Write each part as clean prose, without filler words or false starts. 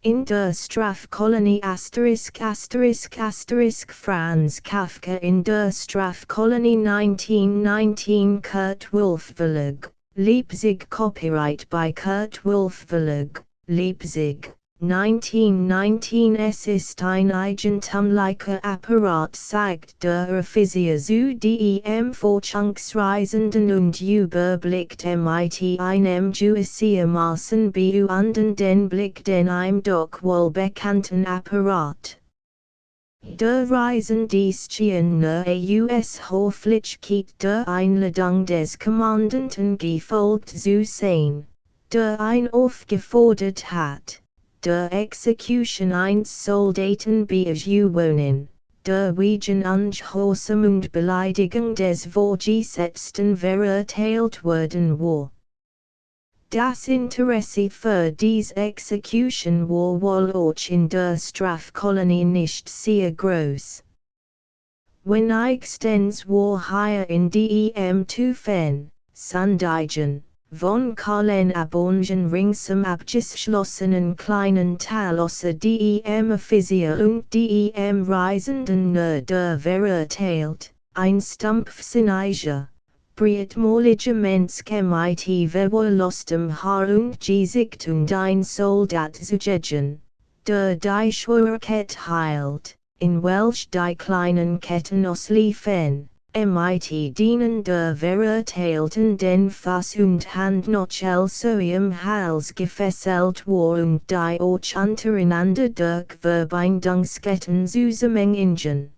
In der Strafkolonie **** Franz Kafka in der Strafkolonie 1919 Kurt Wolf Verlag, Leipzig Copyright by Kurt Wolf Verlag, Leipzig, 1919 Es ist ein eigentumlicher Apparat zeigt der Offizier zu dem Forschungsreisenden und überblickt mit einem gewissermaßen beunruhigenden Blick den ihm doch wohl bekannten Apparat. Der Reisende ist einer US-Höflichkeit der Einladung des Kommandanten gefolgt zu sein, der ihn aufgefordert hat, der Execution eines Soldaten beizuwohnen, der wegen Ungehorsam und Beleidigung des Vorgesetzten verurteilt worden war. Das Interesse für diese Execution war wohl auch in der Strafkolonie nicht sehr groß. Wenigstens war hier in dem Tufen, Sandigen, von Kahlen Abongen ringsum abgeschlossenen kleinen Tal außer dem Offizier und dem Reisenden nur der verurteilt, ein stumpfsinniger, breitmaliger Mensch mit verwahrlostem Haar und Gesicht und ein Soldat zugegen, der die Schwierigkeit heilt, in welch die kleinen Ketten ausliefen, mit denen der Verurteilten den Fuß und Hand noch so im Hals gefesselt war und die auch untereinander durch Verbindungsketten zusammenhingen.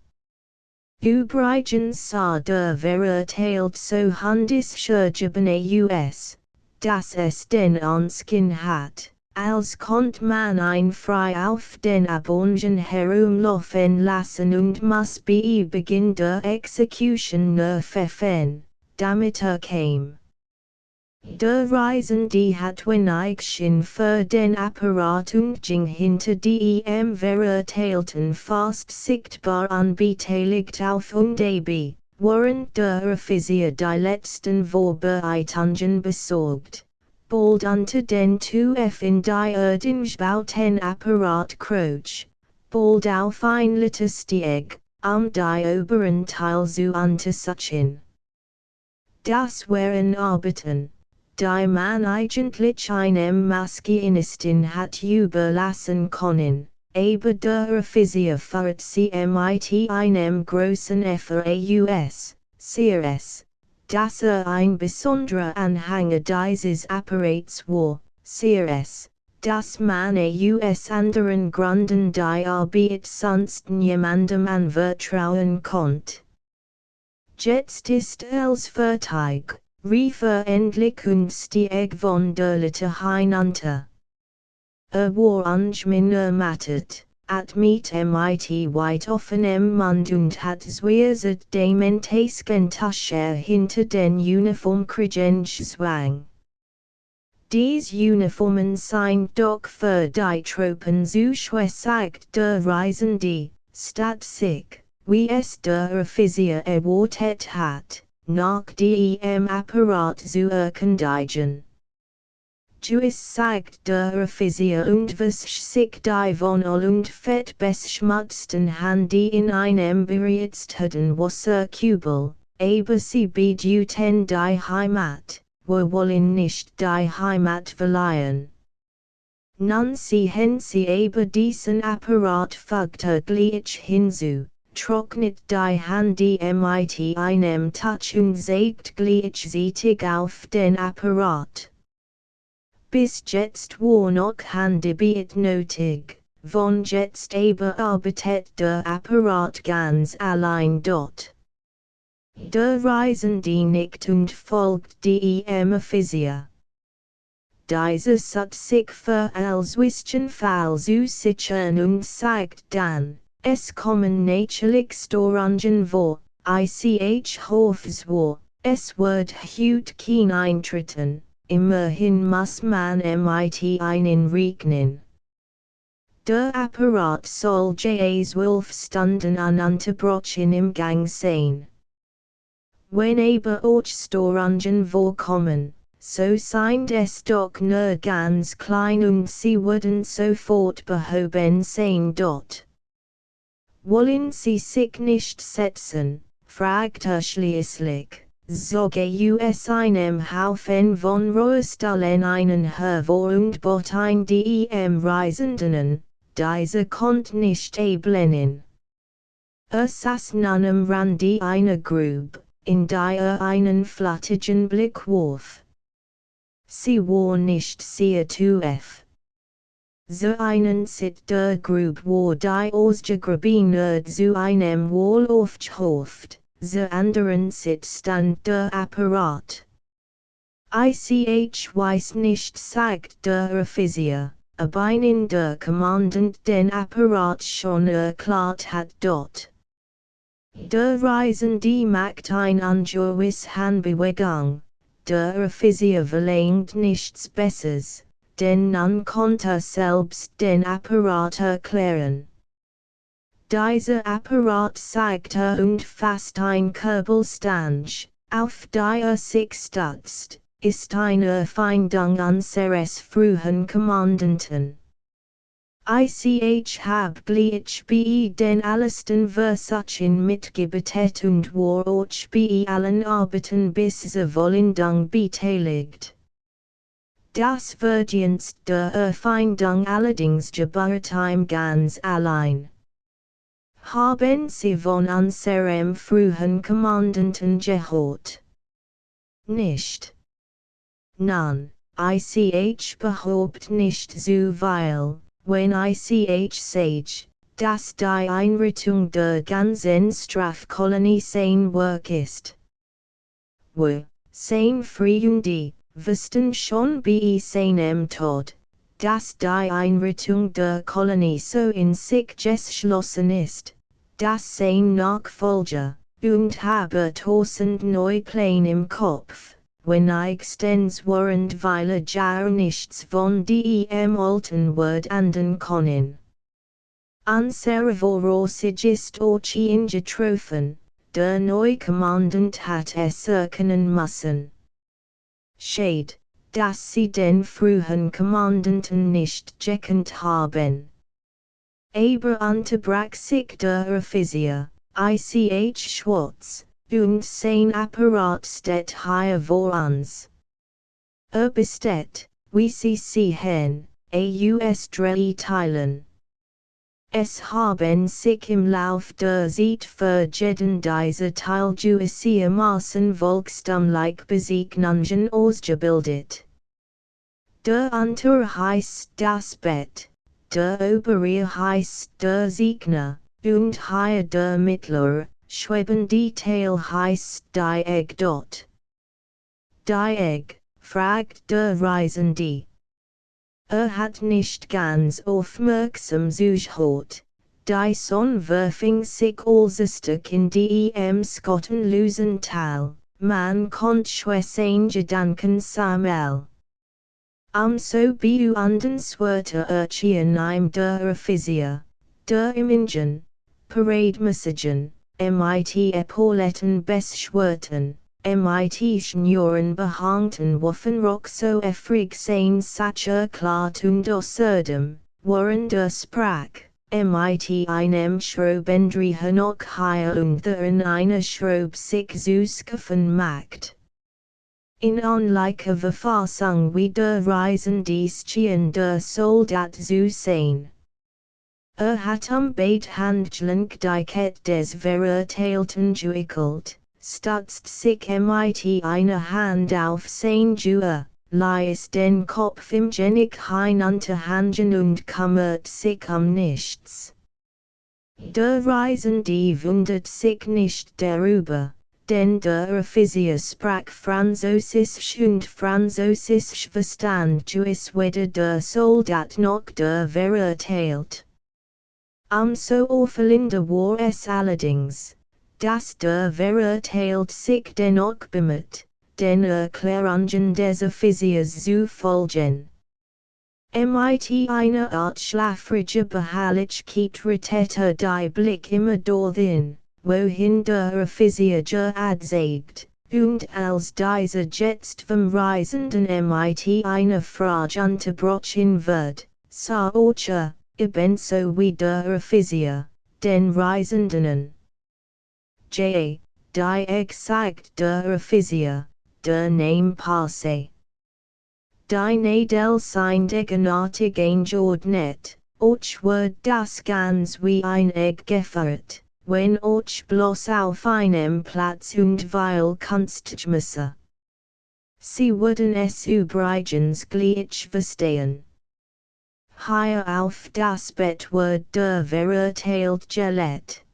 Übrigens sah der Verurteilt so handelsschurgebene US, dass es den Anskin hat, als konnt man ein frei auf den Abongen herumlaufen lassen und muss bei Beginn der Execution nur pfeffern, damit kam. Der Reisende hat wenigstens für den Apparat und ging hinter dem Verurteilten fast sichtbar unbeteiligt auf und ab, während der Offizier die letzten Vorbereitungen besorgt, bald unter den Tuef in die erdingbauten Apparat kroch, bald auf ein Litterstieg, die oberen Teil zu untersuchen. Das waren Arbeiten, die man eigentlich einem Maschinisten hat überlassen können, aber der Offizier fährt sie mit einem großen FAUS, CRS, dass ein besonderer Anhänger dieses Apparats war, CRS, dass man aus anderen Gründen die Arbeit sonst niemandem anvertrauen konnte. Jetzt ist es fertig, rief endlich und stieg von der Leiter hinunter. War angemattet, mit weit offenem Mund und hat seitdem enttäuschten Tasche hinter den Uniformkragen zwang. Dies Uniformen sind doch für die Truppen zu schwer, sagt der Reisende, statt sich, wie es der Offizier erwartet hat, nach dem Apparat zu erkundigen. Juis sagt der Offizier und wäscht sich die von Öl und Fett beschmutzten Hände in einem bereizten Wasserkübel, aber sie beduten die Heimat, wir wollen nicht die Heimat verleihen. Nun sehen sie aber diesen Apparat gleich hinzu, trocknet die Hände mit einem Touch und zeigt gleichzeitig auf den Apparat. Bis jetzt war noch Handarbeit nötig, von jetzt aber arbeitet der Apparat ganz allein dort. Der Reisende nickt und folgt dem Offizier. Dieser sieht sich für als Fall zu sichern und sagt dann, es kommen natürlich Storangen vor, ich hoffe war, es wird heute kein eintreten. Immerhin muss man mit einen rechnen. Der Apparat soll jas 12 Stunden ununterbrochen im Gang sein. Wenn aber auch Storangen vorkommen, so signed es doch nur ganz klein und sie wurden sofort behoben sein. Wollen Sie sich nicht setzen, fragte schließlich, soge us einem Haufen von Rohstahlen einen Hervor und bot ein dem Reisenden, diese konnt nicht ablehnen. Saßen am Rande einer Grube, in der einen flüchtigen Blick warf. Sie war nicht sehr tief. So einen Sit der Grube war die ausgegrabene zu einem Wall aufgehofft, so anderen Sit stand der Apparat. Ich weiß nicht, sagt der Offizier, ob Ihnen der Kommandant den Apparat schon erklärt hat. Der Reisende macht ein ungewiss Handbewegung, der Offizier verlangt nichts Besseres, denn nun konnte selbst den Apparat erklären. Dieser Apparat zeigte und fast ein Kurbelstange, auf der sich stützt, ist eine Erfindung unseres frühen Kommandanten. Ich hab gleich bei den allersten Versuchen mitgebetet und war auch bei allen Arbeiten bis zur Vollendung beteiligt. Das Verdienst der Erfindung allerdings gebührt ihm ganz allein. Haben Sie von unserem frühen Kommandanten gehört? Nicht. Nein, ich behaupt nicht so weil, wenn ich sage, dass die Einrichtung der ganzen Strafkolonie sein Werk ist. Sein Freunde wussten schon bei seinem Tod, dass die Einrichtung der Kolonie so in sich geschlossen ist, dass sein Nachfolger, und habe tausend neue Pläne im Kopf, wenn stens während weil gar nichts von dem alten Wort anden können. Unsere Voraussicht ist auch eingetroffen, der neue Kommandant hat es erkennen müssen. Schade, dass sie den frühen Kommandanten nicht gekannt haben. Aber unterbrach sich der Offizier, ich schwarz, und sein Apparat steht hier vor uns. Besteht, wie Sie sehen, aus 3 Teilen. Es haben sich im Lauf der Zeit verschieden diese Teil gewissermaßen volksstammlich Bezeichnungen ausgebildet. Der untere heißt das Bett, der obere heißt der Signer, und hier der mittlere, schwebende Teil heißt die Egg. Die Egg, fragt der Reisende. Hat nicht ganz aufmerksam zugehört, die Sonne werfing sich allsestig in dem skottenlosen Tal, man konnte sein Gedanken sammeln. So bewundernswerte Erschien ihm der Offizier, der Imingen, Parademessagen, mit Epauletten beschwerten, mit Schnüren behangten Waffenrock so efrig sein Sacher klar und außerdem, während sprach, mit einem Schraubendreher noch hier und there in einer Schraub sich zuschaffen macht. In ähnlicher Verfassung wie der Reisende schien der Soldat zu sein. Hat beidhandlich die Kette des Verurteilten gewickelt, stützt sich mit einer Hand auf sein Jour, ließ den Kopf im Genick hinunterhängen und kümmert sich nichts. Der Reisende wundert sich nicht darüber, denn der Offizier sprach Französisch und Französisch verstand weder der Soldat noch der Verurteilt. So auffallender war es allerdings, dass der Verurteilt sich dennoch bemüht, den Erklärungen des Offiziers zu folgen. Mit einer Art schlafriger Beharrlichkeit richtete die Blick immer dorthin, wohin der Offizier gesagt, Und als diese jetzt vom Reisenden mit einer Frage unterbrochen wird, solche, ebenso wie der Offizier, den Reisenden. J. Die exakt der Offizier, der Name passe. Die Nadel sind eigenartig eingeordnet, och wird das ganz wie ein Egg gefeiert, wenn och bloß auf einem Platz und weil Kunstgemäße. Sie würden es übrigens gleich verstehen. Hier auf das Bett wird der verurteilt gelegt.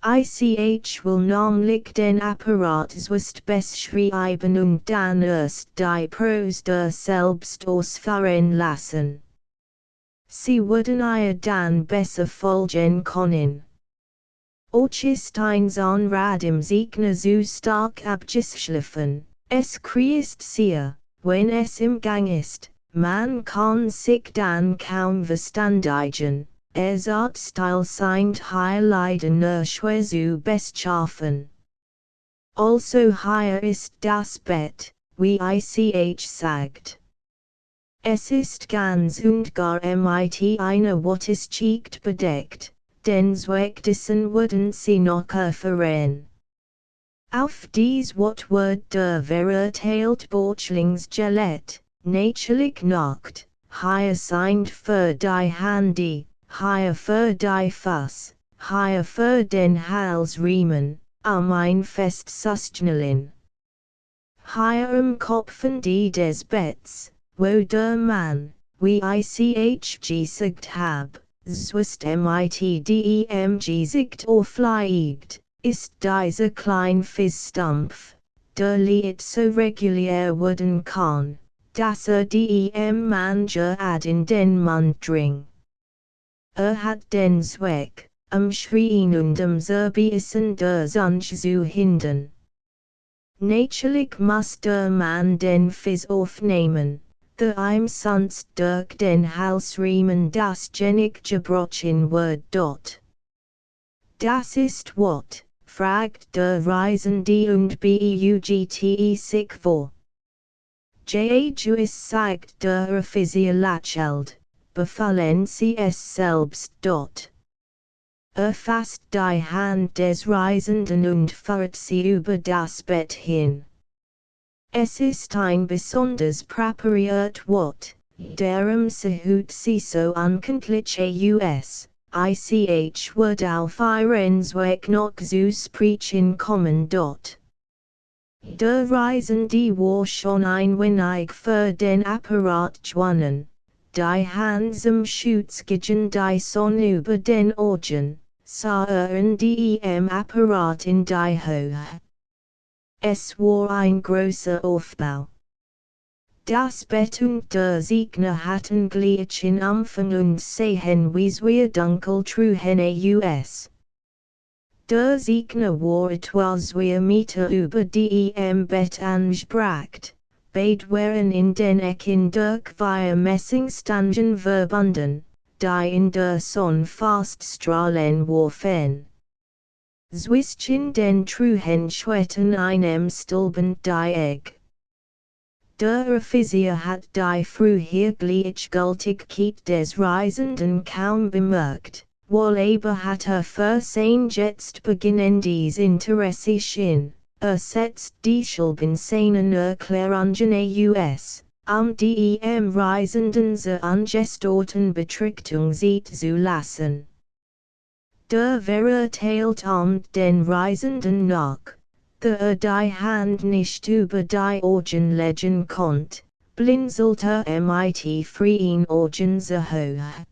Ich will namentlich den Apparat zwist beschreiben und dann erst die Pros der selbst ausfahren lassen. Sie würden ihr dann besser folgen können. Och ist eins Anrad im Siegner so stark abgeschliffen, es kriegt sehr, wenn es im Gang ist, man kann sich dann kaum verständigen. Ersatzteil sind hier leider nur schwer zu beschaffen. Also hier ist das Bett, wie ich sagt. Es ist ganz und gar mit einer Watterschicht bedeckt, den Zweck dessen würden sie noch erfahren. Auf dies Watt wird der verurteilt Borchlings natürlich Nacht, hier sind für die Handy, hier für die Fass, hier für den Halsriemen, ein Festsustnelin. Hier im Kopfen die des Betts, wo der Mann, wie ich gesagt hab, zwist mit dem Gesicht aufliegt, ist dieser klein Fissstumpf, der liet so regulär werden kann, dass dem Manager ad in den Mund dring. Hat den Zweck, Schreien und Zerbeißen der Sonne zu hindern. Natürlich muss der Mann den Fiss aufnehmen, der ihm sonst durch den Halsriemen das Genick gebrochen wird dort. Das ist what, fragt der Reisende und beugte sich vor. Juis sagt der Offizier lächelt. Befallen sie es selbst dort. Fasst die Hand des Reisenden und führt sie über das Bett hin. Es ist ein besonders präpariert Wort, darum sehut sie so unkenntliche ich wird auf ihren Zweck noch zu sprechen kommen dort. Der Reisende war schon ein wenig für den Apparat gewonnen. Die Hand zum Schutz gegen die Sonne über den Augen, sah in dem Apparat in die Höhe. Es war ein großer Aufbau. Das Bett und der Siegner hatten gleich in Anfang und sehen wir dunkel truhen aus. Der Siegner war etwas wie Meter über dem Bett angebracht. Beide waren in den Ecken durch via Messingstangen verbunden, die in der Sonne fast strahlen warfen. Zwischen den truhen schweten einem stolpend Dreieck. Der Offizier hat die früher Gleichgültigkeit des Reisenden kaum bemerkt, wohl aber hat für sein jetzt beginnendes Interesse schien. Setzt die Schulben seinen Erklärungen aus, dem Reisenden zur angestoten Betrachtung sieht zu lassen. Der verurteilt den Reisenden nach, der die Hand nicht über die Augen legen konnt, blinzelte mit freien Augen so hoch.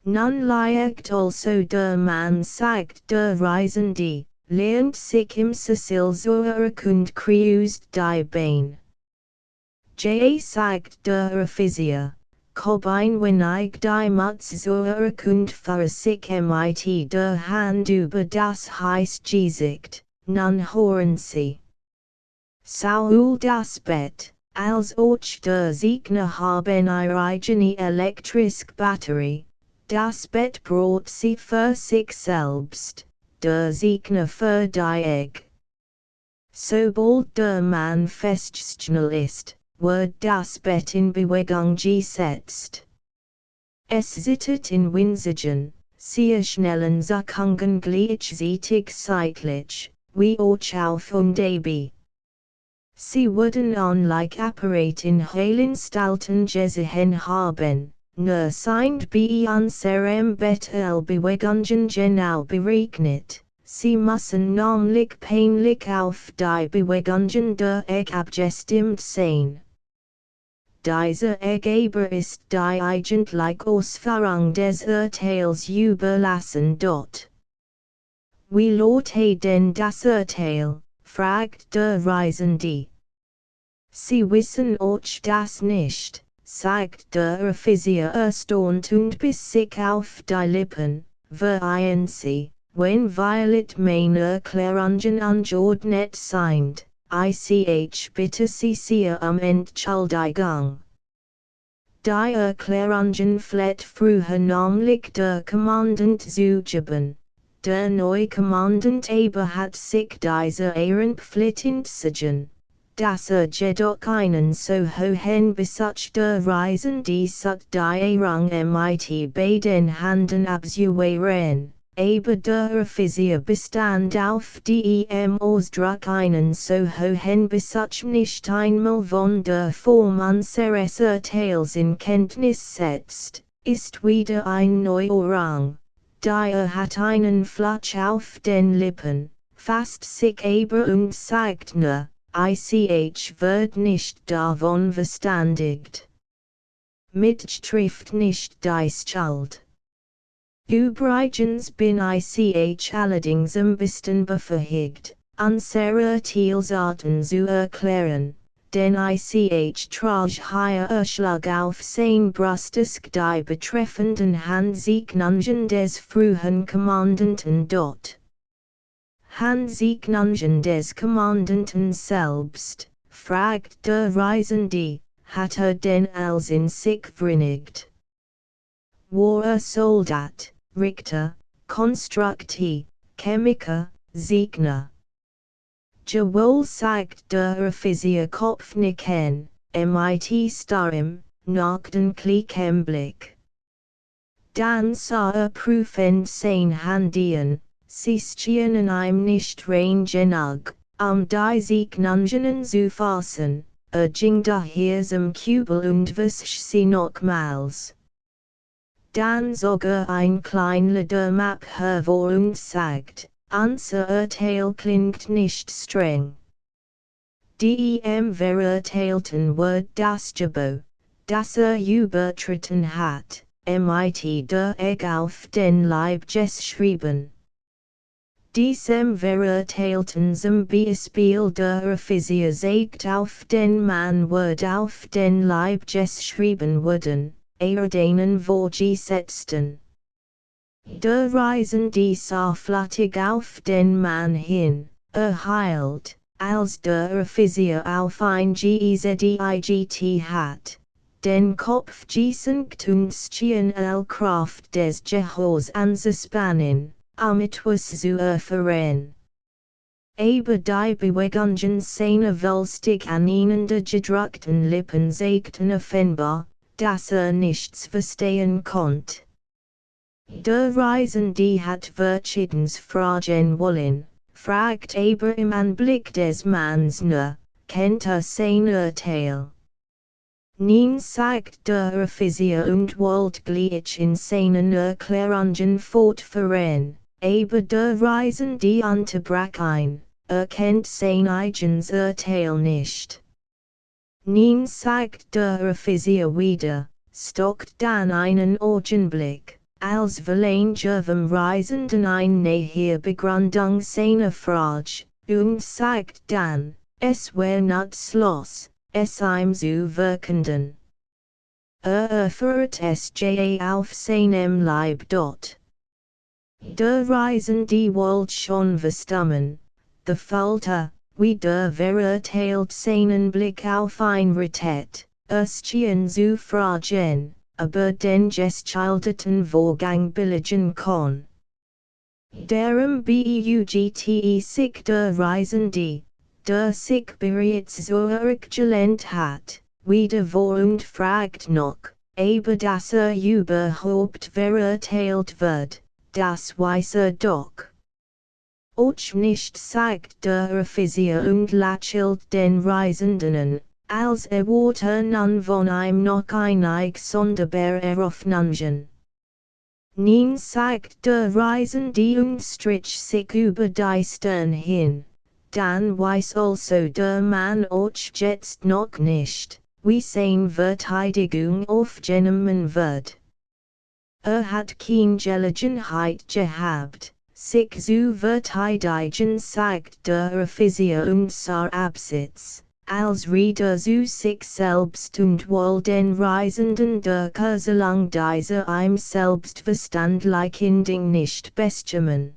Nun liegt also der Mann sagt der Reisende, lehnt sich im Sessel zurück und kreuzt die Beine. Sagt der Offizier, komm ein wenig die Mütze zurück und führe sich mit der Hand über das heiße Gesicht, nun hören Sie. Saul das Bett, als auch der Siegner haben ihre eigene elektrische Batterie, das Bett braucht sie für sich selbst. Der Siegner für die Egg. Sobald der Mann festgestellt, wird das Bett in Bewegung gesetzt. Es zittert in Winsigen, sehr schnellen Zuckungen gleichzeitig zeitlich, wie auch auf und ab. Sie wurden on like apparat in Heilinstalten gesehen haben, nur sind bei unserem Bettel Bewegungen genau berechnet. Sie müssen nämlich peinlich auf die Bewegungen der Egg abgestimmt sein. Dieser Ergeber ist die eigentlich Ausführung des Urteils überlassen dort. Wie lautet denn das Urteil? Fragt der Reisende. Sie wissen auch das nicht, sagt der Offizier erstaunt und biss sich auf die Lippen, vereinen Sie, wenn Violet meine Erklärungen angeordnet sind, ich bitte Sie sehr Entschuldigung. Die Erklärungen flet früher nämlich der Kommandant zugeben. Der neue Kommandant aber hat sich dieser Ehrenpflicht entzogen. Dass jedoch einen so hohen Besatz der Reisende sut die Ehrung mit beiden Händen abzuwehren, aber der Offizier bestand auf die Ausdruck einen so hohen Besatz nicht einmal von der Form unseres Urteils in Kenntnis setzt, ist wieder ein Neuerung. Der hat einen Flatsch auf den Lippen, fasst sich aber und sagt nur, ich wird nicht davon verständigt. Mit trifft nicht dies Schuld. Übrigens bin ich allerdings am besten befähigt, unsere Urteilsarten zu erklären, denn ich trage hier Erschlag auf sein Brustisk die betreffenden Handsignungen des frühen Kommandanten dort. Handsignungen des Kommandanten selbst, fragt der Reisende, hat denn als in sich verinnerlicht. War Soldat, Richter, Konstrukti, Chemiker, Siegner. Jawohl sagt der Offizier Kopfnicken, mit starrem, nachdenklichem Blick. Dann sah prüfend sein Handien. Sie schienen ihm nicht rein genug, die Signungen zu fassen, ging daher zum Kübel und wisch sie nochmals. Dann zog ein kleiner der Map hervor und sagt, unser Urteil klingt nicht streng. Die verurteilten wird das Gebot, das übertreten hat, mit der Egg auf den Leib geschrieben. Diesem verurteilten zum Beispiel der Offizier sagt auf den Mann wird auf den Leib geschrieben worden, denen vorgesetzten. Der Reisende sah flattig auf den Mann hin, heilt, als der Offizier auf ein Gezeigt hat, den Kopf gesenkt und schien Kraft des Gehors anzuspannen. Etwas zu erfahren. Aber die Bewegungen seiner wulstig aneinander gedrückten Lippen sagten offenbar, dass nichts verstehen konnte. Der Reisende hat verschiedens fragen wollen, fragt aber im Anblick des Manns nur, kennt sein Urteil. Nein sagt der Offizier und wollt gleich in seinen Erklärungen fortfahren. Aber der Reisende unterbrach ein, kennt sein eigenes Urteil nicht. Nein sagt der Offizier wieder, stockt dann einen Augenblick, als Verlänger vom Reisenden eine nähere Begründung seiner Frage, und sagt dann, es wär nutzlos, es ihm zu wirkenden. Erfährt es auf seinem Leib dort. Der Reisende wollte schon verstummen, the Folter, wie der verurteilt seinen Blick auf einrichtet, schien zu fragen, aber den gestalteten Vorgang billigen kann. Darum beugte sich der Reisende, der sich bereits zurückgelehnt hat, wieder vor und fragt noch, aber dass überhaupt verurteilt wird, das weiß doch. Och nicht, sagt der Offizier und lächelt den Reisenden, als Worte nun von ihm noch einig sonderbar Eröffnungen. Nein, sagt der Reisende und strich sich über die Stirn hin, dann weiß also der Mann och jetzt noch nicht, wie seine Verteidigung aufgenommen wird. Hat keine Gelegenheit gehabt, sich zu verteidigen, sagt der Offizier und sah Absitz, als Rieder zu sich selbst und wohl den Reisenden der solange diese ihm selbstverständlichen Ding nicht bestimmen.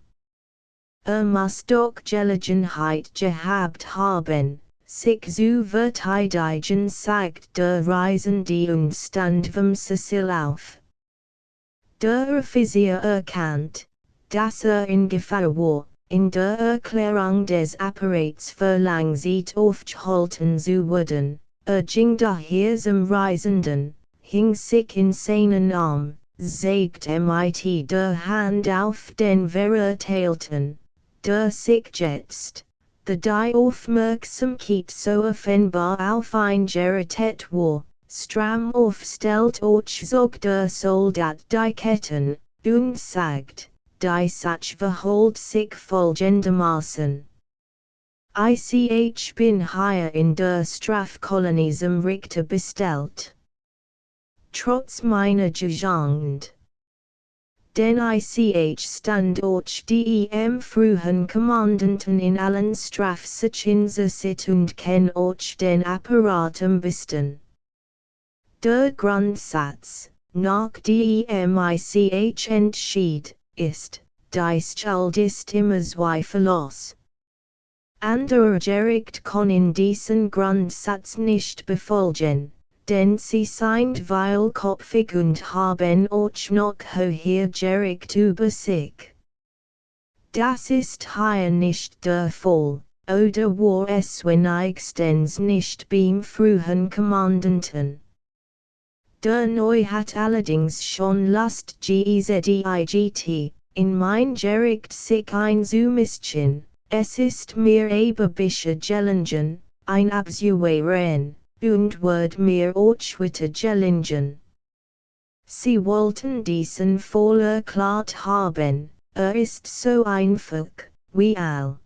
Muss doch Gelegenheit gehabt haben, sich zu verteidigen, sagt der Reisende und stand vom Sessel auf. Der Offizier erkannt, dass in Gefahr war, in der Erklärung des Apparats verlangsamt aufgehalten zu werden, ging daher zum Reisenden, hing sich in seinen Arm, sagte mit der Hand auf den Verurteilten, der sich jetzt, die Aufmerksamkeit so offenbar auf ihn gerichtet war, stramm aufstellt och zog der Soldat die Ketten, und sagt, die Sache verholt sich folgendermaßen. Ich bin hier in der Strafkolonie zum Richter bestellt. Trotz meiner Jugend. Denn ich stand och dem frühen Kommandanten in allen Strafsachen sit und kenn och den Apparat am besten. Der Grundsatz, nach dem ich entschied, ist, die Schuld ist immer zweifellos. Anderer Gericht können diesen Grundsatz nicht befolgen, denn sie sind weilkopfig und haben auch noch höher Gericht über sich. Das ist hier nicht der Fall, oder war es wenigstens nicht beim frühen Kommandanten. Der Neu hat allerdings schon Lust gezigt, in mein Gericht sich einzumischen, es ist mir eberbische gelingen, ein Abzuwehren, und wird mir auch wieder gelingen. Sie wollten diesen Fall erklärt haben, ist so einfach, wie all.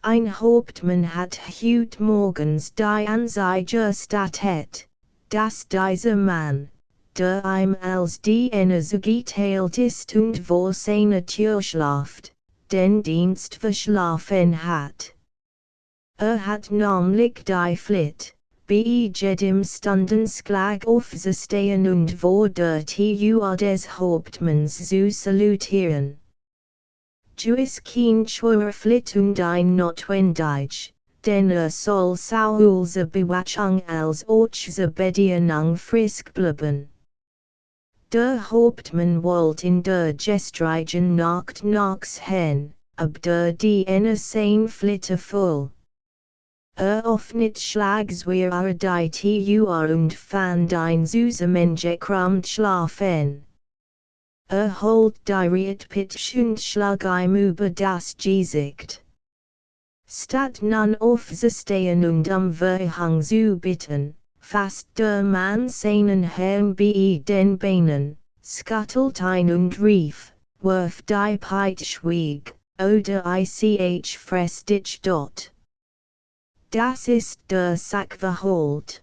Ein Hauptmann hat heute morgens die Anzeige erstattet, dass dieser Mann, der ihm als Diener zugeteilt ist und vor seiner Tür schlaft, den Dienst verschlafen hat. Hat nämlich die Pflicht, bei jedem Standensschlag aufzustehen und vor der Tür des Hauptmanns zu salutieren. Du ist kein Schwurflit und ein notwendig, denn soll sowohl zur Bewachung als auch zur Bedienung frisk bleiben. Der Hauptmann wollt in der gestrigen Nacht nachts hin, ab der Diener sein Flitte voll. Öffnet schlagswehr die Tür und fand ein zusammengekramt Schlafen. Holt die Pitch und schlag ihm über das Gesicht. Statt nun aufzustehen und Verhang zu bitten, fasst der Mann seinen Helm bei den Beinen, scuttelt ein und rief, wirf die Peitsch weg, oder ich fress dich dort. Das ist der Sachverhalt.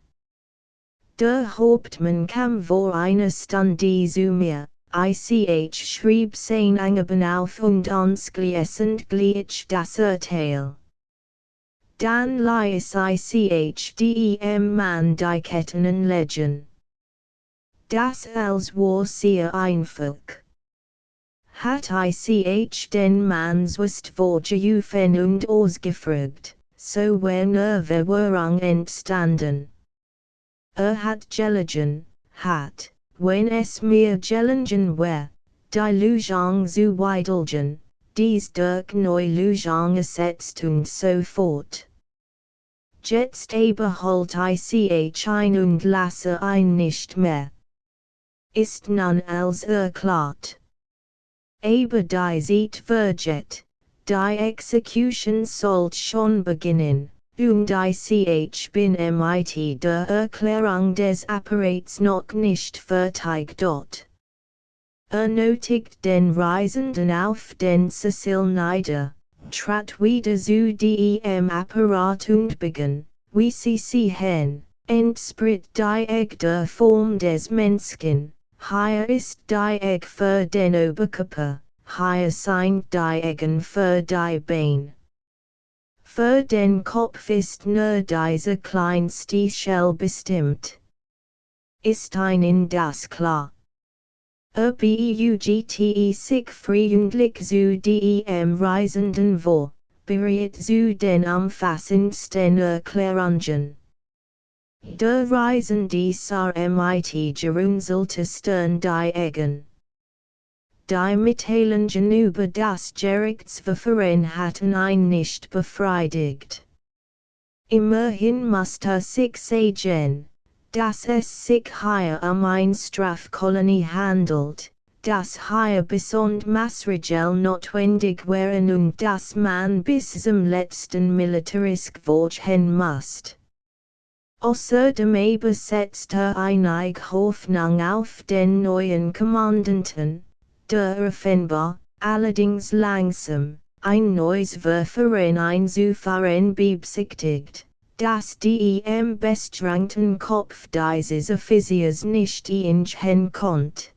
Der Hauptmann kam vor einer Stunde zu mir, ich schrieb sein Angeben auf und anschließend gleich das Urteil. Dann ließ ich dem Mann die Ketten legen. Das als war sehr einfach. Hat ich den Mann zuerst vorgerufen und ausgefragt, so war Verwirrung entstanden. Hat gelegen, hat, wenn es mir gelingen war, die Lösung zu weitelgen, dies durch neue Lösung ersetzt und so fort. Jetzt aber halt ich ein und lasse ein nicht mehr. Ist nun als erklärt. Aber die Zeit vergeht, die Execution sollt schon beginnen, und ich bin mit der Erklärung des Apparates noch nicht fertig dort. Nötigt den Reisenden auf den Sessel nieder, trat wieder zu dem Apparat und begann, wie sie sehen, entspricht die echte Form des Menschen. Hier ist die Egg für den Oberkörper, hier sind die Eggen für die Beine. Für den Kopf ist nur diese kleinste Shell bestimmt. Ist Ihnen das klar? Beugte sich freundlich zu dem Reisenden vor, bereit zu den umfassendsten Erklärungen. Der Reisende sah mit gerunzelte Stirn die Eggen. Die Mitteilungen über das Gerichtsverfahren hatten ihn nicht befriedigt. Immerhin musste sich sagen, dass es sich hier ein Strafkolonie handelt, dass hier besonders Maßregeln notwendig wären und dass man bis zum letzten Militarisk vorgehen muss. Außerdem setzte einige Hoffnung auf den neuen Kommandanten, der offenbar, allerdings langsam, ein neues Verfahren einzuführen beabsichtigt, das dem bestrengten Kopf dieses Offiziers nicht entgehen konnte.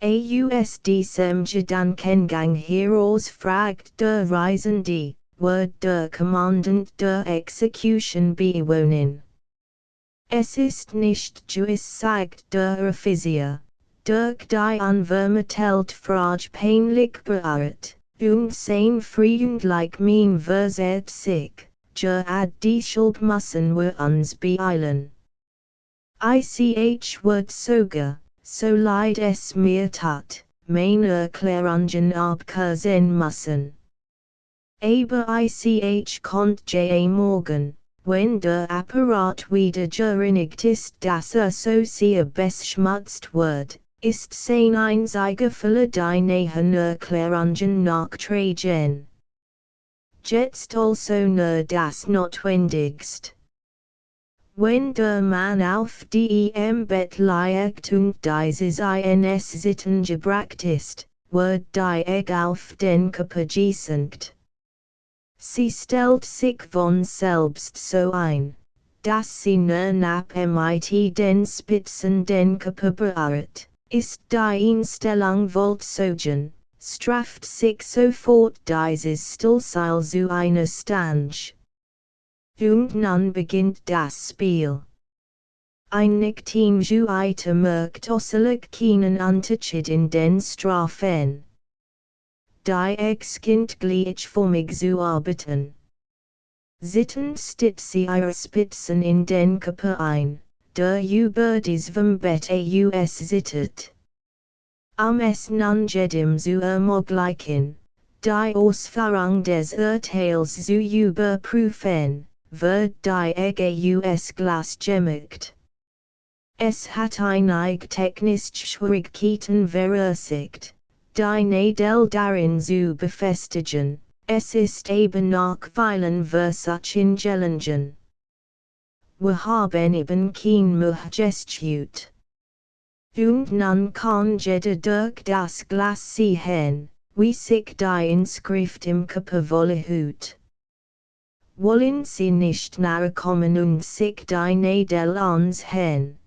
Aus diesem Gedankengang heraus fragt der Reisende, wird der Kommandant der Execution bewohnen. Es ist nicht gewiss, sagt der Offizier, durch die unvermittelt Frage peinlich beirrt, und sein freundlich Mien verzerrt sich, ad die Schuld müssen wir uns beeilen. Ich wird sogar, so leid es mir tat, meine Erklärungen abkürzen müssen. Aber ich konnte morgen, wenn der Apparat wieder gereinigt ist, dass so sehr beschmutzt wird, ist sein einziger Fehler die näheren Erklärungen nachtragen. Jetzt also nur das Notwendigst. Wenn der Mann auf dem Bett liegt und dieses ins Sitten gebracht ist, wird die Egg auf den Körper gesenkt. Sie stellt sich von selbst so ein, dass sie nur nach mit den Spitzen den Körper berührt, ist die Einstellung vollzogen, strafft sich sofort dieses Stillseil zu einer Stange. Und nun beginnt das Spiel. Ein Team Juite merkt äußerlich keinen Unterschied in den Strafen. Die Ex-Kind gleichförmig zu arbeiten. Sittend stitzt sie ihre Spitzen in den Körper ein, der über diesem Bett sittet. Es nun jedem zu ermöglichen, die Ausführung des Urteils zu überprüfen, wird die Egg Glas gemacht. Es hat einige technische Schwierigkeiten verursacht, die Nadel darin zu befestigen, es ist eben noch vielen Versuchen gelungen. Wir haben eben kein Majestitut. Und nun kann jeder durch das Glas sehen, wie sich die Inschrift im Körper wohlhut. Wollen Sie nicht nahe kommen und sich die Nadel ansehen?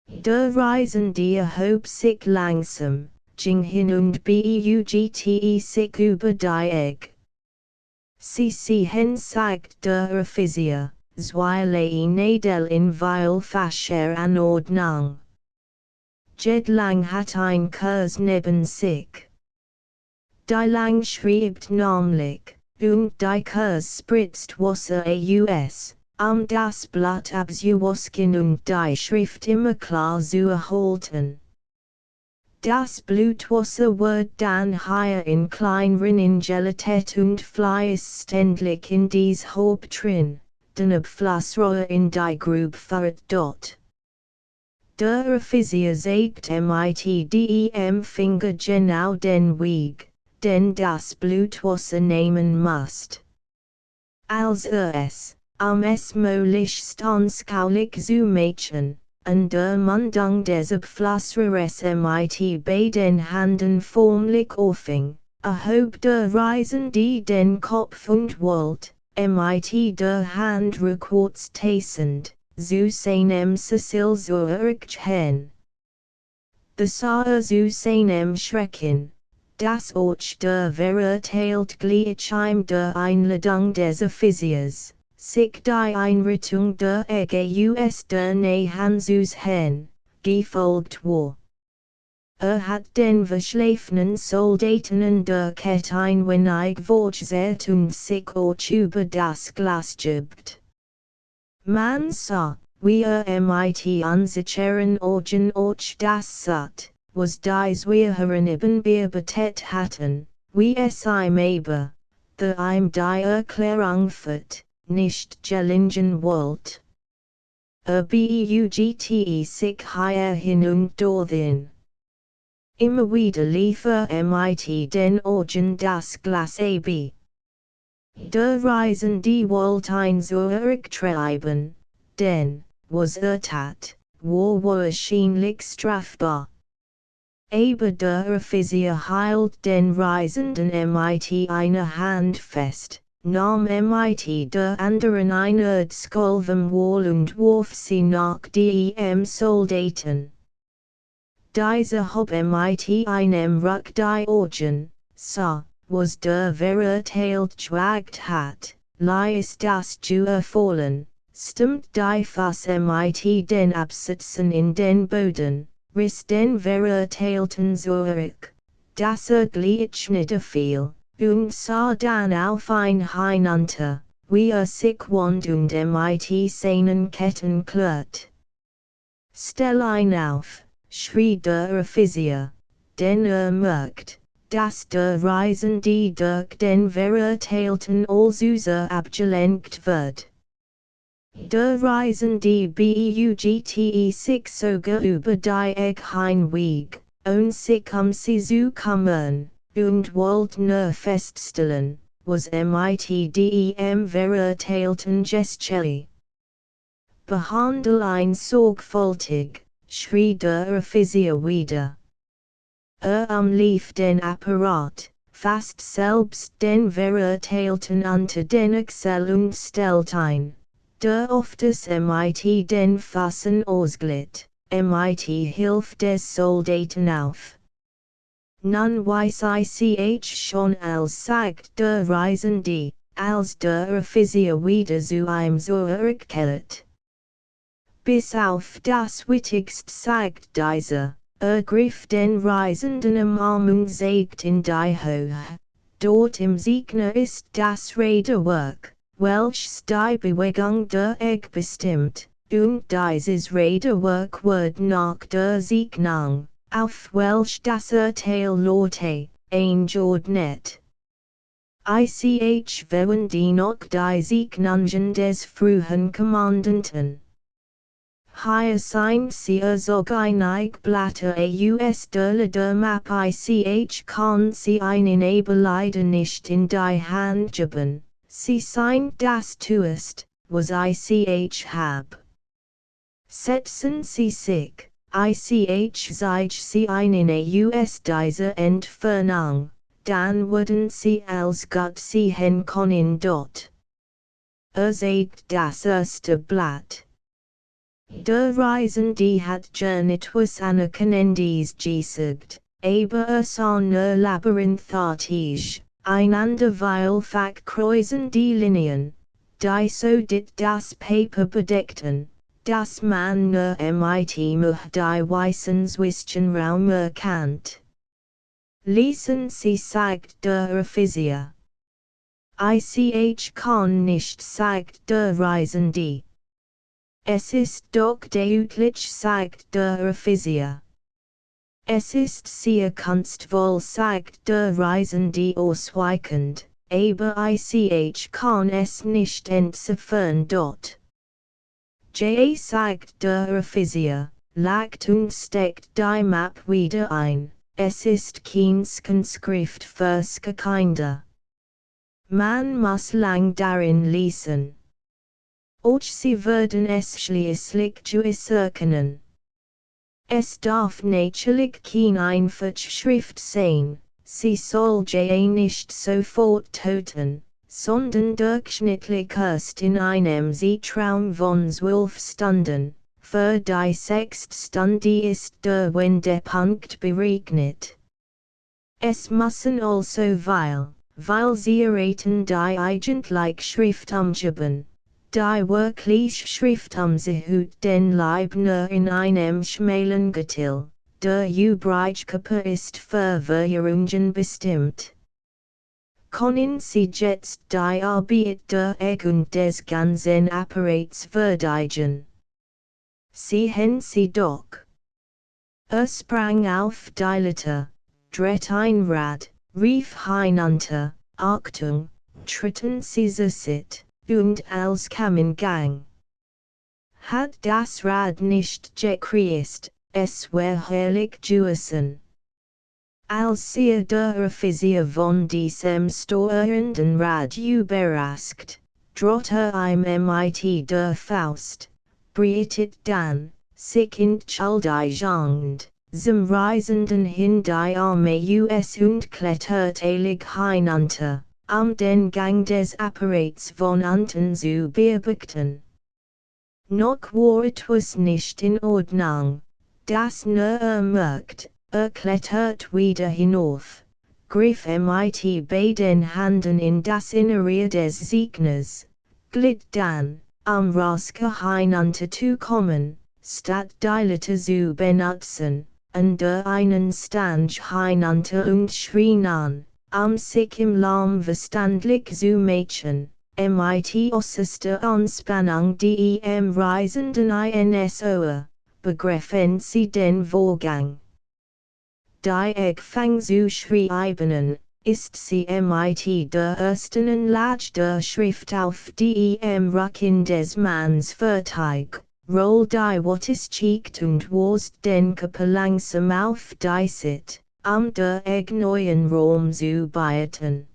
Der Reisende erhob sich langsam, ging hin und beugte sich über die Egg. Sie sehen, sagt der Offizier, zwei Nadel in vielfacher Anordnung. Jed Lang hat ein Kurs neben sich. Die Lang schreibt nämlich, und die Kurs spritzt Wasser aus, das Blatt abzuwasken und die Schrift immer klar zu erhalten. Das Blutwasser wird dann hier in klein Rinnen gelatet und fließt ständig in dies Haupt drin, den Abflussrohr in die Grube fahrt dort. Der Physio sagt mit dem Finger genau den Weg, den das Blutwasser nehmen musst. Als es, es möglichst anschaulich zu machen, an der Mundung des Abflussrohres mit beiden Händen formlich aufhing, erhob der Reisende den Kopf und wollte, mit der Hand rückwärts tastend, zu seinem Ziel zurückkehren. Das sah zu seinem Schrecken, das auch der Verurteilt gleich der Einladung des Physios, sich die Einrichtung der EGUS der Nähanzus gefolgt war. Hat den verschlafenen Soldaten in der Kette ein wenig fortgesetzt und sich auch über das Glas gebt. Man sah, wie mit unsicheren Augen auch das sah, was dies wir hernieben bearbeitet hatten, wie es aber, der die Erklärung führt, nicht gelingen wollte. Beugte sich hierhin und dorthin. Immer wieder lief mit den Augen das Glas ab. Der Reisende wollte ein zurücktreiben, denn, was tat, war wahrscheinlich strafbar. Aber der Physio hielt den Reisenden mit einer Hand fest, nahm mit der anderen eine Erdskol vom Wall und warf sie nach dem Soldaten. Diese hob mit einem Ruck die Augen, sah, was der Verurteilt gewagt hat, ließ das Tür fallen, stemmt die Fass mit den Absätzen in den Boden, riss den Verurteilten zurück, dass gleich niederfiel, und sah dann auf hinunter, wie sich wand und mit seinen Ketten klirrt. Stell ein auf, schrie der Physio, denn merkt, dass der Reisende durch den Verurteilten als User abgelenkt wird. Der Reisende beugte sich sogar über die Hinweg, sich sie zu kümmern, und wollte nur feststellen, was mit dem Verurteilten geschah. Behandle ihn sorgfältig, schrie der Physio wieder. Lief den Apparat, fast selbst den Verurteilten unter den Achsel und stellt ein, der öfters mit den Fassen ausglitt, mit Hilfe des Soldaten auf. Nun weiß ich schon als sagt der Reisende, als der Physio wieder zu ihm zurückkehrt. Bis auf das Wichtigste sagt dieser, griff den Reisenden am Arm und sagt in die Höhe. Dort im Siegner ist das Räderwerk, welches die Bewegung der bestimmt, und dieses Räderwerk wird nach der Signung, auf welch das Urteil lautet, eingeordnet. Wollen die noch die Signungen des frühen Kommandanten. Hier sind sie sogar einige Blätter aus der Map kann sie einen aber leider nicht in die Hand geben, sie sind das tust, was ich hab. Setzen sie sich, zeig sie einen aus dieser Entfernung, dann würden sie als Gott sehen können dort. Sagt das erste Blatt. Der Reisende hat etwas Anerkennendes gesagt, aber sah nur labyrinthartig, einander vielfach kreuzen die Linien, die so das Paper bedeckten, dass man nur mit die weißen Zwischen Raum erkannt. Lesen Sie sagt der Physio. Ich kann nicht sagt der Reisende. Es ist doch deutlich sagt der Physio. Es ist sehr kunstvoll sagt der Reisende ausweichend, aber ich kann es nicht entziffern. J. sagt der Physicier, lagt und steckt die Map wieder ein, es ist keins Kunstschrift fürs Kinder. Man muss lang darin lesen. Och sie würden es schließlich Jewish erkennen. Es darf natürlich kein Einfachschrift sein, sie soll ja nicht sofort töten, sondern durchschnittlich erst in einem Zeitraum von 12 Stunden, für die 6. Stunde ist der Wendepunkt berechnet. Es müssen also weil sie erraten die eigentlich Schrift umgeben. Die wirklich Schrift umzahut den Leib nur in einem schmalen Getil, der Übrigkörper ist für Verjährungen bestimmt. Können Sie jetzt die Arbeit der und des ganzen Apparats würdigen? Sehen Sie doch. Sprang auf die Leiter, dreht ein Rad, rief hinunter, Achtung, treten Sie sit. Und als kam Gang. Hat das Rad nicht gekreist, es wär herrlich gewesen. Als sie der Offizier von diesem steuernden Rad überrascht, drohte mit der Faust, breitet dann, sich entschuldigend, zum Reisenden hin die Arme us und klettert eilig hinunter. Den Gang des Apparats von unten zu beobachten. Noch war etwas nicht in Ordnung, das nur merkt, klettert wieder hinauf, griff mit beiden Händen in das Innere des Gegners, glitt dann, Raske hinunter zu kommen, statt die Leiter zu benutzen, der einen Stange hinunter und schrie an. Sich im Lahm verstandlich zu machen, mit äußerster Anspannung dem Reisenden ins Ohr, begriffen sie den Vorgang. Die fang zu schreiben, ist sie mit der ersten Lage der Schrift auf dem Rücken des Manns fertig, roll die Wortes schickt und was den Körper langsam auf die Sit. Der neuen Raum zu beachten.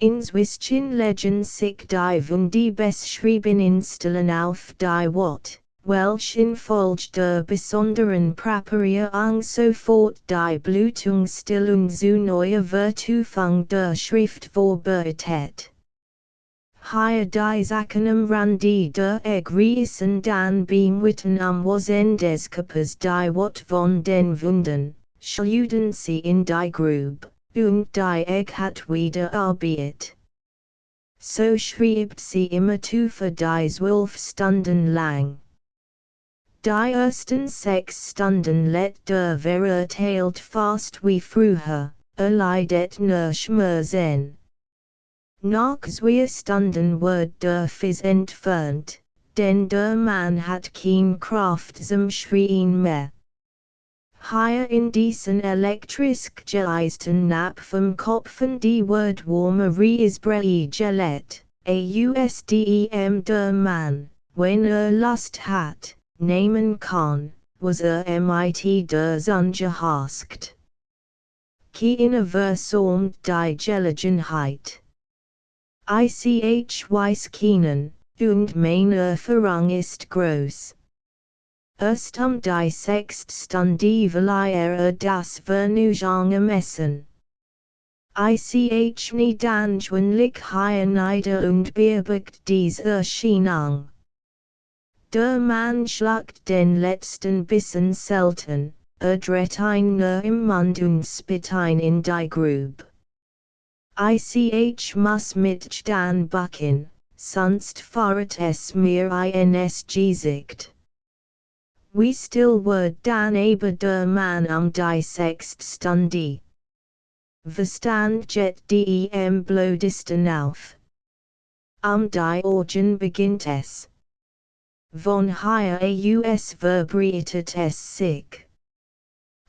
Inzwischen legen sich die Wundi beschriebenen Stellen auf die Wort, welchen Folge der besonderen Präparierung sofort die Blutungsstillung zu neuer Vertufung der Schrift vorbereitet. Hier die Sachen Rande der Grießen dann beimwitten Wasen des Körpers die Wort von den Wunden. Schluden sie in die Grube, und die hat wieder Arbeit. So schreibt sie immer für die 12 Stunden lang. Die ersten 6 Stunden let der verurteilt fast wie früher, leidet nur Schmerzen. Nach 2 Stunden wird der Fiss entfernt, denn der Mann hat kein Kraft zum Schreien mehr. Hier in diesen elektrisch geleisten Nap vom Kopfen die Wordwarme Isbrei Gelet, ausdem der Mann, wenn Lust hat, nehmen kann, was mit der Sonne haskt. Keine versäumt die Gelegenheit. Ich weiß keinen, und meine Erfahrung ist groß. Erst die 6. Stunde will das Vergnügen ermessen. Ich nie dann schwindlig nieder und beobachtet dies Erscheinung. Der Mann schlagt den letzten Bissen selten, dreht ein nur im Mund und spit ein in die Grube. Ich muss mit Stan backen, sonst fahret es mir ins Gesicht. Wie still wird dann aber der Mann die 6. Stunde. Verstand jet dem blödesten auf. Die Orgen beginnt es. Von hier aus vibriert es sich.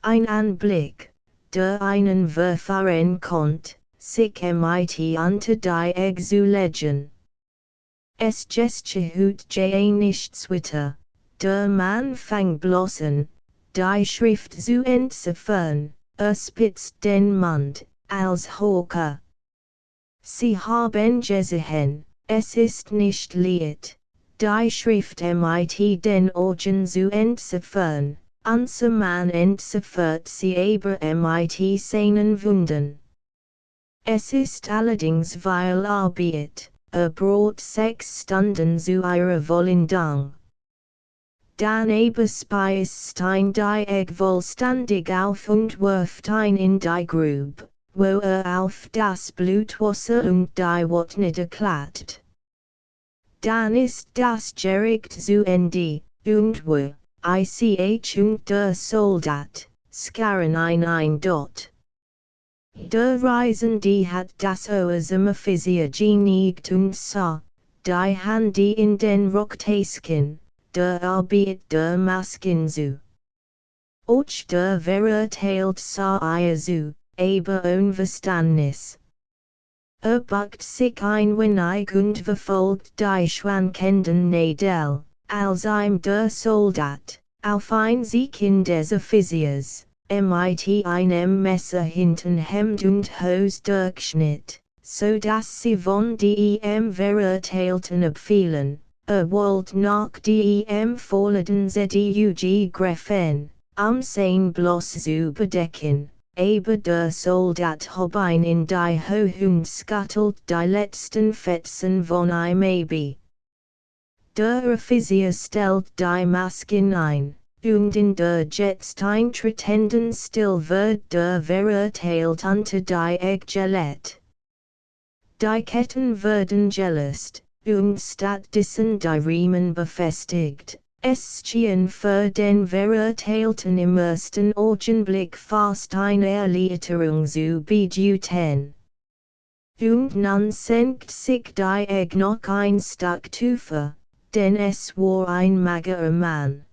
Ein Anblick, der einen verfahren konnt, sick mit unter die Exulegen. Es Gestchehut ja nichts weiter, der Mann fang blossen, die Schrift zu entziffern, spitzt den Mund, als Hawker. Sie haben gesehen, es ist nicht leicht, die Schrift mit den Augen zu entziffern, unser Mann entziffert sie aber mit seinen Wunden. Es ist allerdings weil Arbeit, braucht 6 Stunden zu ihrer Vollendung. Dann aber speist ein die vollständig auf und wirft ein in die Grube, wo auf das Blutwasser und die Wort niederklatscht. Dann ist das Gericht zu Ende, und wo, ich und der Soldat, scaren ein dort. Der Reisende hat das Ohrsumme Physio genegt und sah, die Hände in den Rocktasken, der Arbeit der Masken zu. Och der verurteilt sah zu, aber unverständnis. Buckt sich ein wenig und verfolgt die schwankenden Nägel, als der Soldat, auf ein Sieg in des Offiziers, mit einem Messer hinten Hemd und Hose durchschnitt, so dass sie von dem Verurteilten abfielen, wollt nach dem Vorladen ZDUG Greffen, sein bloß zu bedecken. Aber der Soldat hinein in die Hohund scuttelt die letzten Fetzen von Baby. Der Offizier stellt die Masken ein, und in der jetzt eintretenden Still wird der verurteilt unter die gelegt. Die Ketten werden gelöst, und stattdessen die Riemen befestigt. Es schien für den Verurteilten im ersten Augenblick fast eine Erleichterung zu bedeuten. Und nun senkt sich die noch ein Stück tiefer, denn es war ein magerer Mann.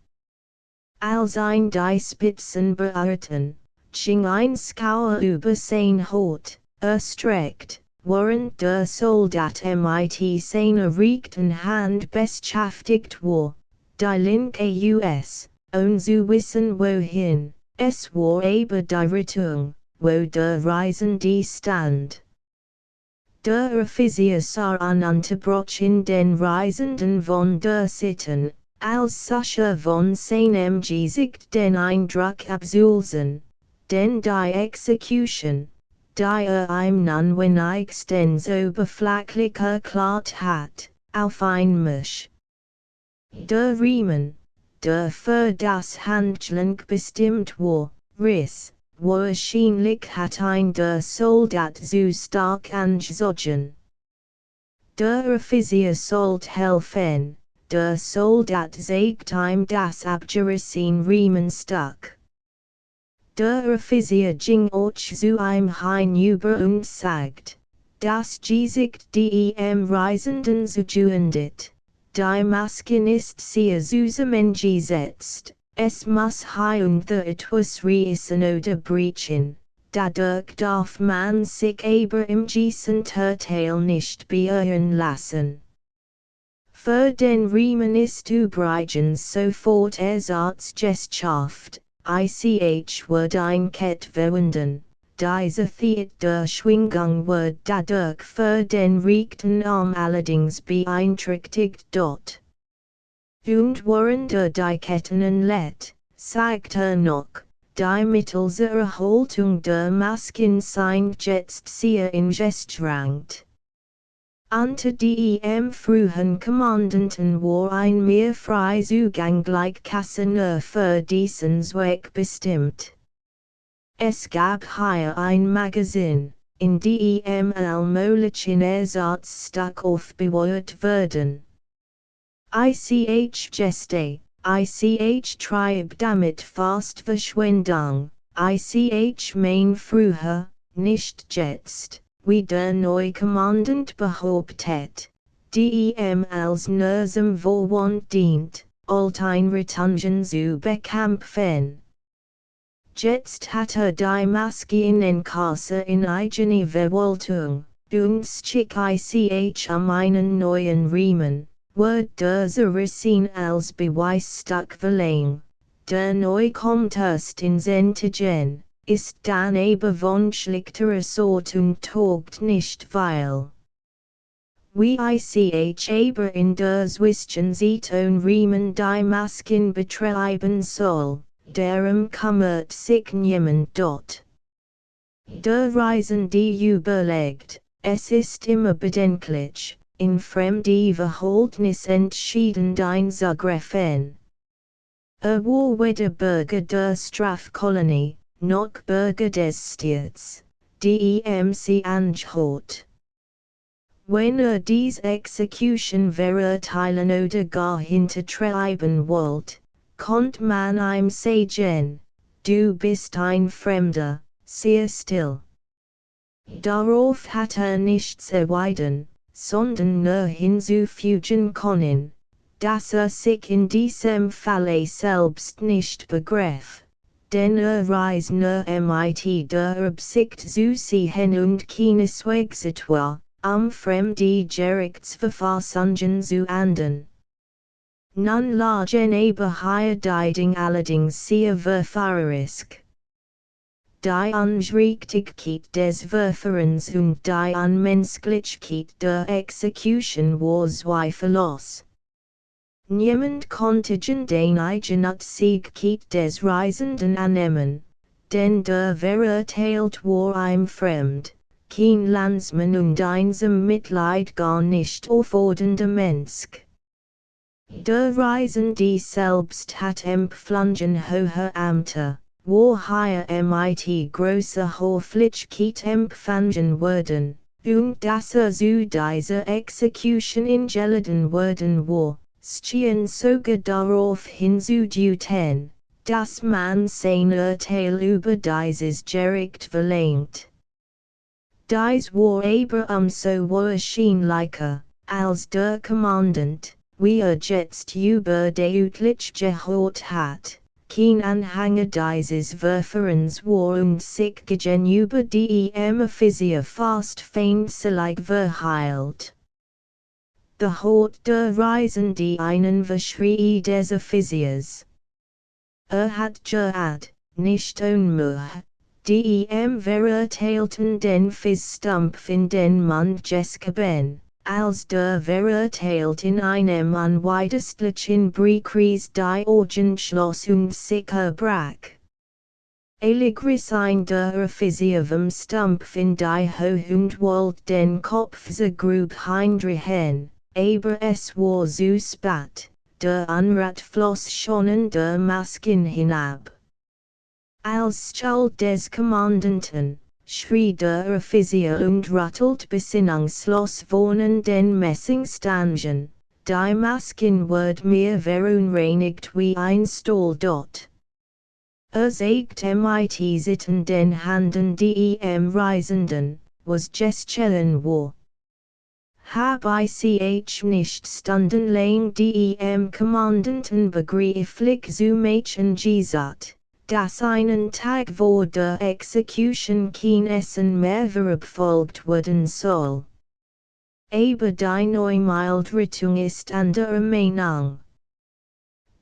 Als ein die Spitzen beirrten, ging ein Schauer über sein Haut, streckt, während der Soldat mit seiner rechten Hand beschäftigt war. Die linke US, zu wissen wohin, es war aber die Richtung, wo der Reisende stand. Der Offizier sah ununterbrochen den Reisenden von der Sitten, als solcher von seinem Gesicht den Eindruck absulzen, denn die Execution, die ihm nun wenigstens oberflächlich erklärt hat, auf ein Misch. Der Riemen, der für das Handgelenk bestimmt war, riss, wahrscheinlich hat ein der Soldat zu stark angezogen. Der Offizier sollte helfen, der Soldat sägt ihm das abgerissen Riemenstück. Der Offizier ging auch zu ihm hinüber und sagt, das Gesicht dem Reisenden zugewendet. Die Masken ist sehr zusammengesetzt, es muss hier und da etwas reißen oder brechen, dadurch darf man sich aber im Gießenteil nicht beirren lassen. Für den Riemen ist übrigens sofort Ersatzgesellschaft, wird ein Kett verwenden. Diese Theat der Schwingung wird dadurch für den rechten Arm allerdings beeinträchtigt dort. Und während die Ketten lädt, sagt noch, die mittels Haltung der Masken sind jetzt sehr angestrengt. Unter dem frühen Kommandanten war ein mehr frei zugänglich Kasseneur für diesen Zweck bestimmt. Es gab hier ein Magazin, in dem allmählichen Ersatzstück aufbewahrt werden. Geste, treib damit fast Verschwendung, mein früher, nicht jetzt, wie der Neukommandant behauptet, dem als Nursum Vorwand dient, Alteinrichtungen zu bekämpfen. Jetzt hat die Maske in Kasse in eigene Verwaltung, schick ich einen neuen Riemen, wird dieser Racine als Beweisstück verlangt. Der neu kommt erst in Sentigen, ist dann aber von schlichterer Sort und taugt nicht weil. Wie ich aber in der Zwischenzeit Riemen die Masken betreiben soll, darum kümmert sich niemand dort. Der Reisende überlegt, es ist immer bedenklich, in fremde Verhältnis entschieden einzugreifen. War weder Bürger der Strafkolonie, noch Bürger des Staates, DEMC angeholt. Wenn dies Execution verurteilen oder gar hintertreiben wollt, konnt man ihm sagen, du bist ein Fremder, sehr still. Darauf hat nichts erwidern, sondern nur hinzufügen können, dass sich in diesem Falle selbst nicht begriff, denn reist nur mit der Absicht zu sehen und keineswegs etwa, fremde Gerichtsverfassungen zu ändern. Nun lagen aber hier die Dinge allerdings sehr verfahrerisch. Die Ungerechtigkeit des Verfahrens und die Unmenschlichkeit der Execution war zweifellos. Niemand konnte den Eigennützigkeit des Reisenden annehmen, denn der verurteilt war ihm fremd, kein Landsmann und einsam Mitleid gar nicht auffordernde Mensch. Der Reisende selbst hat empfangen hohe Ämter, wo hier mit großer Höflichkeit empfangen wurden, und dass zu dieser Execution eingeladen worden war, stehen sogar darauf hinzudeuten, dass man sein Urteil über dieses Gericht verlangt. Dies war aber so wahrscheinlicher, als der Kommandant, wie jetzt über deutlich gehört hat, kein Anhänger dieses Verfahrens war und sich gegenüber dem Offizier fast feindlich verhielt. Da hat der Reisende einen Verschrei des Offiziers. Hat gehört, nicht unmöglich, dem Verurteilten den Fiststumpf in den Mund geben, als der Verurteilte in einem unwiderstehlichen Briefkreis die Augen schloss und sich erbrach. Eiligris ein der Offizier vom Stumpf in die Höhe und wollte den Kopf zur Grube hindrehen, aber es war zu spät, der Unrat floss schon in der Masken hinab. Als Schuld des Kommandanten, schrie der Offizier und rattelt besinnungslos von den Messingstangen, die Masken wird mehr verunreinigt wie ein Stuhl dort. Sagt mit sitzenden Händen dem Reisenden, was gestohlen war. Hab ich nicht stundenlang dem Kommandanten begreiflich zu machen gesagt, dass einen Tag vor der Execution kein Essen mehr verabfolgt werden soll. Aber die Neumildrichtung ist anderer Meinung.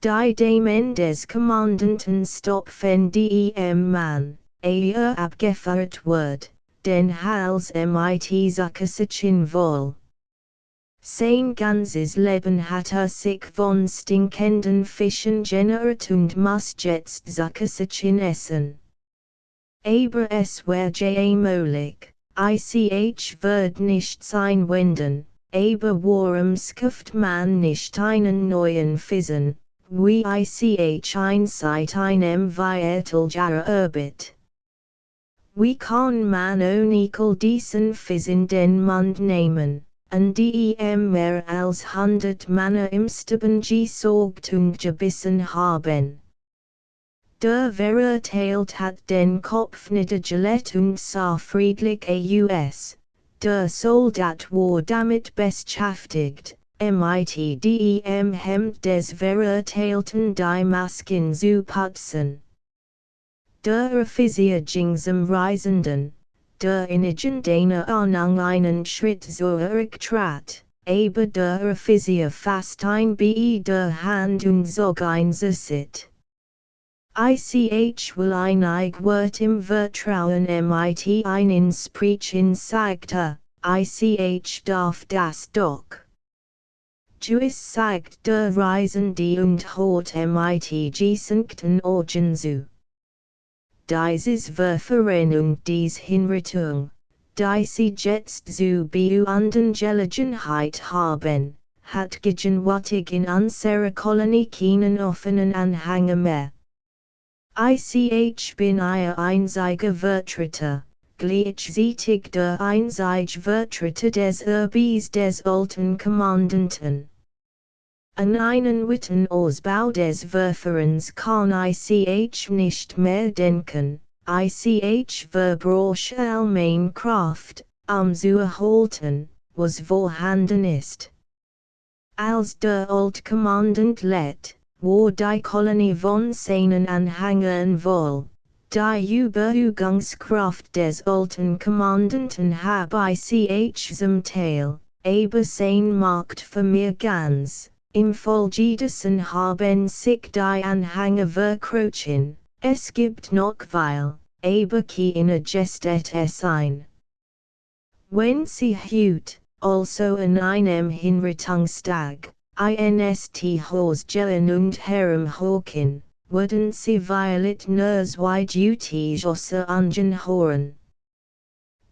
Die dem des Kommandanten stopfen dem Mann, abgeführt wird, den Hals mit Zuckersichen wohl. Sein ganzes Leben hat sich von stinkenden Fischen generiert und muss jetzt Zuckersichen essen. Aber es wäre möglich, ich wird nicht sein wenden, aber warum skifft man nicht einen neuen Fischen, wie ich ein seit einem Vierteljahre arbeit. Wie kann man unequal diesen Fisch in den Mund nehmen? Und mehr als 100 Männer im Stuben gesorgt und gebissen haben. Der Verurteilt hat den Kopf niedergelegt und sah friedlich aus. Der Soldat war damit beschäftigt, mit dem Hemd des Verurteilten die Masken zu putzen. der Erphysierung zum Reisenden, der Inigen deiner Ahnung einen Schritt zurücktrat, aber der Erphysier fast ein bei der Hand und zog ein Sit. Ich will einig Wort im Vertrauen mit einen Sprechen sagte, ich darf das doch. Juis sagt der Reisende und hat mit gesenkten Augen zu. Dieses Ververenung dies Hinrichtung, die sie jetzt zu Beunangelegenheit haben, hat gegenwärtig in unserer Kolonie keinen offenen Anhänger mehr. Ich bin ihr einziger Vertreter, gleichzeitig der einzige Vertreter des Erbes des alten Kommandanten. An einen weiten Ausbau des Verfahrens kann ich nicht mehr denken, ich verbrauche all meine Kraft, zu erhalten, was vorhanden ist. Als der Altkommandant lädt, wo die Kolonie von seinen Anhängern wohl, die Überübungskraft des alten Kommandanten habe ich zum Teil, aber sein Macht für mir ganz. Im Folge dessen haben sich die Anhänger verkrochen, es gibt noch weil, aber keine Gestet es ein. Wenn sie hüt, also in einem Hinrichtungstag, inst Hosgellen und Herumhoken, würden sie violet nur zwei Duties außer anhoren.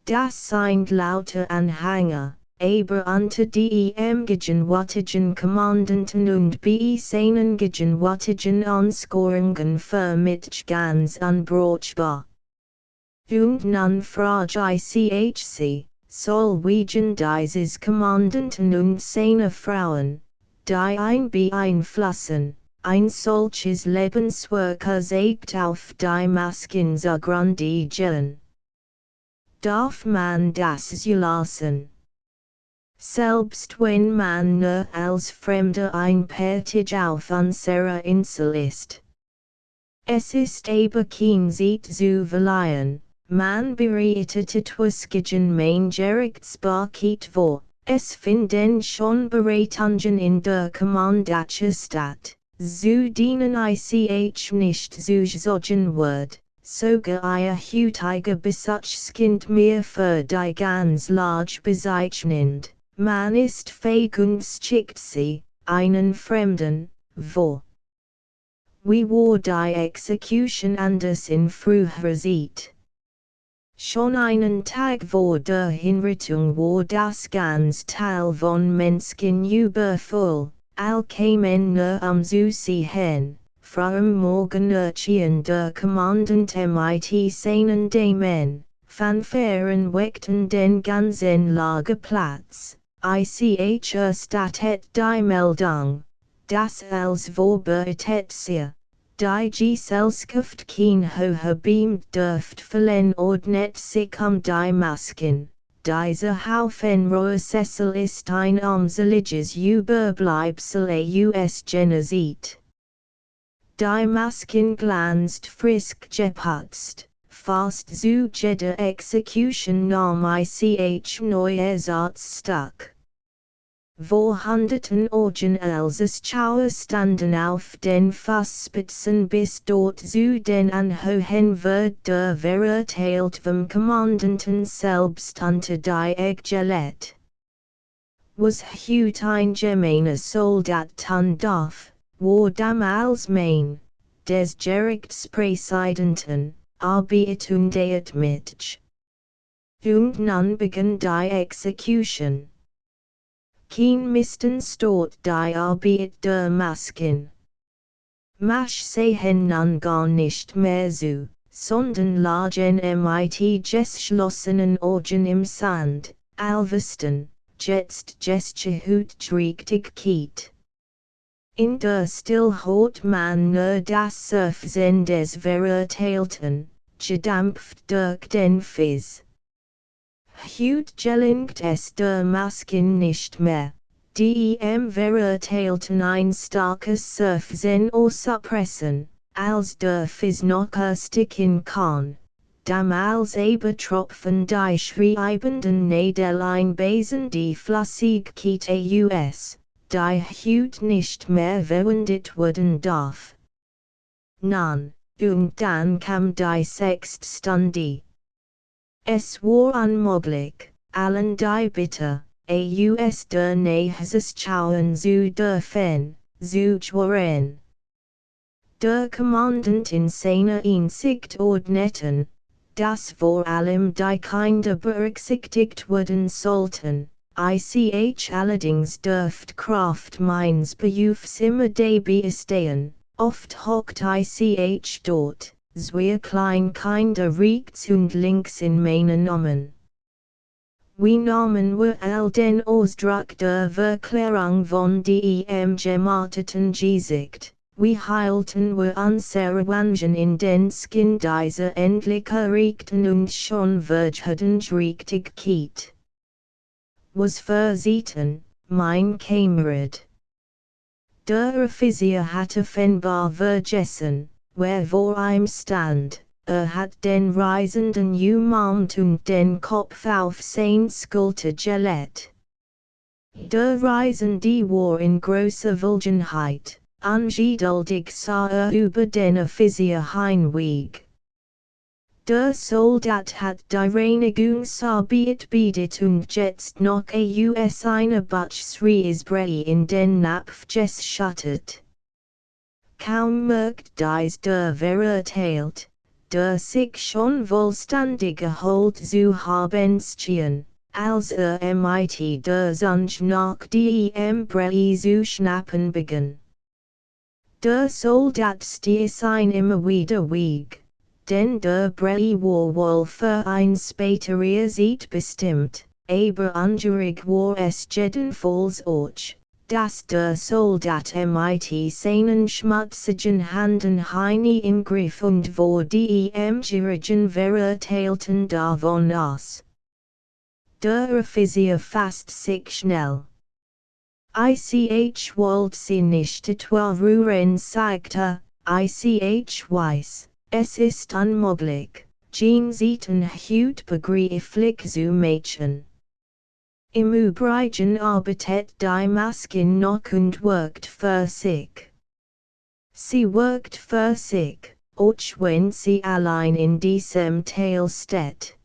Das sind lauter Anhänger. Aber unter dem gegenwärtigen Kommandanten und bei seinen gegenwärtigen Anschauungen für mich ganz unbrauchbar. Und nun frage ich sie, soll wegen dieses Kommandanten und seiner Frauen, die ein beeinflussen, ein solches Lebenswerk echt auf die Masken zugrunde gehen? Darf man das zulassen? Selbst wenn man nur als Fremder einpartig auf unserer Insel ist. Es ist aber kein Zeit zu verlieren, man bereitet etwas gegen mein Gerichtsbarkeit vor, es finden schon Beratungen in der Kommandatsche statt, zu denen ich nicht zusagen wird, sogar ihr heutiger Besuchskind mir für die ganz large bezeichnend. Man ist fähig und schickt sie, einen Fremden, vor. Wie war die Execution anders in früher Zeit? Schon einen Tag vor der Hinrichtung war das ganz Teil von Menschen übervoll, all kämen nur zu sehen, früh Morgenurtchen der Kommandant mit seinen Damen, Fanfaren weckten den ganzen Lagerplatz. Ich erstattet die Meldung, dass als vorbereitet sie, die Gesellschaft kein hoher Beam dürft verlieren ordnet sich die Masken, dieser Haufen Rohrsessel ist ein armseliges Überbleibsel US Genozid. Die Masken glanzt frisch geputzt. Fast zu jeder Execution nahm ich neues Arztstück. Vorhandeten Augen als Schauer standen auf den Fußspitzen bis dort zu den Anhöhen wird der verurteilt vom Kommandanten selbst unter die gelegt. Was hüt ein gemeiner Soldat tun darf, war damals mein, des Gerichtspräsidenten, arbeitet mit. Und nun begann die Execution. Kein Misten stort die Arbeit der Masken. Mach sehen nun gar nicht mehr zu, sondern lagen mit geschlossenen Augen im Sand, allwisten, jetzt hut Trächtigkeit. In der Still hat man nur das Seufzen des Verurteilten, gedampft durch den Fizz. Hut gelingt es der Masken nicht mehr, die Verurteilten ein starkes Seufzen suppressen, als durfis noch ersticken kann. Damals aber tropfen die schreibenden Nadeln Basen die Flüssigkeit aus, die Haut nicht mehr verwendet werden darf. Nun, und dann kam die Sechststunde. Es war unmöglich, allen die Bitte, aus der Nähe schauen zu dürfen, zu hören. Der Kommandant in seiner Einsicht ordneten, dass vor allem die Kinder berücksichtigt werden sollten, ich allerdings dürft Kraft meines Berufs immer dabei stehen, oft hockt ich dort, zwei Kleinkinder rechts und links in meinen Namen. We nahmen wir all den Ausdruck der Verklärung von dem gemachteten Gesicht. We hielten wir unsere Wangen in den Skin dieser endlich erregten und schon verjährten Richtigkeit. Was verzieten, mein Kamerad. Der Offizier hatte offenbar vergessen, wer vor ihm stand. Hat den Reisenden umarmt und den Kopf auf sein Schulter gelegt. Der Reisende war in großer Verlegenheit, ungeduldig sah über den Offizier hinweg. Der Soldat hat die Reinigungsarbeit beendet und jetzt noch aus einer Batschsreisbrei in den Napf geschüttet. Kaum merkt dies der verurteilt, der sich schon vollständig erholt zu haben schien, als mit der Zunge nach dem Brei zu schnappen begann. Der Soldat stieß ihn immer wieder weg, denn der Brei war wohl für ein späteres Eid bestimmt, aber ungerig war es jedenfalls auch, dass der Soldat mit seinen schmutzigen Händen hineingriff und vor dem gierigen Verurteilten davon aus. Der Offizier fasst sich schnell. Ich wollte sie nicht etwa rühren, sagte, ich weiß, es ist unmöglich, Jean Seaton Haut begreiflich zu machen. Im Übrigen arbeitet die Maskin noch und wirkt für sich. Sie wirkt für sich, auch wenn sie allein in diesem Teil steht.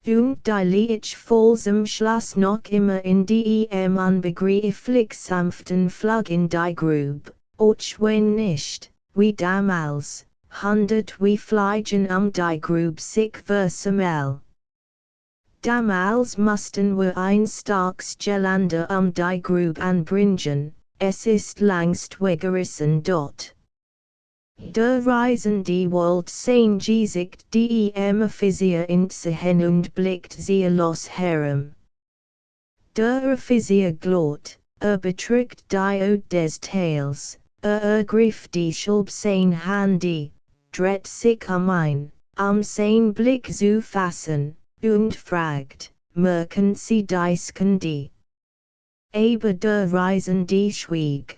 Und die liegt voll zum Schluss noch immer in dem unbegreiflich sanften Flug in die Grube, auch wenn nicht, wie damals, handelt wie Fliegen die Grube sich versammelt. Damals mussten wir ein starkes Geländer die Grube anbringen, es ist längst weggerissen dort. Der Reisende wollte sein Gesicht dem Offizier ansehen und blickt ziellos herum. Der Offizier glot, beträgt die Art des Teils, ergriff die Schulp sein Handy, dreht sich ein, sein Blick zu fassen, und fragt, merken Sie dies Kandi? Aber der Reisende schwieg.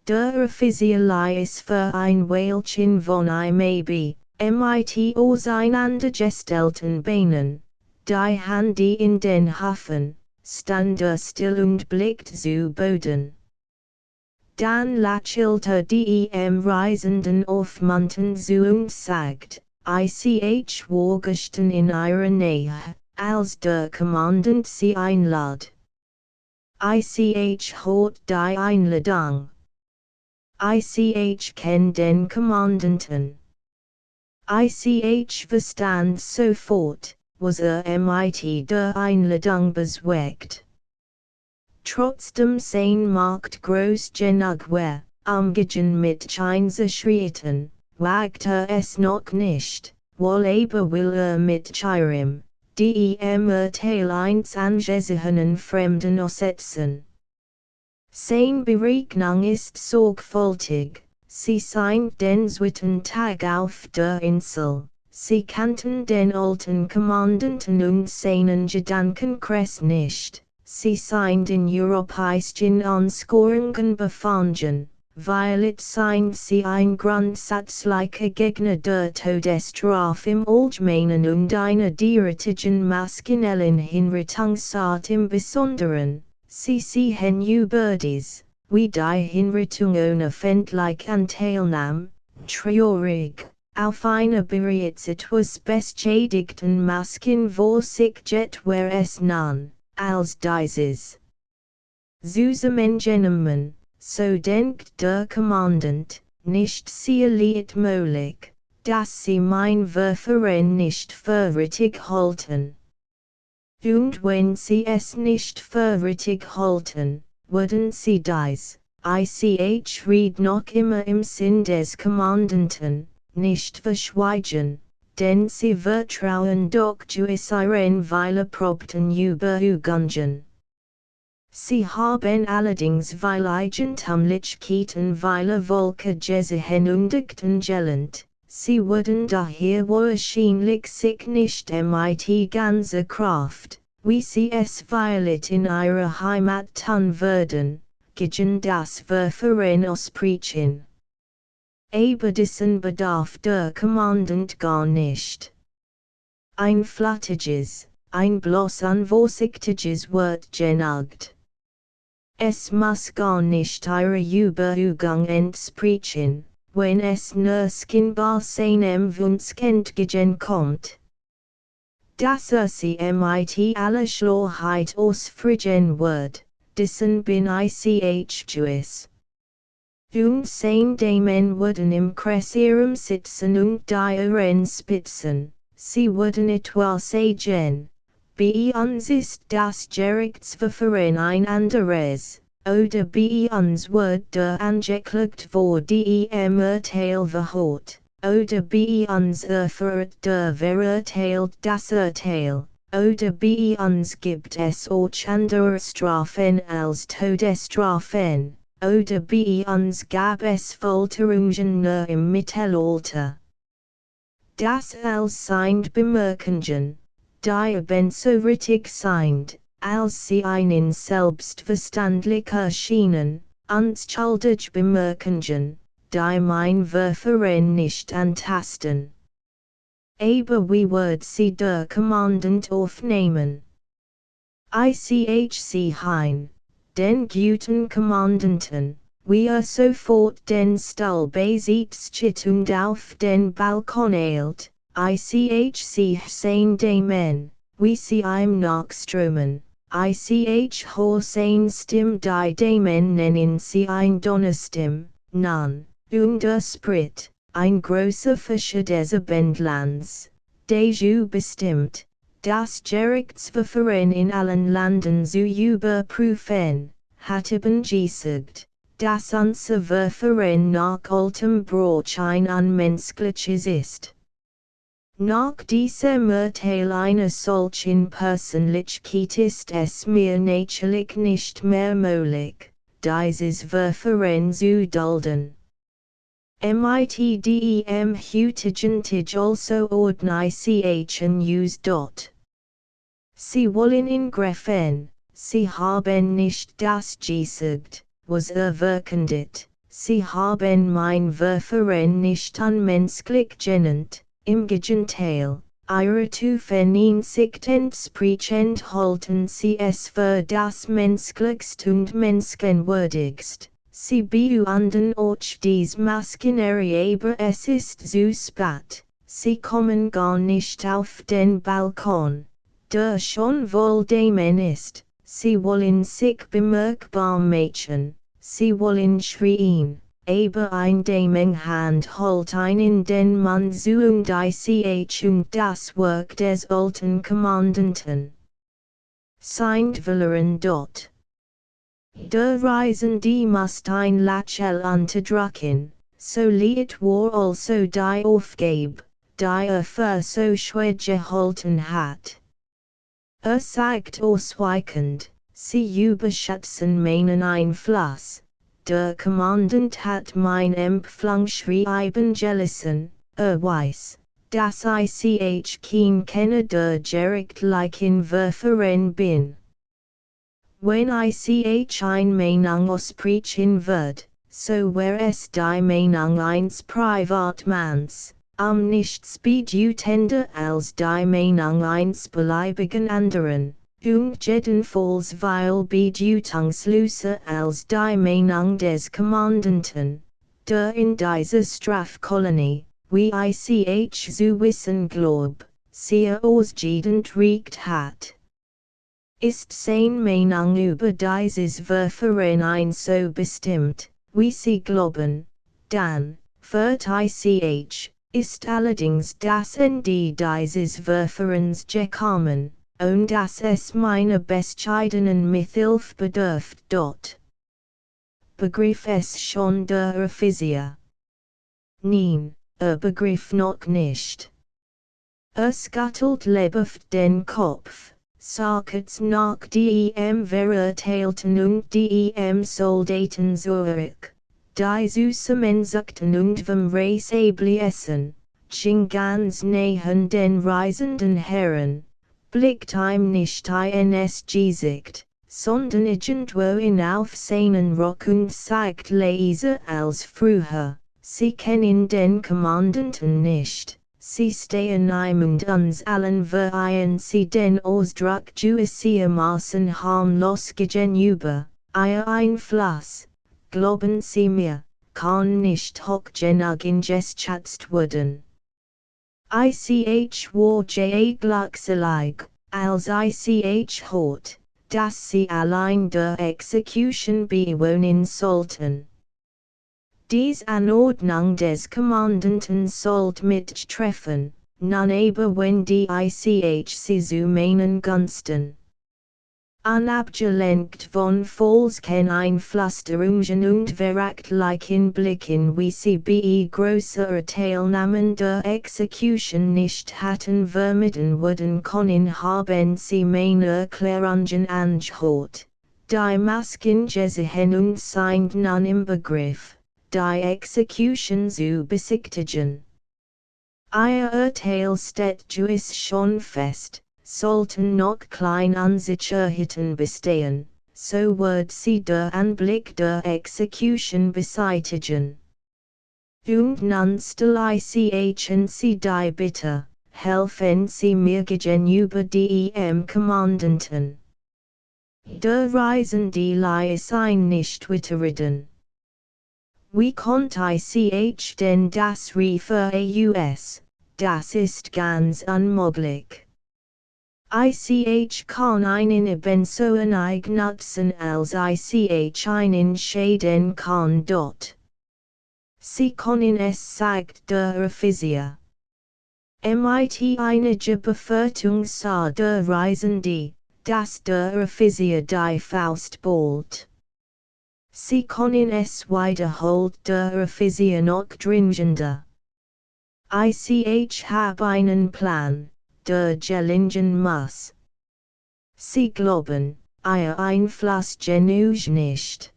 Der Offizier ließ für ein Weilchen von ihm mit auseinandergestellten Beinen, die Hände in den Hafen, stand still und blickt zu Boden. Dann lächelte dem Reisenden aufmunternd zu und sagt, ich war gestern in ihrer Nähe, als der Kommandant sie einlad. Ich hat die Einladung. Ich kenn den Kommandanten. Ich verstand sofort, was mit der Einladung bezweckt. Trotzdem sein Markt groß genug war, umgehen mit Schritten, wagt es noch nicht, wohl aber will mit Chirem, dem Urteil eins angesehenen Fremden aussetzen. Sein Berechnung ist sorgfältig, sie sind den zweiten Tag auf der Insel, sie kannten den alten Kommandanten und seinen Gedankenkreis nicht, sie sind in europäischen Anschauungen befangen, Violet signed sie ein grundsätzlicher Gegner der Todesstrafe im Allgemeinen und eine derartigen maskinellen Hinrichtungsart im Besonderen, sie sehen über dies, wie die Hinrichtung ohne öffentliche Anteilnahme, traurig, auf eine bereits etwas beschädigten Masken vorsichtigt wär es nan, als dieses. Zusammengenommen, so denkt der Kommandant, nicht sierlich möglich, dass sie mein Verfahren nicht für halten. Und wenn sie es nicht für halten, würden sie dies, ich red noch immer im Sinn des Kommandanten, nicht verschweigen, denn sie vertrauen doch gewiss ihren Weilerprobten Überlegungen. Sie haben allerdings weil Eigentumlichkeiten weiler Volke gesehen und gelernt, sie würden daher wahrscheinlich sich nicht mit ganzer Kraft, wie sie es weilet in ihrer Heimat tun würden, gegen das Verfahren aussprechen. Aber diesen bedarf der Kommandant gar nicht. Ein flattiges, ein bloß unvorsichtiges Wort genügt. Es muss gar nicht ihrer Überlegung entsprechen, wenn es nur skinbar seinem Wunsch entgegenkommt. Dass sie mit aller Schlauheit ausfrigen wird, dessen bin ich gewiss. Und sein Damen würden im Kreis ihrem sitzen und ihren Spitzen, sie würden etwa sagen, bei uns ist das Gerichtsverfahren ein anderes, oder bei uns wird der Angeklagte vor dem Urteil verhört, oder bei uns erfährt der Verurteilt das Urteil, oder bei uns gibt es auch andere Strafen als Todesstrafen, oder bei uns gab es Folterungen nur im Mittelalter. Das als sind Bemerkungen, die ben so richtig sind, als sie einen selbstverständlich erschienen, unschuldig Bemerkungen, die mein Verfahren nicht antasten. Aber wie wird sie der Kommandant aufnehmen? Ich hein, den guten Kommandanten, wie sofort den Stuhl besitzt und auf den Balkon eilt, ich sein Damen, wie sie ihm nachströmen, hoch sein Stimm die Damen nennen sie ein Donnerstimm, nan, und Sprit, ein großer Fischer des Abendlands, der bestimmt, das Gerichtsverfahren in allen Landen zu überprüfen, hat eben gesagt, dass unser Verfahren nach altem Brauch ein unmenschliches ist. Nach diesem Urteil einer solchen Persönlichkeit ist es mir natürlich nicht mehr möglich, dieses Verfahren zu dulden. Dem heutigen Tag also ordne ich news. Sie wollen ingreifen, sie haben nicht das gesagt, was verkündet, sie haben mein Verfahren nicht unmenschlich genannt. Im Gegenteil, ihre zu verneinzigt entsprechend halten sie es für das menschlichst und menschenwürdigst, sie beunten auch dies Maschinerie aber es ist zu spät, sie kommen gar nicht auf den Balkon, der schon wohl Damen ist, sie wollen sich bemerkbar machen, sie wollen schreien. Aber ein Damenhand holt einen den Mann zu und ich und das Werk des alten Kommandanten. Signed Valerin. Der Reisende must ein Lachel unterdrücken, so liet war also die Aufgabe, die für so schwer gehalten hat. Sagt ausweichend, sie überschätzen meinen Einfluss. Der Kommandant hat mein Empfang schreiben gelassen, weiß, dass ich kein Kenner der gerichtlichen Verfahren bin. Wenn ich ein Meinung aussprechen wird, so where es die Meinung eins Privatmans, nicht Speedutender als die Meinung eins beliebigen anderen, und jedenfalls weil Bedutungslose als die Meinung des Kommandanten, der in dieser Strafkolonie, wie ich zu wissen glaub, sehr ausgedient riecht hat. Ist sein Meinung über dieses Verfahren so bestimmt, wie sie glauben, dann, wird ich, ist allerdings das Ende dieses Verfahrens gekommen, und dass es meiner bescheidenen Mithilfe bedurft. Begriff es schon der Offizier? Nein, begriff noch nicht. Skattelt lebhaft den Kopf. Sockets nach dem Verurteilten und dem Soldaten zurück, die zusammensuchten und vom Reisebliessen, ganz nahen den reisenden Herren, blickt ihm nicht ins Gesicht, sondern irgendwo auf seinen Rock und zeigt leiser als früher, sie kennen den Kommandanten nicht. Sie stehen ihm und uns allen vereinen sie den Ausdruck gewissermaßen harmlos gegenüber, ihr Einfluss, glauben Sie mir, kann nicht hoch genug geschätzt werden. War glückselig, als hört, dass sie allein der Execution bewohnen sollten. Dies Anordnung des Kommandanten sollt mittreffen, nun aber wenn die sie zu meinen Gunsten. Unabgelenkt von falschen Einflüsterungen und verächtlichen Blicken wie sie bei größerer Teilnahme der Execution nicht hatten vermieden worden können haben sie meine Erklärungen angehört, die Masken gesehen und sind nun im Begriff, die Execution zu besichtigen. Ihr Urteil steht gewiss schon fest. Sollten noch klein Unsicherheiten bestehen, so wird sie der Anblick der Execution beseitigen. Und nun stelle ich sie die Bitte, helfen Sie mir gegenüber dem Kommandanten. Der Reisende ließ ihn nicht weiterreden. Wie konnte ich denn das Refer das ist ganz unmöglich. Kann einen so nutzen als einen Schäden kann. Sie können es sagt der Offizier. Mit einige Befürchtung sah der Reisende, dass der Offizier die Faust ballt. Sie können es wiederholt der Offizier noch dringender. Hab einen Plan. Der gelingen muss. Sie glauben, ihr Einfluss genug nicht.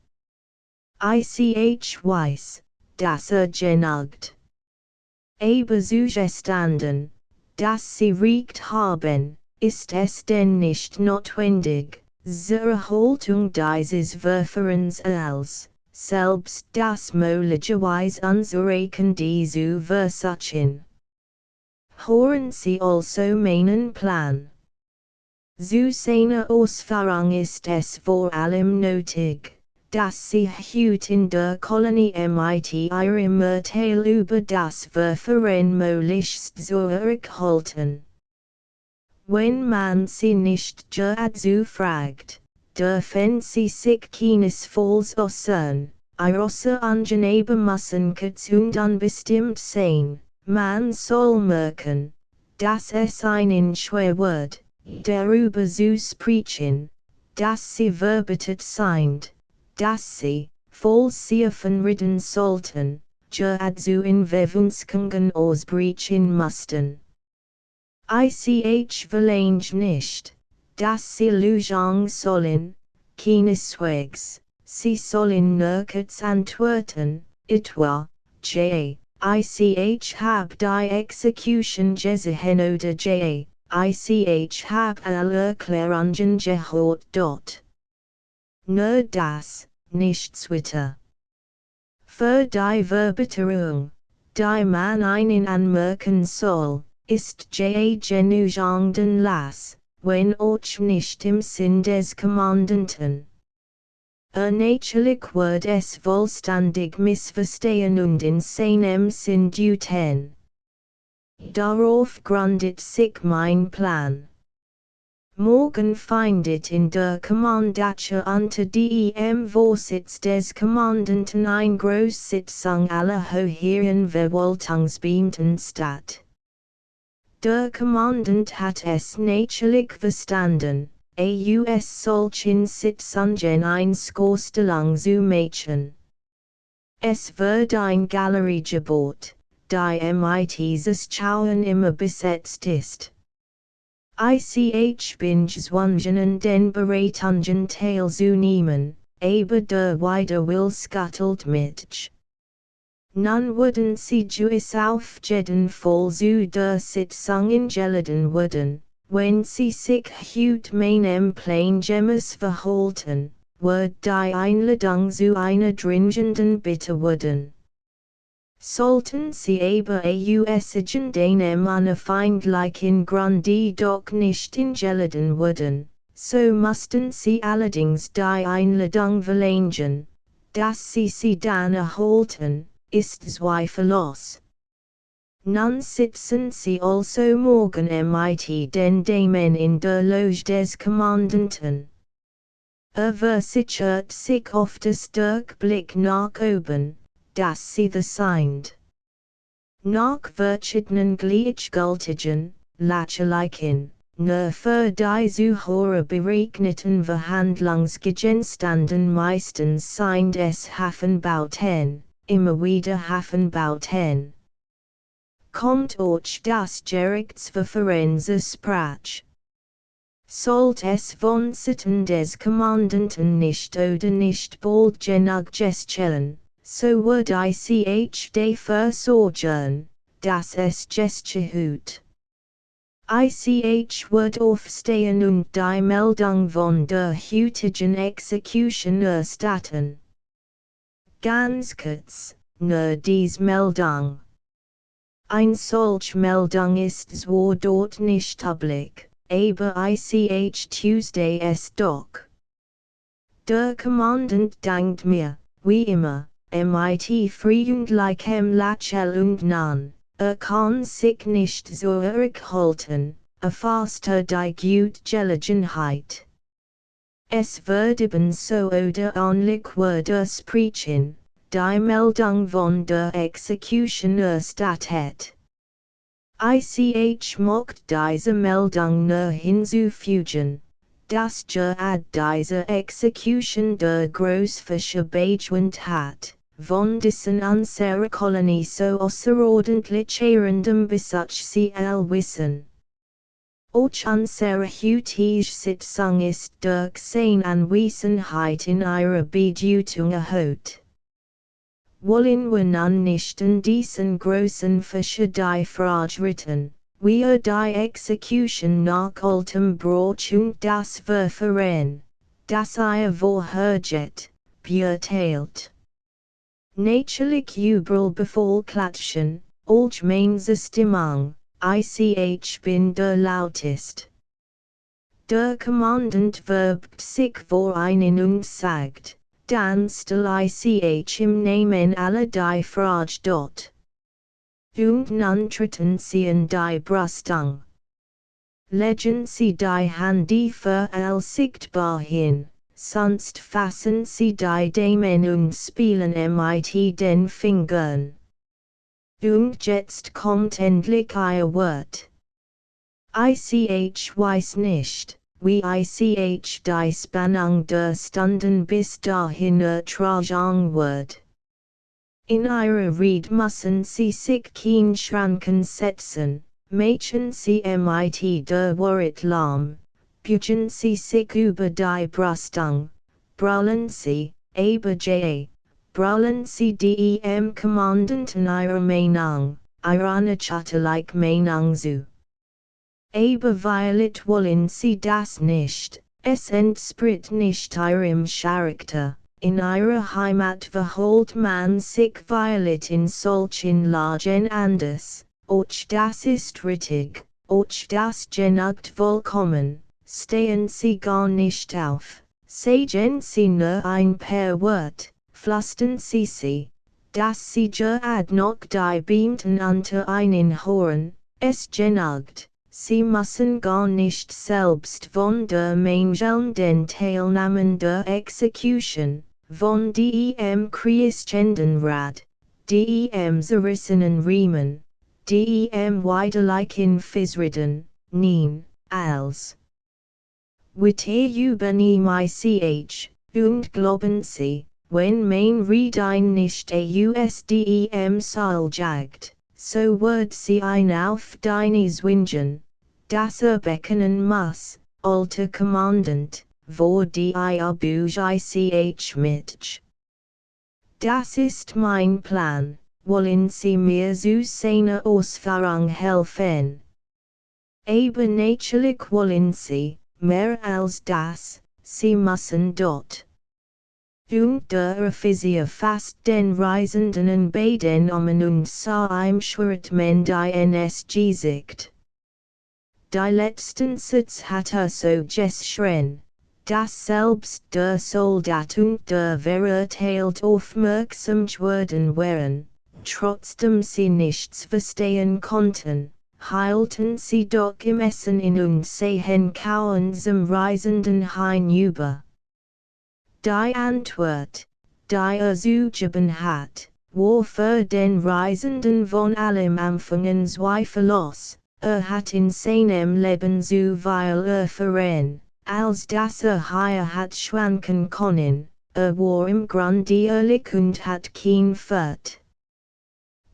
Ich weiß, dass genügt. Aber zugestanden, dass sie recht haben, ist es denn nicht notwendig, zur Haltung dieses Verfahrens als, selbst das möglicherweise unzureichende zu versuchen. Hören Sie also meinen Plan. Zu seiner Ausführung ist es vor allem nötig, dass Sie in der Kolonie mit Ihrem Urteil über das Verfahren möglichst zurückhalten. Wenn man Sie nicht dazu fragt, dürfen Sie sich keinesfalls äußern, Ihre Angenehme müssen kurz und unbestimmt sein. Man soll merken, dass es einen schwer wird, darüber zu sprechen, dass sie verbittert sind, dass sie, falls sie verreden sollten, dazu in Verwunskungen ausbrechen mussten. Ich verlange nicht, dass sie lügen sollen, keineswegs, sie sollen nur kurz antworten, etwa, Ich hab die Execution gesehen oder ich hab alle Erklärungen gehört. Nur das, nichts weiter. Für die Verbitterung, die man einen Anmerken soll, ist genügenden Lass, wenn auch nicht im Sinn des Kommandanten. Natürlich wird es vollständig missverstehen und in seinem Sinn deuten. Darauf gründet sich mein Plan. Morgen findet in der Kommandatsche unter dem Vorsitz des Kommandanten eine Großsitzung aller höheren Verwaltungsbeamten statt. Der Kommandant hat es natürlich verstanden, solchen Sitzungen Einskoststellung zu machen. Es wird ein Galeriegebot, die mit Zuschauern immer besetzt ist. Ich bin gezwungen den Beratungen teilzunehmen, aber der Widerwille scuttelt mich. Nun würden sie gewiss auf jeden Fall zu der Sitzung eingeladen werden, wenn sie sich hüt meinem Plan gemäß verhalten, wird die Einladung zu einer dringenden Bitte werden. Sollten sie aber aussagen deinem feindlichen Grunde doch nicht eingeladen werden, so müssten sie allerdings die Einladung verlängern, dass sie dann erhalten, ist zweifellos. Nun sitzen sie also morgen mit den Damen in der Loge des Kommandanten. Versichert sich auf das Blick nach oben, dass sie das sind. Nach verschiedenen gleichgültigen, lächerlichen, nur für die Zuhörer berechneten Verhandlungsgegenständen meistens sind es Hafenbauten, immer wieder Hafenbauten. Kommt euch das Gerichtsverfahren zur Sprache. Sollt es von Seiten des Kommandanten nicht oder nicht bald genug gestehen, so wird ich dafür sorgen, dass es geschieht. Ich wird aufstehen und die Meldung von der heutigen Exekution erstatten. Ganz kurz, nur dies Meldung. Ein solch Meldung ist zwar dort nicht publik, aber Tuesday es doch. Der Kommandant dankt mir, wie immer, mit freundlichem Lächeln und Nahen, kann sich nicht zurückhalten, erfasst die gute Gelegenheit. Es wird ebenso oder ähnlich wird sprechen, die Meldung von der Exekution erstattet. Ich mocht diese Meldung nur hinzufügen, dass diese Exekution der Großverschabeitwand hat, von dessen unserer Kolonie so außerordentlich ehrendem Besitz sie wissen. Auch unsere heutige Sitzung ist durch seine Anwesenheit in ihrer Bedeutung erhöht. Wollen wir nun nicht in diesen großen Fische die Frage ritten, wie die Exekution nach altem Brauch und das Verfahren, das vorhergeht, beurteilt. Natürlich überall befall klatschen, allgemeine Stimmung, ich bin der lautest. Der Kommandant werbt sich vor einen und sagt, dann stell ich im Namen aller die Frage dort. Und nun treten sie in die Brüstung. Legen sie die Hände für all sichtbar hin, sonst fassen sie die Damen und spielen mit den Fingern. Und jetzt kommt endlich ihr Wort. Ich weiß nicht, wie die Spannung der Stunden bis dahin ertragen wird. In ihrer Rede müssen sie sich kein Schranken setzen, machen sie mit der Wahrheit lahm, bügen sie sich über die Brüstung, brüllen sie, aber brüllen sie dem Kommandanten ihrer Meinung, ihrer Chatterlich Meinung zu. Aber violet wollen sie das nicht, es entspricht nicht ihrem Charakter, in ihrer Heimat verholt man sich violet in solchen Lagen anders, och das ist richtig, och das genügt vollkommen, stehen sie gar nicht auf, sagen sie nur ein paar Wort, flüstern sie, dass sie gerad noch die Beamten unter einen Horn, es genügt. Sie müssen gar nicht selbst von der Mangeln den Teilnahmen der Execution, von dem Kriegsendenrat, dem zerrissenen Riemen, dem widerlichen Fisriden, nein, als Witte mich, und glauben Sie, wenn mein Redein nicht ausdem Seil jagt, so wird sie ein auf deines Wingen, das bekennen muss, alter Kommandant, vor die ich mitch. Das ist mein Plan, wollen Sie mir zu seiner Ausführung helfen? Aber natürlich wollen Sie, mehr als das, Sie müssen dort. Und der Offizier fasst den Reisenden an beiden Armen und sah ihm schwirrt die Gesicht. Die letzten Satz hat so geschrien, dass selbst der Soldat und der verurteilt aufmerksam geworden waren, trotzdem sie nichts verstehen konnten, hielten sie doch gemessen in und sehen kauend zum Reisenden hinüber. Die Antwort, die zugegeben hat, war für den Reisenden von allem Anfang zweifellos, hat in seinem Leben so viel erfahren, als dass hier hat schwanken können, war im Grunde ehrlich und hat kein Furt.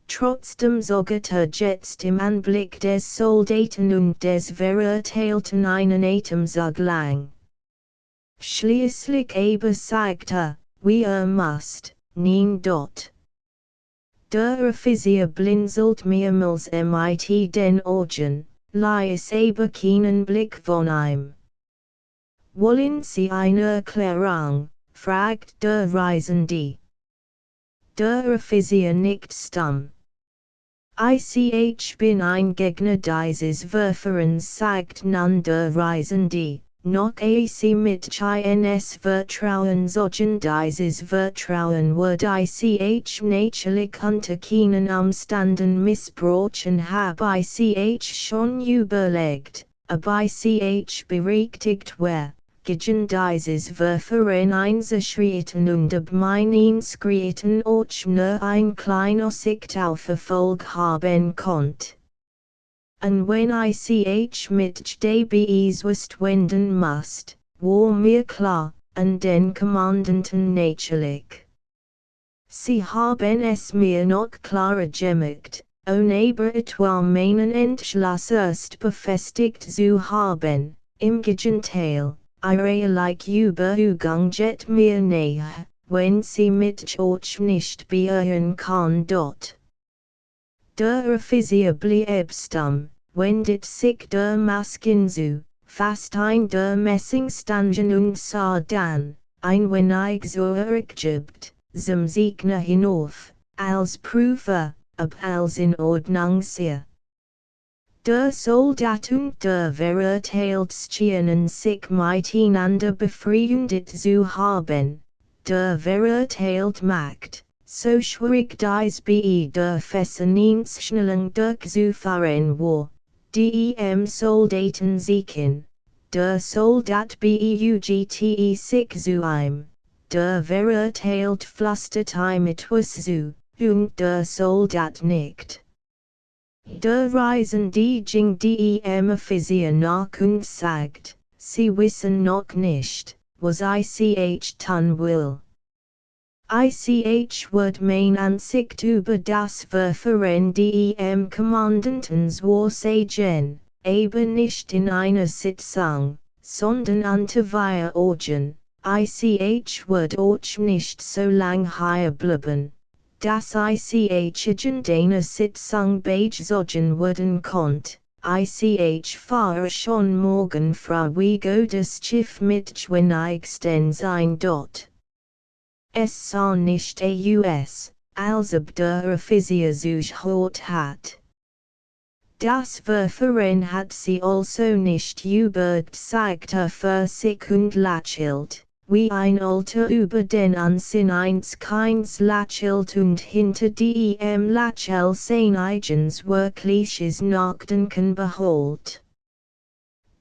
Trotzdem soget jetzt im Anblick des Soldaten und des Verurteilten einen Atemzug lang. Schließlich aber sagt wie müsst, nein dort. Der Offizier blinzelt mehrmals mit den Augen, ließ aber keinen Blick von ihm. Wollen Sie eine Erklärung, fragt der Reisende. Der Offizier nickt stumm. Ich bin ein Gegner dieses Verfahrens, sagt nun der Reisende. Noch sie mit ins Vertrauen sogen dieses Vertrauen wird ich natürlich unter keinen Umständen missbrauchen hab ich schon überlegt, ob ich berechtigt wär, gegen dieses Verfahren einzuschreiten und ob mein Einschreiten auch nur ein kleiner Sicht auf Erfolg haben konnt. Und wenn ich mit DBs wenden musst, war mir klar, und den Kommandanten natürlich. Sie haben es mir noch klarer gemacht, aber etwa meinen Entschluss erst befestigt zu haben, im Gegenteil, ihre Überzeugung geht mir näher, wenn sie mit euch nicht beirren kann dort. Der Offizier blieb stumm, wendet sich der Masken zu, fast ein der Messingstangen und sah dann, ein wenig zurückgebt, zum Siegner hinauf, als Prüfer, ob alles in Ordnung sei. Der Soldat und der Verurteilt schienen sich miteinander befreundet zu haben, der Verurteilt macht, so schwierig dies der Fessendienststellung durchzuführen war, dem Soldaten siegen, der Soldat beugte sich zu ihm, der Verurteilt flüstert ihm etwas zu, und der Soldat nickt. Der Reisende ging dem Offizier nach und sagt, Sie wissen noch nicht, was ich tun will. Ich wird mein Ansicht über das Verfahren dem Kommandanten sagen, aber nicht in einer Sitzung, sondern unter vier Augen. Ich wird auch nicht so lang hier bleiben, dass ich in einer Sitzung beigezogen werden konnt. Ich fahre schon morgen früh das Schiff mit wenn ich denn sein dort. Es sah nicht aus, als ob der Offizier sich hot hat. Das Verfahren hat sie also nicht überzeugt für sich und lächelt, wie ein Alter über den Unsinn keins lächelt und hinter dem Lächel sein eigens wirkliches Nachdenken beholt.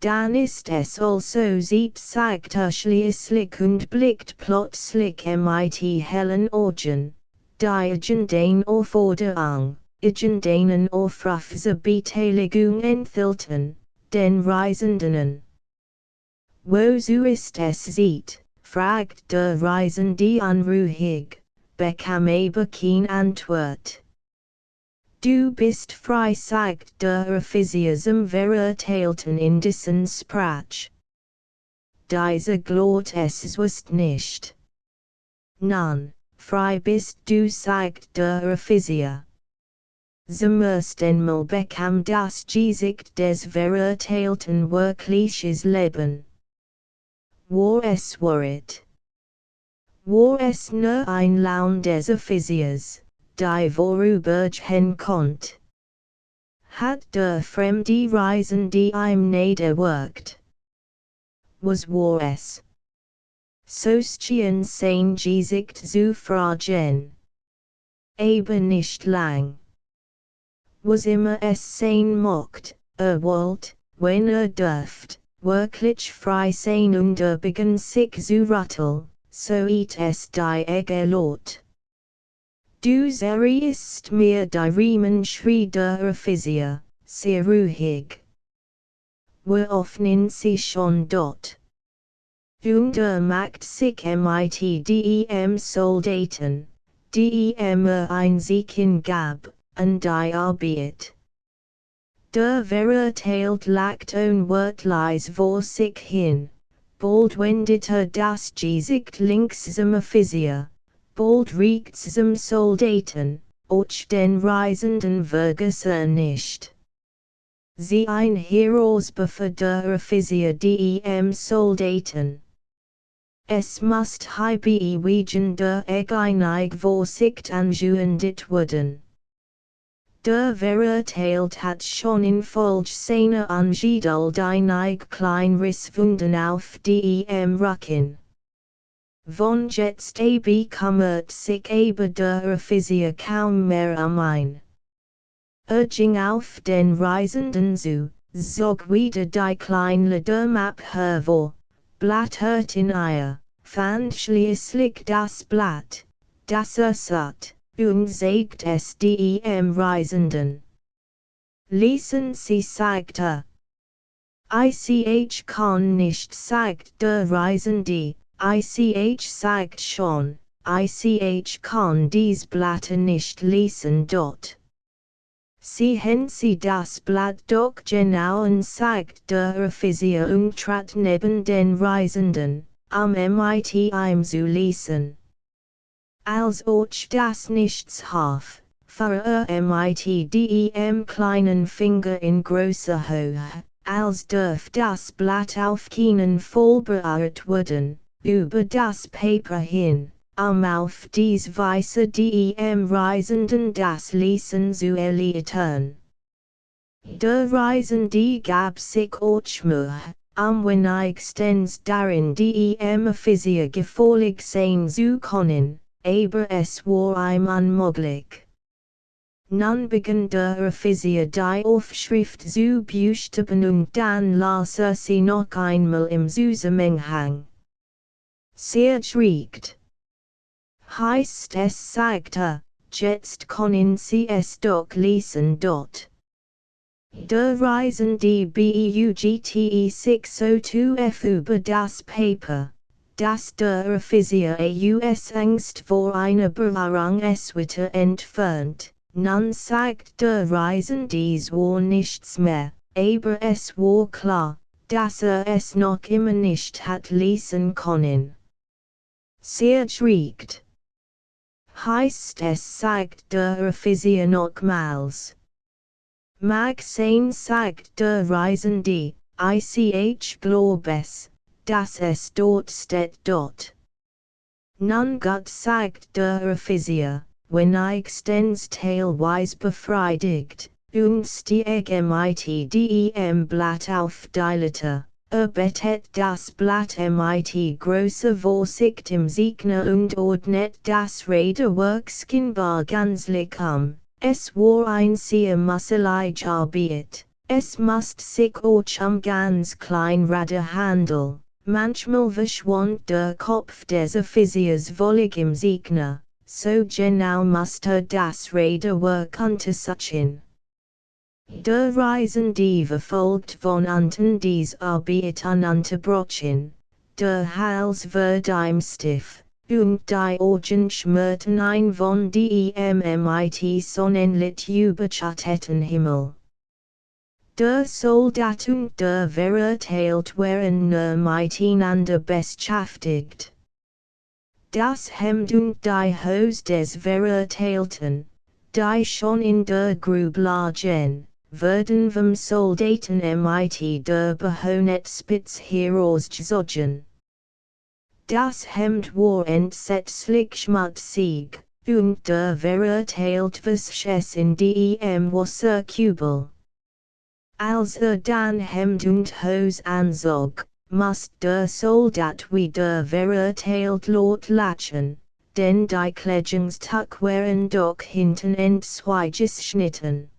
Dann ist es also sie zeigt schließlich und blickt plötzlich mit hellen Augen, die irgendeine Aufforderung, irgendeinen Aufruf zur Beteiligung enthielten, den Reisenden. Wozu ist es sieht, fragt der Reisende unruhig, bekam aber keine Antwort. Du bist frei, sagt der Offizier zum verurteilten indischen Sprach. Dieser glaubt es wusst nicht. Nun, frei bist du, sagt der Offizier. Zum ersten Mal bekam das Gesicht des verurteilten wirkliches Leben. War es wahrheit? War es nur ein Laun des Offiziers, die vorübergehen konnte? Hat der fremde Reisende ihm niederwirkt? Was war es? So schien sein Gesicht zu fragen. Aber nicht lang. Was immer es sein mocht, wollte, wenn dürft, wirklich frei sein und begann sich zu rütteln, so es die Lot. Du zerreißt mir die Riemen, schrie der Offizier, sehr ruhig. Wir öffnen sie schon dort. Und macht sich mit dem Soldaten, dem ein Siegen gab, an die Arbeit. Der verurteilt lacht unwörtlich vor sich hin, bald wendet das Gesicht links zum Offizier, bald rechts zum Soldaten, och den Reisenden vergaß nicht. Sie ein Herausbefer der Offizier dem Soldaten. Es muss bei wegen der Einig Vorsicht angewendet werden. Der verurteilt hat schon in Folge seiner Angeduld einig klein Risswunden auf dem Rücken. Von jetzt kümmert sich aber der Offizier kaum mehr ein. Ging auf den Reisenden zu, zog wieder die kleine Ledermappe hervor, blättert in ihr, fand schließlich das Blatt, das satt, und zeigt es dem Reisenden. Lesen Sie, sagte. Ich kann nicht, sagt der Reisende, ich sagt schon, ich kann dies Blatt nicht lesen dort. Sehen Sie das Blatt doch genau an, sagt der Offizier und trat neben den Reisenden, mit ihm zu lesen. Als euch das nichts half, fuhr mit dem kleinen Finger in großer Höhe, als dürf das Blatt auf keinen Fall berührt werden, über das Paper hin, auf dies Weise dem Reisenden das Lesen zu erleichtern. Der Reisende gab sich auch Mühe, wenigstens darin dem Offizier gefällig sein zu können, aber es war ihm unmöglich. Nun begann der Offizier die Aufschrift zu buchstaben und dann las sie noch einmal im Zusammenhang. Sehr schrägt. Heißt es, sagte, jetzt können Sie es doch lesen dort. Der Reisende beugte sich so tief über das Paper, dass der Offizier aus Angst vor einer Berührung es wieder entfernt. Nun sagt der Reisende es war nichts mehr, aber es war klar, dass es noch immer nicht hat lesen können. Sehr schrägt. Heißt es, sagt der Offizier nochmals. Mag sein, sagt der Reisende, ich glaub es, dass es dort steht dort. Nun gut sagt der Offizier, wenn ich dens teilweise befriedigt, stieg mit dem Blatt auf die Leiter, bettet das Blatt mit großer Vorsicht im Signer und ordnet das Räderwerk skinbar ganzlich Es war ein sehr musselige Arbeit, es musste sich auch ganz klein Räder handeln. Manchmal verschwand der Kopf des Offiziers völlig im Signer, so genau musste das Räderwerk untersuchen. Der Reisende verfolgt von unten dies Arbeit ununterbrochen, der Hals wird ihm stiff, und die Augen schmerzen ein von dem mit Sonnenlicht überschatteten Himmel. Der Soldat und der Verurteilt waren nur miteinander beschäftigt. Das Hemd und die Hose des Verurteilten, die schon in der Grube lagen, werden vom Soldaten mit der Bajonetspitze herausgezogen. Das Hemd war entsetzlich schmutzig, und der Verurteilt was in dem Wasserkübel. Als dann Hemd und Hose anzog, musste der Soldat wieder Verurteilt lachen, denn die Kleidungstück waren doch hinten entzwei geschnitten.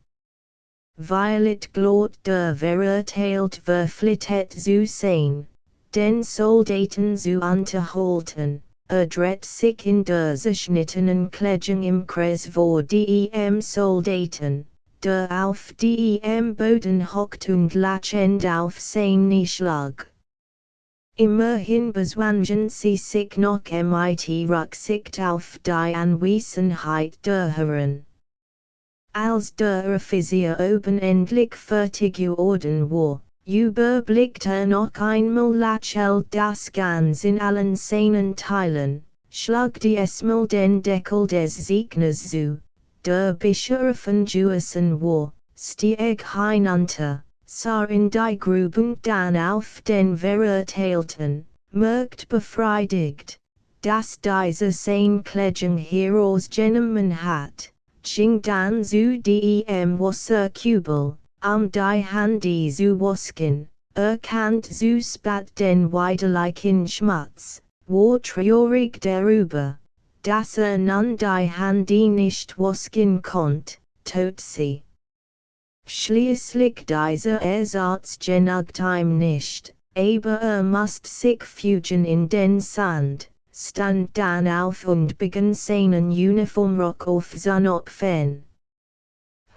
Weil it glot der Verurteilt verpflichtet zu sein, den Soldaten zu unterhalten, dreht sich in der zerschnittenen Kleidung im Kreis vor dem Soldaten, der auf dem Boden hockt und lachend auf seine Schlag. Immerhin bezwangen sie sich noch mit Rücksicht auf die Anwesenheit der Herren. Als der Offizier oben endlich fertig geworden war, überblickte noch einmal lächelt das Ganz in allen seinen Teilen, schlagte es mal den Deckel des Signers zu, der Bischöfen Juessen war, stieg hinunter, sah in die Grube und dann auf den Verurteilten, merkt befriedigt, dass dieser sein Kleidung herausgenommen hat, ging dann zu dem Wasserkübel, die Hände zu waschen, erkannt zu spät den widerlichen Schmutz, war traurig darüber, dass nun die Hände nicht waschen konnte, tot sie. Schließlich dieser Ersatz genügt ihm nicht, aber musste sich fügen in den Sand, stand dann auf und begann seinen Uniformrock aufzuknöpfen.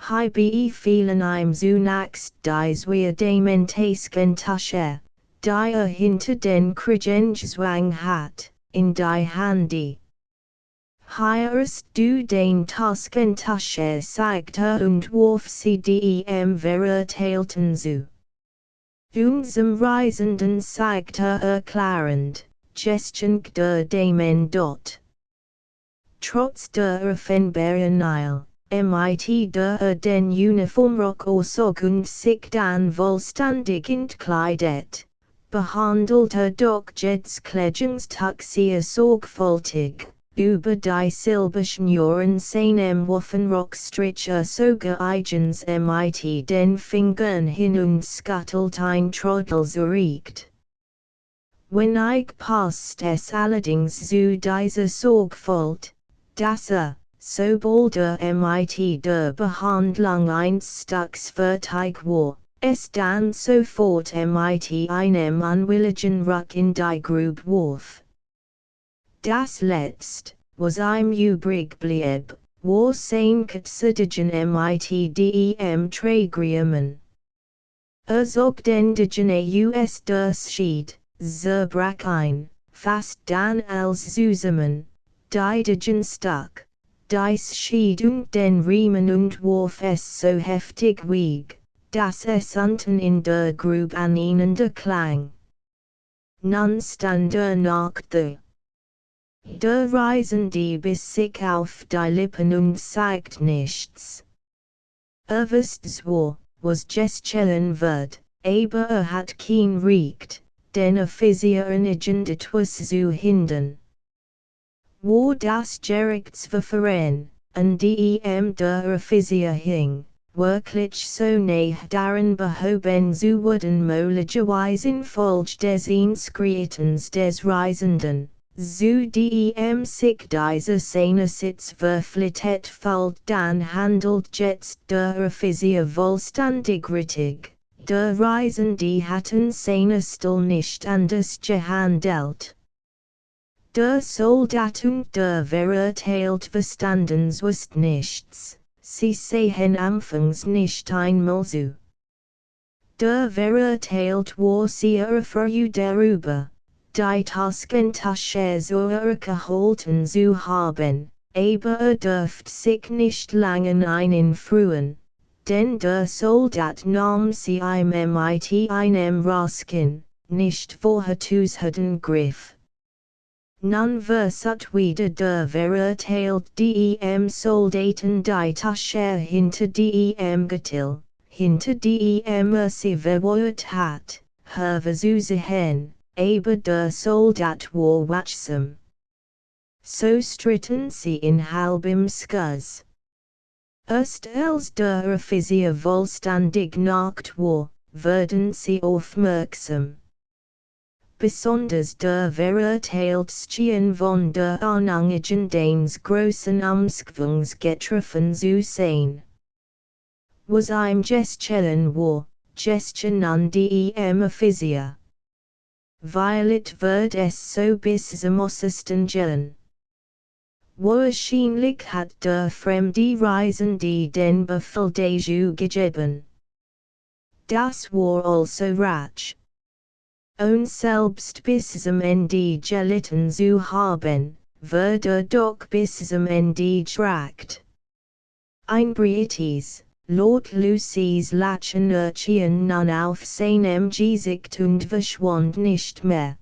Bei vielen ihm zunächst dies wir dementesken Tasche, die hinter den Kragen zwang hat, in die Hände. Hierst du den Tasche zeigte und warf sie dem Verurteilten zu. Zum Reisenden zeigte erklärend, Gestenk der Damen dort. Trotz der Offenbarung, mit der den Uniformrock auszog und sich dann vollständig entkleidet, behandelte doch jedes Kleidungstück sehr sorgfältig. Über die Silberschnüren seinem Waffenrockstricher sogar eigens mit den Fingern hin und scuttelt ein Trottel zurecht. Wenn ich passt es allerdings zu dieser Sorgfalt, dass sobald mit der Behandlung eines Stücks fertig war, es dann sofort mit einem unwilligen Ruck in die Grube warf. Das Letzt, was ihm übrig blieb, war sein Katzedigen mit dem Trägriamen. Zog den Digen aus das Schied, zerbrach ein, fast dann als zusammen, die Digen stuck, dies Schied und den Riemen und warf es so heftig weg, dass es unten in der Grube aneinander klang. Nun stand nach the. Der Reisende biss sich auf die Lippen und sagt nichts. Wusste zwar, was geschehen wird, aber hat kein Recht, den Offizier in etwas zu hindern. war das Gerichtsverfahren, und der Offizier hing, wirklich so nah daran behoben zu werden möglicherweise infolge des Einschreitens des Reisenden, zu sich diese Seinersitzwürflichkeit fällt dann handelt jetzt der Offizier vollständig richtig, der Reisende hatten seine Stil nicht anders gehandelt. Der Soldat und der verurteilt verstandens wusst nichts, sie sehen anfangs nicht einmal so. Der verurteilt war sehr froh darüber, die Taskentasche zurückgehalten zu haben, aber dürft sich nicht lange einfrieren, denn der Soldat nahm sie mit einem rasken, nicht vorherzuhenden Griff. Nun versat wieder der verurteilt Soldaten die Tasche hinter Gürtel, hinter sie verwirrt hat, hervorzuziehen, aber der Soldat war wachsam. So stritten sie in halbem Schuss. Erst als der Offizier vollständig nackt war, wurden sie aufmerksam. Besonders der verurteilt schien von der Anhängigen des großen Umschwungs getroffen zu sein. Was ihm Gestohlen war, Gestohlen an dem Offizier. Violet wird es so bis zum äußersten gehen. Wahrscheinlich hat der fremde Reisende den Befehl dazu gegeben. Das war also rasch. Selbst bis zum Ende gelitten zu haben, wurde doch bis zum Ende getragt. Ein Britis, Lord Lucy's Lachen nun auf seinem Gesicht und verschwand nicht mehr.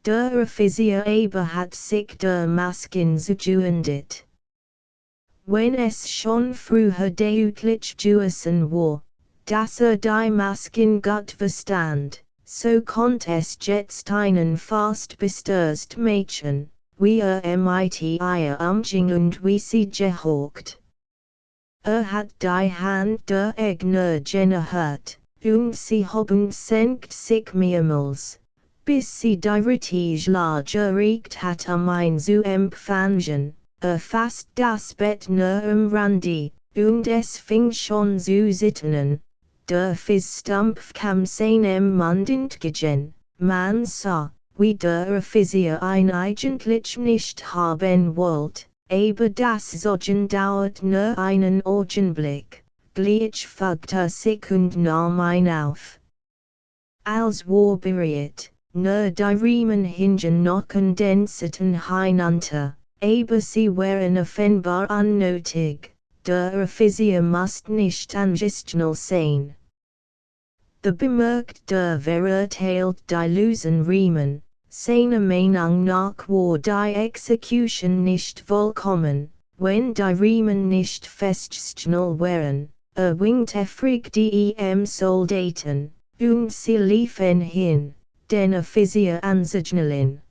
Der Offizier aber hat sich der Masken zugewendet. Wenn es schon früher deutlich gewesen war, dass die Masken gut verstand, so konnt es jetzt einen fast bestürzt Mädchen, wie mit ihr umging und wie sie gehorcht. Hat die Hand der Egner gehört, und sie haben senkt sich mehrmals, bis sie die richtig Lage erreicht hat ein zu empfangen, fast das Bett nur Rande, und es fing schon zu zittern. Der Fiststumpf kam seinem Mund entgegen, man sah, wie der Offizier ihn eigentlich nicht haben wollte, aber das Soggen dauert nur einen Augenblick, gleich fügte sich und nahm ihn auf. Als war bereit, nur die Riemen hingen noch condensierten hinunter, aber sie waren offenbar unnötig. Der Offizier musste nicht angestellt sein. Bemerkt der verurteilt die losen Riemen, seiner Meinung nach war die Execution nicht vollkommen, wenn die Riemen nicht festgestellt waren, winkt eifrig dem Soldaten, und sie liefen hin, den Offizier anzuschnallen.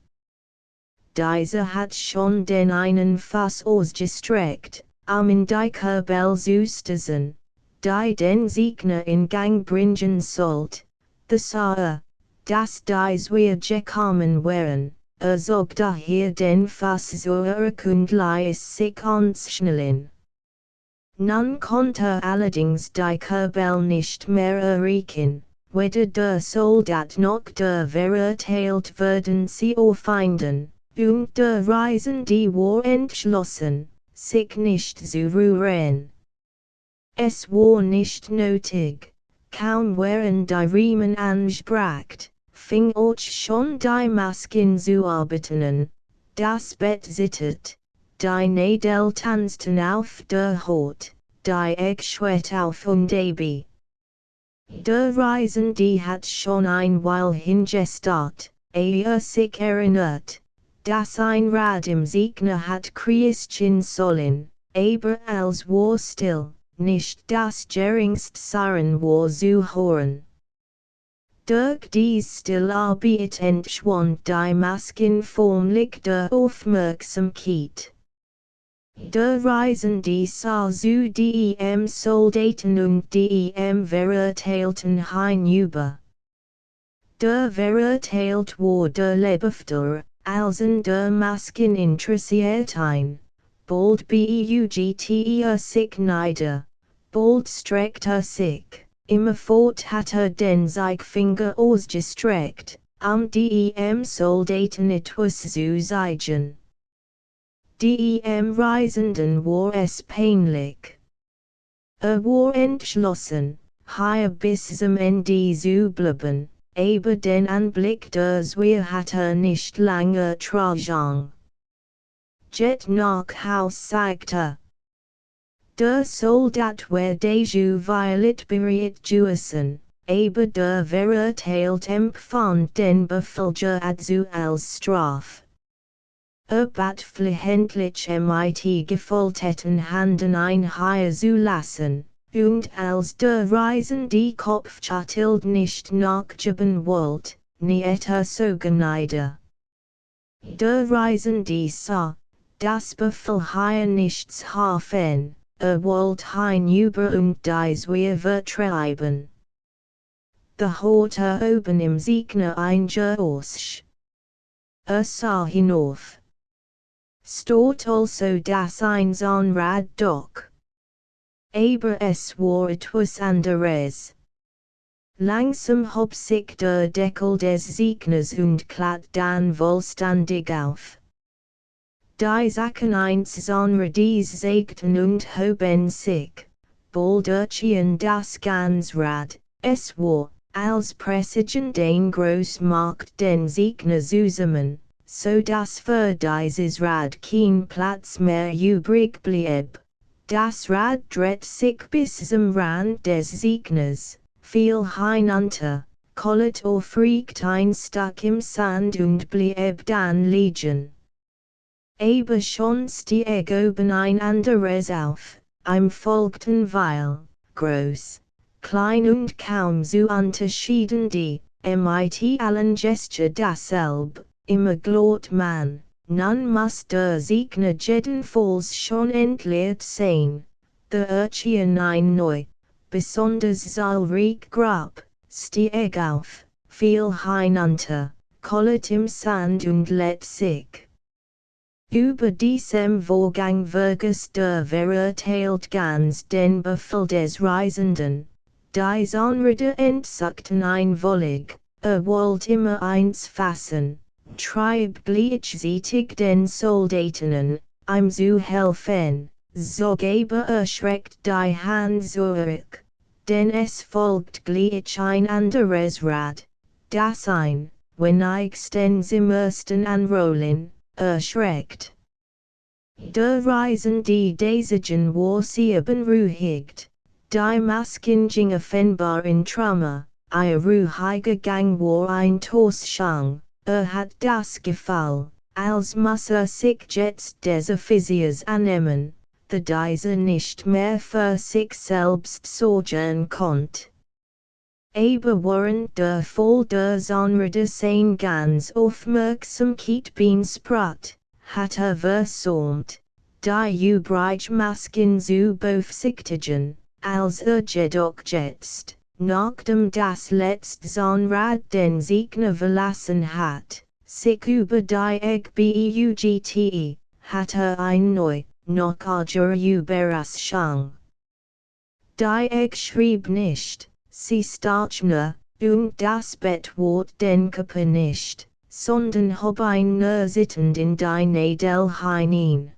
Dieser hat schon den einen Fuß ausgestreckt, in die Kurbel zu stoßen, die den Siegner in Gang bringen sollt, the sah dass dies wir gekommen waren, zog daher den Fuß zurück und ließ sich anschnallen. Nun konnte allerdings die Kurbel nicht mehr erreichen, weder der Soldat noch der verurteilt würden sie auffinden, und der Reisende war entschlossen, sich nicht zu rühren. Es war nicht nötig, kaum waren die Riemen angebracht, fing auch schon die Masken zu arbeiten, das Bett zittert, die Nägel tanzten auf der Haut, die Egg schwett auf und ab. Der Reisende hat schon ein Weile hingestarrt, sich erinnert, dass ein Rad im Siegner hat kriechen sollen, aber als war still, nicht das geringste Siren war zu hören. Dirk dies still arbeit entschwand die Masken formlich der aufmerksam Kiet. Der Reisen die sah zu dem Soldaten und dem verurteilten hinüber. Der verurteilt war der Lebhafter, als in der Masken interessiert ein. Bald beugte sich nieder, bald streckte sich, immerfort hat den Zeigfinger ausgestreckt, dem Soldaten etwas zu zeigen. Dem Reisenden war es peinlich. War entschlossen, hier bis zum Ende zu bleiben, aber den Anblick der Zwier hat nicht lange ertragen. Jet nach Haus sagte. Der Soldat werde zu violet bereit gewesen, aber der verurteilt empfand den Befehl dazu als Straf. Bat flehentlich mit gefolterten Handen einher zu lassen, und als der Reisende Kopfschüttelt nicht nachgeben wollte, niet so geniede. Der Reisende sah, das Befehl hier nichts halfen, wollte hinüber und die Zwier vertreiben. The Horte oben im Siegner eingeorsch. Sah hinauf. Stort also das Einsahnrad doch. Aber es war etwas anderes. Langsam hob sich der Deckel des Siegners und klatt dann vollständig auf. Die Sachen einsonre sägten und hoben sich, bald erschien das Gansrad, es war, als Präsident ein Großmarkt den Siegner zusammen, so dass für dieses Rad kein Platz mehr übrig blieb. Das Rad dreht sich bis zum Rand des Siegners, fiel hinunter, kollet aufrecht ein Stück im Sand und blieb dann liegen. Aber schon stieg oben ein anderes auf, ihm folgten Weil, groß, klein und kaum zu unterschieden die, mit allen Gesture dasselbe, immer glot man, nun muss der Siegner jedenfalls schon entleert sein, der erschien ein neu, besonders zahlreich Grab, stieg auf, fiel hinunter, kollet im Sand und lädt sich. Über diesem Vorgang vergaß der verurteilt ganz den Befehl des Reisenden, die Sonrede entsackten einwollig, wollte immer eins fassen, trieb gleichzeitig den Soldaten, ihm zu helfen, so gebe erschreckt die Hand zurück, denn es folgt gleich ein anderes Rad, das ein, wenn ich den zum ersten anrollen, erschreckt. Der Reisende desigen war sie beruhigt, die Masken ging offenbar in Trümmer, ihr ruhiger Gang war ein Toastschang, hat das Gefühl, als muss sich jetzt des Offiziers annehmen, da dieser nicht mehr für sich selbst sorgen konnte. Aber während der Fall der Sonrede sein ganz Aufmerksamkeit beansprucht, hat versäumt, die übrige Masken zu beaufsichtigen, als jedoch jetzt, nachdem das letzte Sonrad den Siegner verlassen hat, sich über die beugte, hat ein neu, noch arger Überraschung. Die schrieb nicht. Sie startschne, und das Bett ward den Körper nicht, sondern hob ein nur sittend in die Nadel hinein.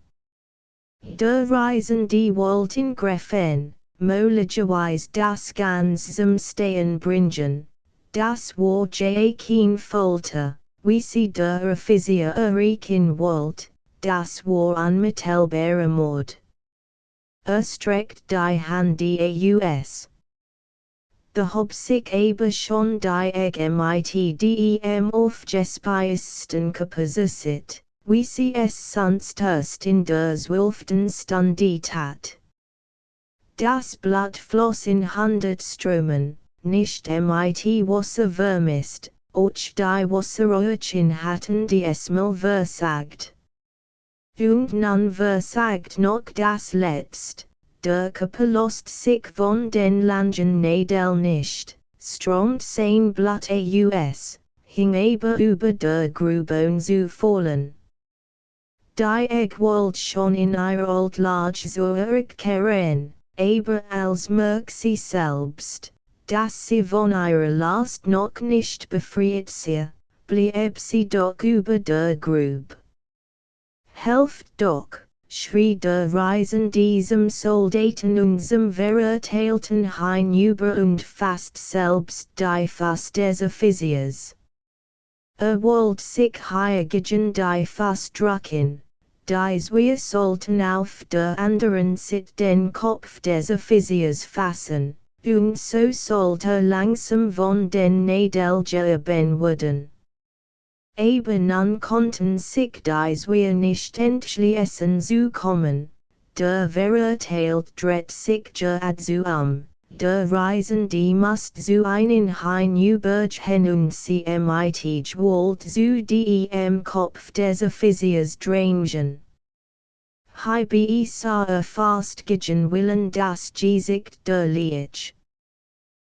Der Reisende wollten Gräfen, möglicherweise das ganz zum Stehen bringen, das war kein Folter, wie sie der Offizier erreichen wollt, das war unmittelbarer Mord. Streckt die Hand aus. The hob sich aber schon die dem aufgespeisten Kapazität, wie sie es sonst erst in der 12. Stunde tat. Das Blut floss in 100 Strömen, nicht mit Wasser vermisst, och die Wasserröhrchen hatten die Esmel versagt. Und nun versagt noch das Letzt, der Körper lost sich von den langen Nädeln nicht, stromt sein Blut aus, hing aber über der Grube zu fallen. Die ich wollte schon in ihrer old Lage zurückkehren, aber als merkt sie selbst, dass sie von ihrer Last noch nicht befreit sie, blieb sie doch über der Grube. Helft doch, schrie der Reisen diesem Soldaten unserem verurteilten hinüber und fast selbst die Faust des Offiziers. Wollt sich gegen die Faust drücken, dies wir sollten auf der anderen Seite den Kopf des Offiziers fassen, und so sollte langsam von den Nädeln gehoben werden. Aber nun konnten sich dies wir nicht entschließen zu kommen, der verurteilt dreht sich geradezu der Reisende musste zu einen hinübergehen und sie mit Gewalt zu dem Kopf des Offiziers drängen. Bei sah fast gegen Willen das Gesicht der Leich.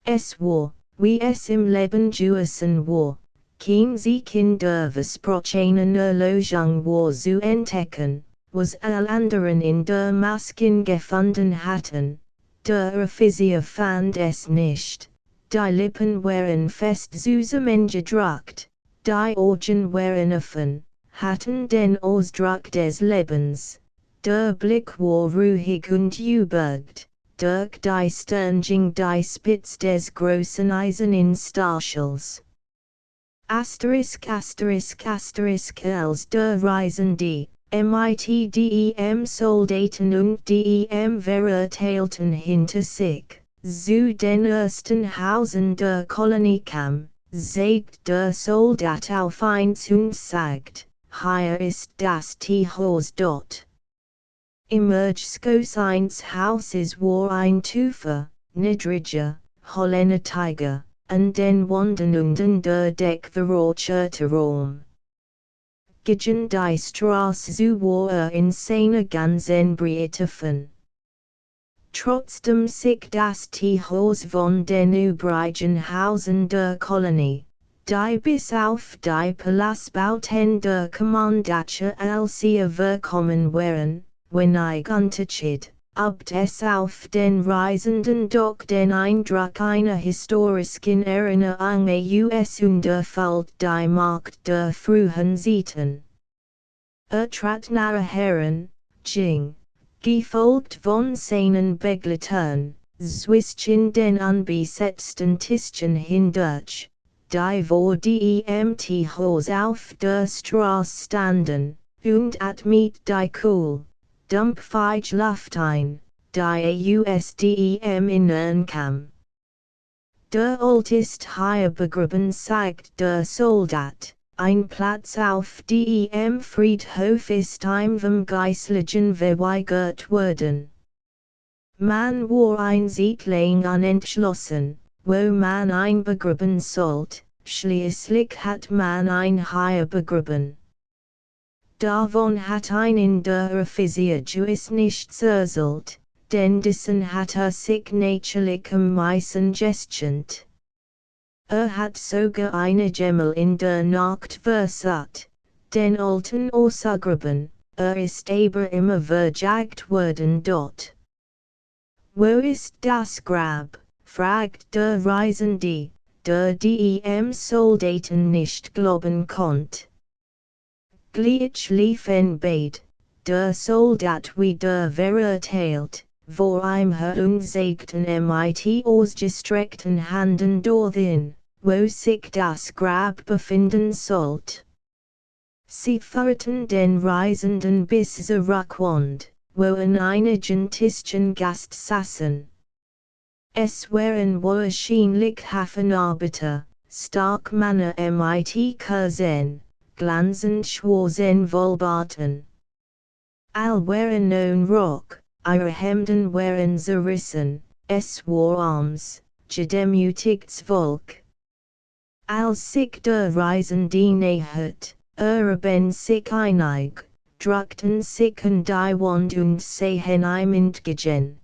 Es war, wie es im Leben gewesen war, kein Sieg in der versprochenen Erlösung war zu entdecken, was alle anderen in der Masken gefunden hatten. Der Offizier fand es nicht, die Lippen waren fest zusammengedrückt, die Augen waren offen, hatten den Ausdruck des Lebens, der Blick war ruhig und gebeugt, durch die Stirn ging die Spitze des großen eisernen Stachels. Asterisk asterisk asterisk als der Reisende, mit dem Soldaten und dem Verurteilten hinter sich, zu den ersten Hausen der Kolonie kam, zeigt der Soldat auf eins und sagt, hier ist das Teehaus dort. Im Ergskos eins Hauses war ein tiefer, niedriger, holländer Tiger, an den Wänden und der Deck verrohrter Raum. Gegen die Straße zu war in seiner ganzen Breite offen. Trotzdem sich das Teehaus von den übrigen Hausen der Kolonie, die bis auf die Palastbauten der Kommandatsche als sie verkommen waren, wenig unterschied, ob es auf den Reisenden doch den Eindruck einer historischen Erinnerung aus unterfällt die Macht der frühen Zeiten. Trat nahe heran, ging, gefolgt von seinen Begleitern, zwischen den unbesetzten Tischen hindurch, die vor dem Teehaus auf der Straße standen, und mit die Kohl, dumpfig Luft ein, die aus dem Innern kam. Der Ort ist hier begraben, sagt der Soldat, ein Platz auf dem Friedhof ist ihm vom Geistlichen verweigert worden. Man war ein Siedling unentschlossen, wo man ein begraben sollt, schließlich hat man ein hier begraben. Davon hat in der Offizier Jewish nichts erzählt, denn dessen hat sich natürlich am meisten gestient. Hat sogar eine Gemmel in der Nacht versucht, den alten auszugraben, ist aber immer verjagt worden dort. Wo ist das Grab? Fragt der Reisende, der dem Soldaten nicht glauben konnte. Gleich lief in Bett, der Soldat wieder verurteilt, vor ihm herumzeigten mit ausgestreckten Händen dorthin, wo sich das Grab befinden sollte. Sie führten den Reisenden bis zurückwand, wo an einigen Tischen Gast saßen. Es waren wahrscheinlich Hafenarbeiter, stark Männer mit Kurzen, glanzend schwarzen Wollbarten. All waren nun Rock, ihre Hemden waren zerrissen, es war abends, gedemutigts Volk. Als sich der Reisende nähert, ben sich einig, drückten sich an die Wand und sehen ihm entgegen.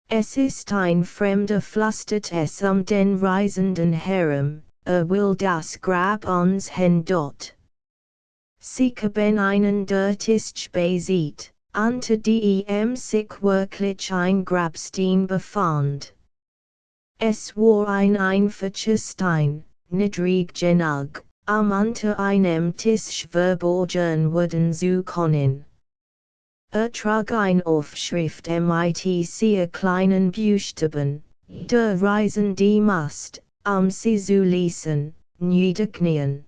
Es ist ein Fremder flüstert es den Reisenden herum, will das Grab uns hen dort. Sie haben einen der Tisch besieht, unter dem sich wirklich ein Grabstein befand. Es war ein einfacher Stein, niedrig genug, unter einem Tisch verborgen werden zu können. Trug ein Aufschrift mit sehr kleinen Buchstaben, der Reisende must, sie zu lesen, niederknien.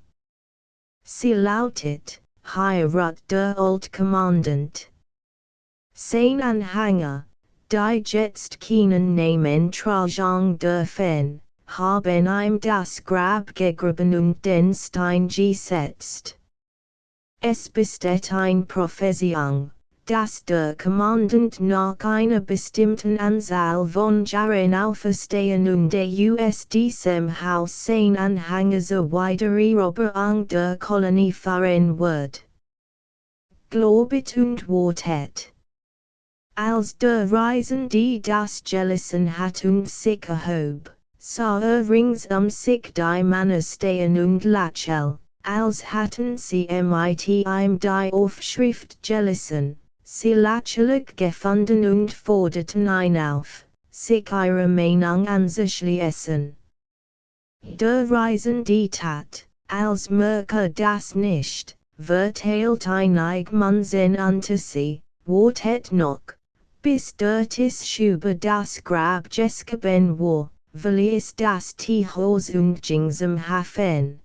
Sie lautet, Heirat der Altkommandant. Sein Anhänger, die jetzt keinen Namen tragen dürfen, haben ihm das Grab gegraben und den Stein gesetzt. Es besteht eine Profession, dass der Kommandant nach einer bestimmten Anzahl von Jahren auferstehen und aus diesem Haus sein Anhänger zur Wiedereroberung der Kolonie fahren wird. Glaubet und wartet. Als der Reisende das gelassen hat und sich erhob, sah rings sich die Männer stehen und lächeln, als hatten sie mit ihm die Aufschrift gelassen. Sie lächerlich gefunden und forderten ihn auf, sich ihrer Meinung anzuschließen. Der Reisende tat, als merke das nicht, verteilt einig Mannsinn unter sie, wartet noch, bis der Tisch über das Grab geschoben war, verließ das Teehaus und ging zum Hafen.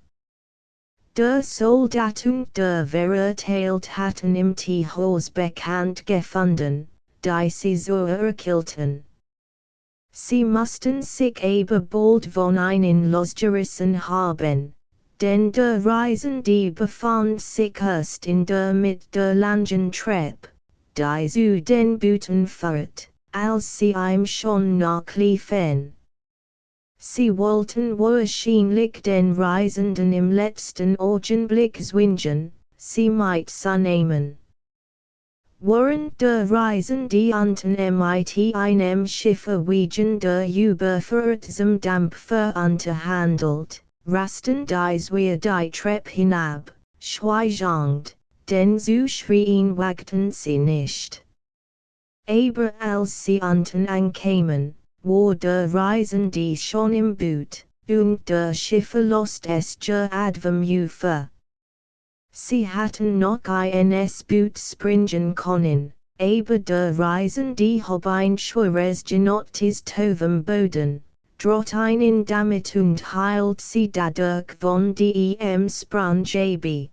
Der Soldat und der Verurteilt hatten im Teehaus bekannt gefunden, die sie so erkilten. Sie mussten sich aber bald von ihnen losgerissen haben, denn der Reisende befand sich erst in der Mitte der langen Treppe, die zu den Booten führt, als sie ihm schon nachliefen. Sie wollten wahrscheinlich den Reisenden im letzten Augenblick zwingen, sie mitzunehmen. Während der Reisende unten mit einem Schifferwegen der Überfahrt zum Dampfer unterhandelt, rasten wir die Treppe hinab, schweigend, denn so schrien wagten sie nicht. Aber als sie unten ankamen, war der Reisende schon im Boot, und der Schiffer lost es gerade vom Ufer. Sie hatten noch ins Boot springen können, aber der Reisende hob ein schweres Genottes vom Boden, droht einen damit und heilt sie dadurch von dem Sprung ab.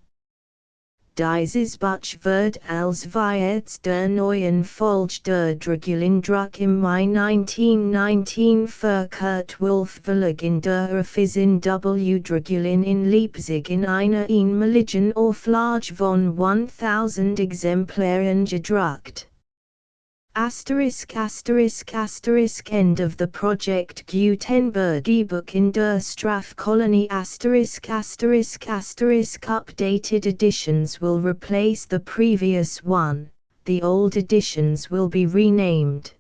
Dieses Boot wird als jetzt der neuen Folge der Dragulindruck im Mai 1919 verkehrt wolfwillig in der Erfissin W. Dragulin in Leipzig in einer einmaligen Auflage von 1000 Exemplaren gedruckt. End of the Project Gutenberg ebook in der Strafkolonie updated editions will replace the previous one, the old editions will be renamed.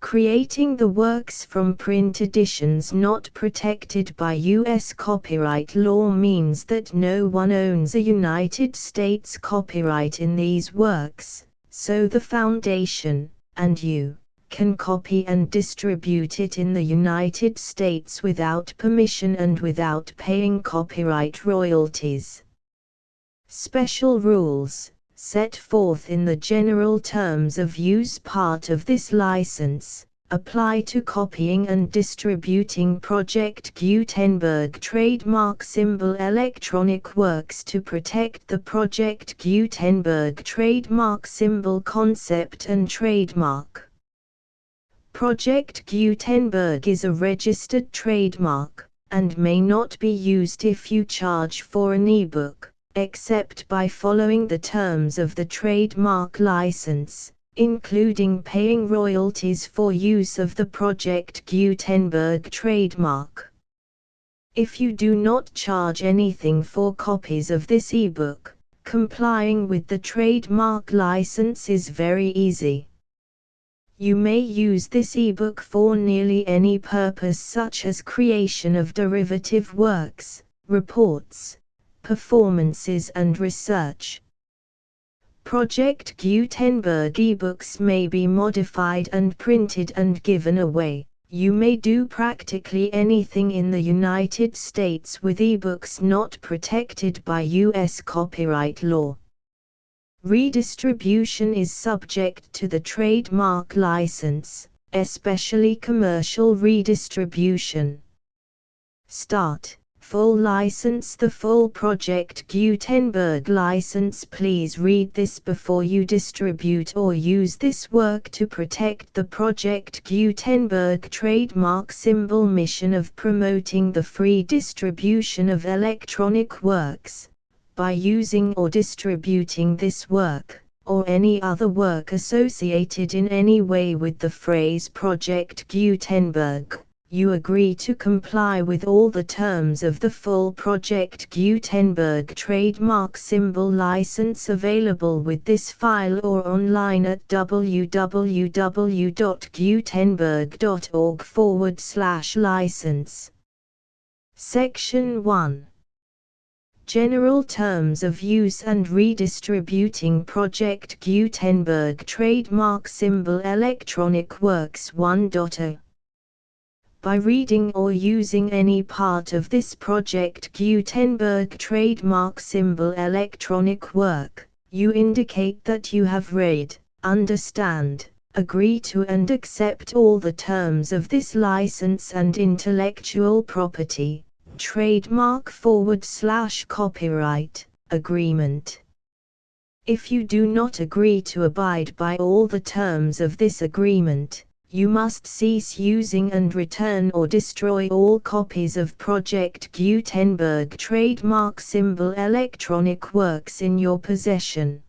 Creating the works from print editions not protected by U.S. copyright law means that no one owns a United States copyright in these works. So the Foundation, and you, can copy and distribute it in the United States without permission and without paying copyright royalties. Special rules, set forth in the general terms of use part of this license, apply to copying and distributing Project Gutenberg trademark symbol electronic works to protect the Project Gutenberg trademark symbol concept and trademark. Project Gutenberg is a registered trademark, and may not be used if you charge for an ebook, except by following the terms of the trademark license, including paying royalties for use of the Project Gutenberg trademark. If you do not charge anything for copies of this ebook, complying with the trademark license is very easy. You may use this ebook for nearly any purpose, such as creation of derivative works, reports, performances and research. Project Gutenberg ebooks may be modified and printed and given away. You may do practically anything in the United States with ebooks not protected by U.S. copyright law. Redistribution is subject to the trademark license, especially commercial redistribution. Start. Full license. The full Project Gutenberg license. Please read this before you distribute or use this work to protect the Project Gutenberg trademark symbol mission of promoting the free distribution of electronic works. By using or distributing this work, or any other work associated in any way with the phrase Project Gutenberg, you agree to comply with all the terms of the full Project Gutenberg trademark symbol license available with this file or online at www.gutenberg.org/license. Section 1. General Terms of Use and Redistributing Project Gutenberg Trademark Symbol Electronic Works 1.0. By reading or using any part of this Project Gutenberg trademark symbol electronic work, you indicate that you have read, understand, agree to and accept all the terms of this license and intellectual property, trademark/copyright, agreement. If you do not agree to abide by all the terms of this agreement, you must cease using and return or destroy all copies of Project Gutenberg trademark symbol electronic works in your possession.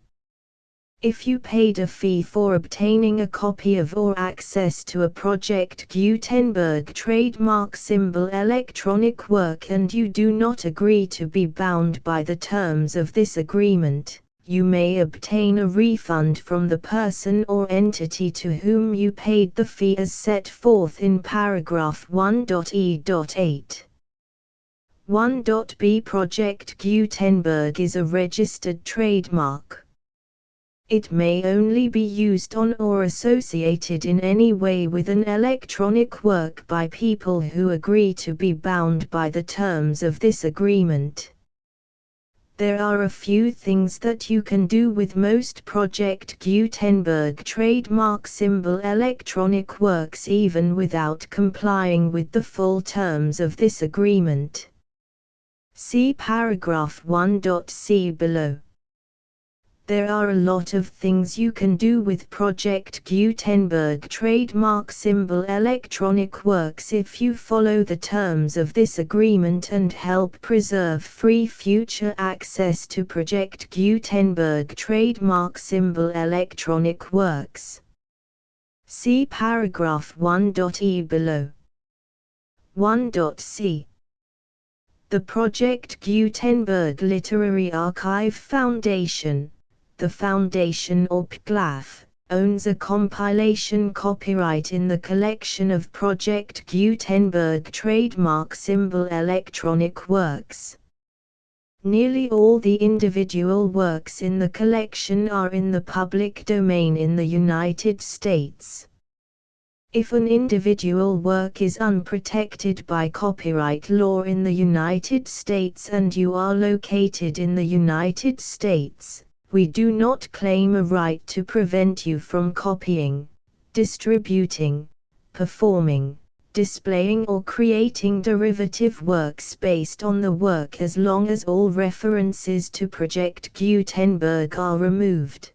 If you paid a fee for obtaining a copy of or access to a Project Gutenberg trademark symbol electronic work and you do not agree to be bound by the terms of this agreement, you may obtain a refund from the person or entity to whom you paid the fee as set forth in paragraph 1.e.8. 1.b. Project Gutenberg is a registered trademark. It may only be used on or associated in any way with an electronic work by people who agree to be bound by the terms of this agreement. There are a few things that you can do with most Project Gutenberg trademark symbol electronic works even without complying with the full terms of this agreement. See paragraph 1.c below. There are a lot of things you can do with Project Gutenberg trademark symbol electronic works if you follow the terms of this agreement and help preserve free future access to Project Gutenberg trademark symbol electronic works. See paragraph 1.e below. 1.c. The Project Gutenberg Literary Archive Foundation, the Foundation or PGLAF, owns a compilation copyright in the collection of Project Gutenberg trademark symbol electronic works. Nearly all the individual works in the collection are in the public domain in the United States. If an individual work is unprotected by copyright law in the United States and you are located in the United States, we do not claim a right to prevent you from copying, distributing, performing, displaying or creating derivative works based on the work as long as all references to Project Gutenberg are removed.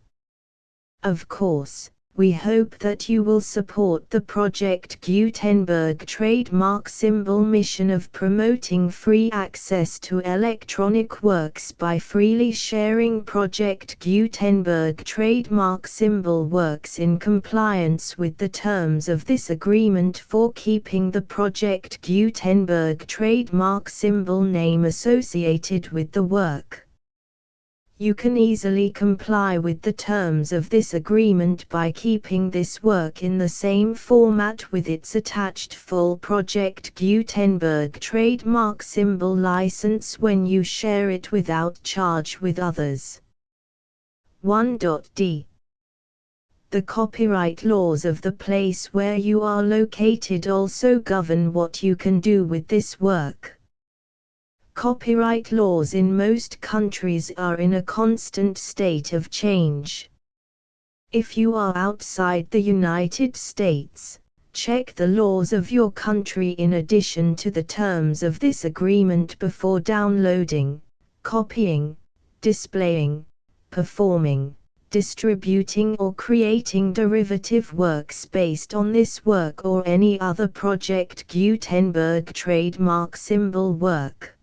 Of course, We hope that you will support the Project Gutenberg trademark symbol mission of promoting free access to electronic works by freely sharing Project Gutenberg trademark symbol works in compliance with the terms of this agreement for keeping the Project Gutenberg trademark symbol name associated with the work. You can easily comply with the terms of this agreement by keeping this work in the same format with its attached full Project Gutenberg trademark symbol license when you share it without charge with others. 1.d. The copyright laws of the place where you are located also govern what you can do with this work. Copyright laws in most countries are in a constant state of change. If you are outside the United States, check the laws of your country in addition to the terms of this agreement before downloading, copying, displaying, performing, distributing or creating derivative works based on this work or any other Project Gutenberg trademark symbol work.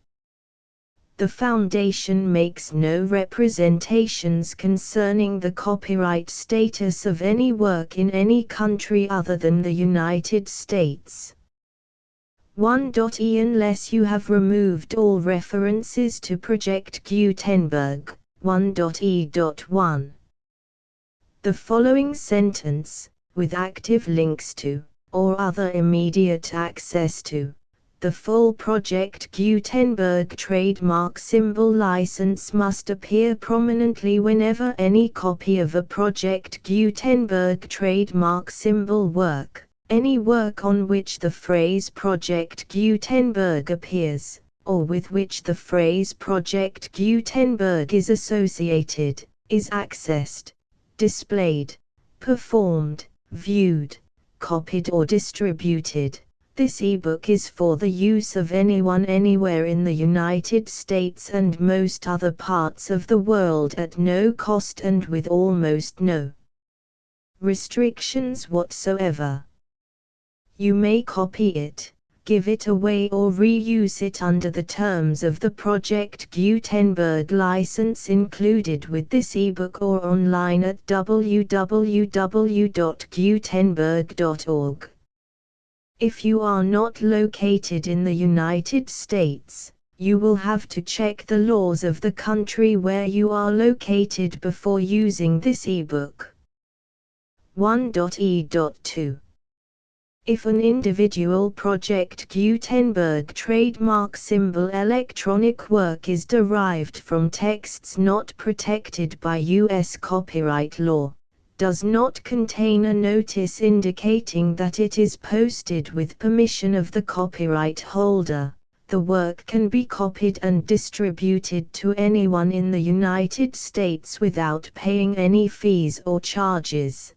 The Foundation makes no representations concerning the copyright status of any work in any country other than the United States. 1.e Unless you have removed all references to Project Gutenberg, 1.e.1. The following sentence, with active links to, or other immediate access to, the full Project Gutenberg trademark symbol license must appear prominently whenever any copy of a Project Gutenberg trademark symbol work, any work on which the phrase Project Gutenberg appears, or with which the phrase Project Gutenberg is associated, is accessed, displayed, performed, viewed, copied or distributed. This ebook is for the use of anyone anywhere in the United States and most other parts of the world at no cost and with almost no restrictions whatsoever. You may copy it, give it away or reuse it under the terms of the Project Gutenberg license included with this ebook or online at www.gutenberg.org. If you are not located in the United States, you will have to check the laws of the country where you are located before using this ebook. 1.e.2. If an individual Project Gutenberg trademark symbol electronic work is derived from texts not protected by U.S. copyright law, does not contain a notice indicating that it is posted with permission of the copyright holder, the work can be copied and distributed to anyone in the United States without paying any fees or charges.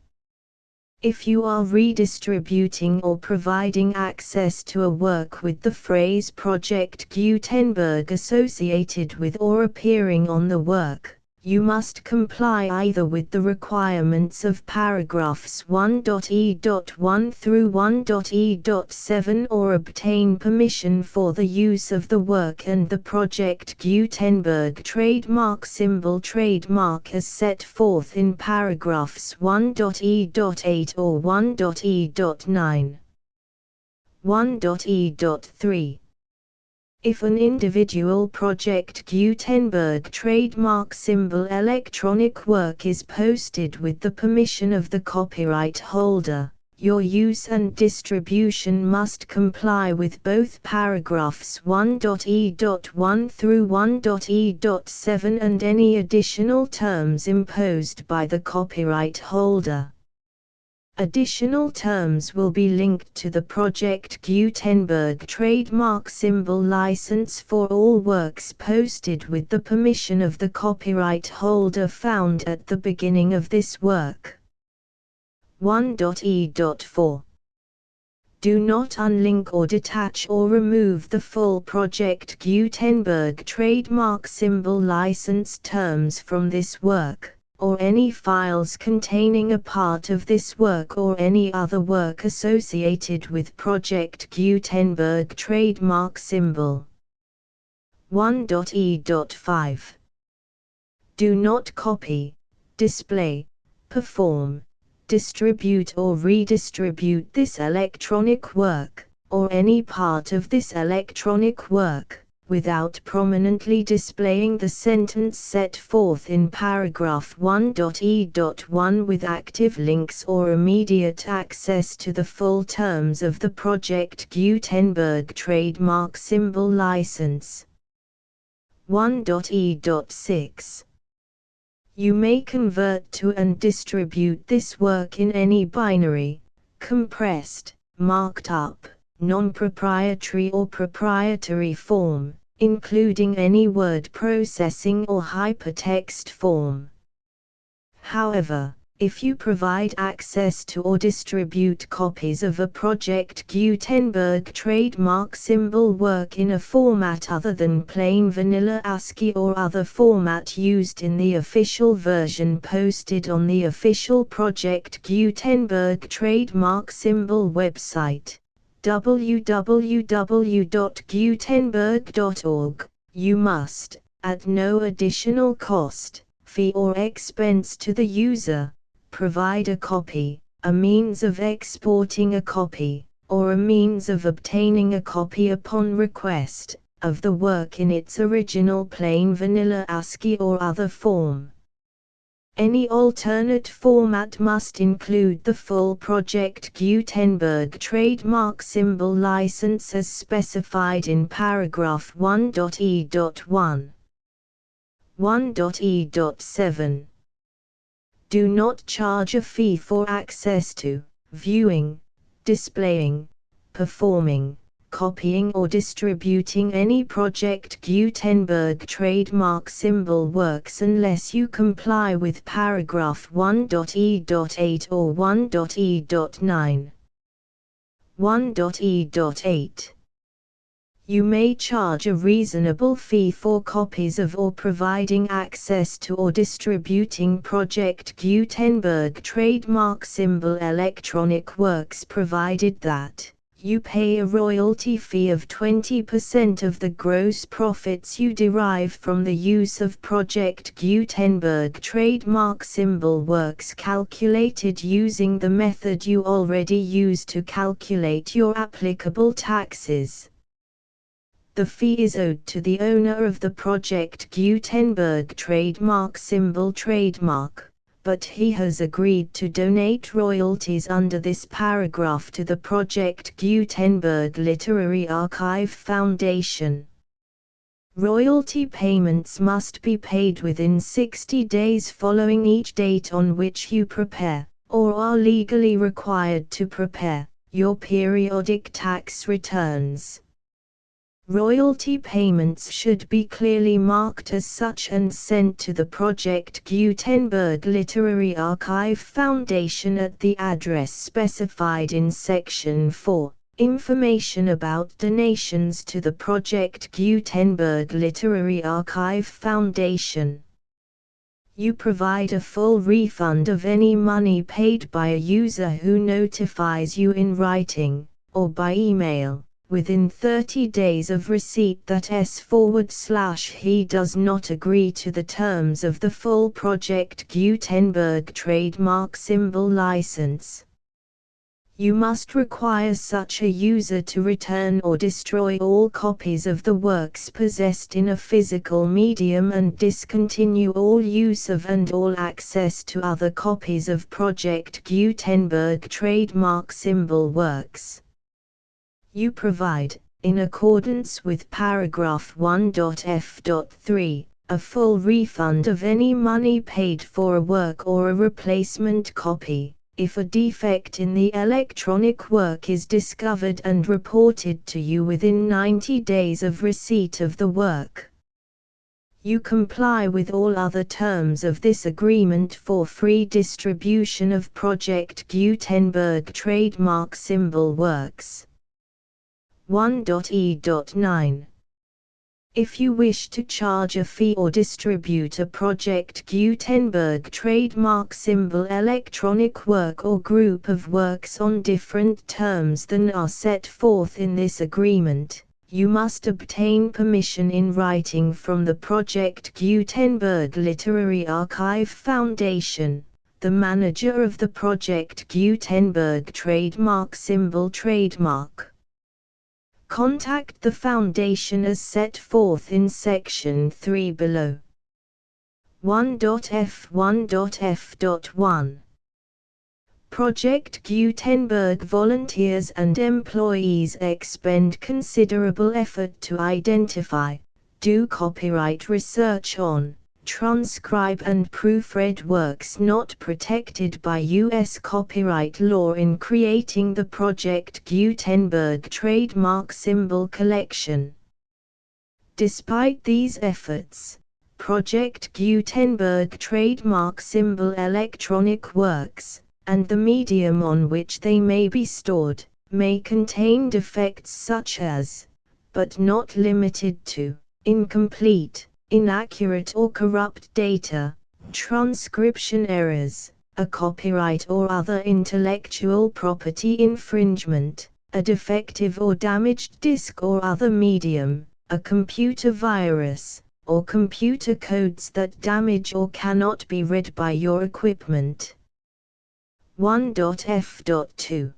If you are redistributing or providing access to a work with the phrase Project Gutenberg associated with or appearing on the work, you must comply either with the requirements of paragraphs 1.e.1 through 1.e.7 or obtain permission for the use of the work and the Project Gutenberg trademark symbol trademark as set forth in paragraphs 1.e.8 or 1.e.9. 1.e.3. If an individual Project Gutenberg trademark symbol electronic work is posted with the permission of the copyright holder, your use and distribution must comply with both paragraphs 1.e.1 through 1.e.7 and any additional terms imposed by the copyright holder. Additional terms will be linked to the Project Gutenberg trademark symbol license for all works posted with the permission of the copyright holder found at the beginning of this work. 1.e.4. Do not unlink or detach or remove the full Project Gutenberg trademark symbol license terms from this work, or any files containing a part of this work or any other work associated with Project Gutenberg trademark symbol. 1.e.5 Do not copy, display, perform, distribute or redistribute this electronic work, or any part of this electronic work, without prominently displaying the sentence set forth in paragraph 1.e.1 with active links or immediate access to the full terms of the Project Gutenberg trademark symbol license. 1.e.6 You may convert to and distribute this work in any binary, compressed, marked up, non-proprietary or proprietary form, including any word processing or hypertext form. However, if you provide access to or distribute copies of a Project Gutenberg trademark symbol work in a format other than plain vanilla ASCII or other format used in the official version posted on the official Project Gutenberg trademark symbol website, www.gutenberg.org, you must, at no additional cost, fee or expense to the user, provide a copy, a means of exporting a copy, or a means of obtaining a copy upon request, of the work in its original plain vanilla ASCII or other form. Any alternate format must include the full Project Gutenberg trademark symbol license as specified in paragraph 1.e.1. 1.e.7 Do not charge a fee for access to, viewing, displaying, performing, copying or distributing any Project Gutenberg trademark symbol works unless you comply with paragraph 1.e.8 or 1.e.9. 1.e.8 You may charge a reasonable fee for copies of or providing access to or distributing Project Gutenberg trademark symbol electronic works provided that you pay a royalty fee of 20% of the gross profits you derive from the use of Project Gutenberg trademark symbol works calculated using the method you already use to calculate your applicable taxes. The fee is owed to the owner of the Project Gutenberg trademark symbol trademark, but he has agreed to donate royalties under this paragraph to the Project Gutenberg Literary Archive Foundation. Royalty payments must be paid within 60 days following each date on which you prepare, or are legally required to prepare, your periodic tax returns. Royalty payments should be clearly marked as such and sent to the Project Gutenberg Literary Archive Foundation at the address specified in Section 4, Information about donations to the Project Gutenberg Literary Archive Foundation. You provide a full refund of any money paid by a user who notifies you in writing, or by email, within 30 days of receipt that he does not agree to the terms of the full Project Gutenberg trademark symbol license. You must require such a user to return or destroy all copies of the works possessed in a physical medium and discontinue all use of and all access to other copies of Project Gutenberg trademark symbol works. You provide, in accordance with paragraph 1.f.3, a full refund of any money paid for a work or a replacement copy, if a defect in the electronic work is discovered and reported to you within 90 days of receipt of the work. You comply with all other terms of this agreement for free distribution of Project Gutenberg trademark symbol works. 1.e.9 If you wish to charge a fee or distribute a Project Gutenberg trademark symbol electronic work or group of works on different terms than are set forth in this agreement, you must obtain permission in writing from the Project Gutenberg Literary Archive Foundation, the manager of the Project Gutenberg trademark symbol trademark. Contact the Foundation as set forth in Section 3 below. 1.f1.f.1 Project Gutenberg volunteers and employees expend considerable effort to identify, do copyright research on, transcribe and proofread works not protected by U.S. copyright law in creating the Project Gutenberg trademark symbol collection. Despite these efforts, Project Gutenberg trademark symbol electronic works, and the medium on which they may be stored, may contain defects such as, but not limited to, incomplete, inaccurate or corrupt data, transcription errors, a copyright or other intellectual property infringement, a defective or damaged disk or other medium, a computer virus, or computer codes that damage or cannot be read by your equipment. 1.f.2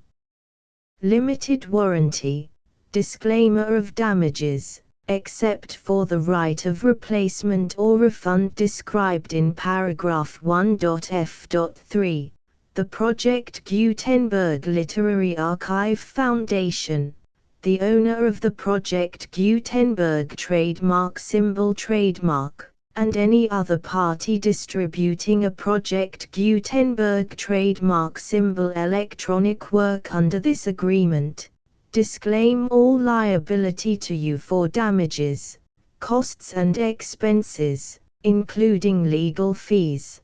Limited warranty, disclaimer of damages, except for the right of replacement or refund described in paragraph 1.f.3, the Project Gutenberg Literary Archive Foundation, the owner of the Project Gutenberg trademark symbol trademark, and any other party distributing a Project Gutenberg trademark symbol electronic work under this agreement, disclaim all liability to you for damages, costs and expenses, including legal fees.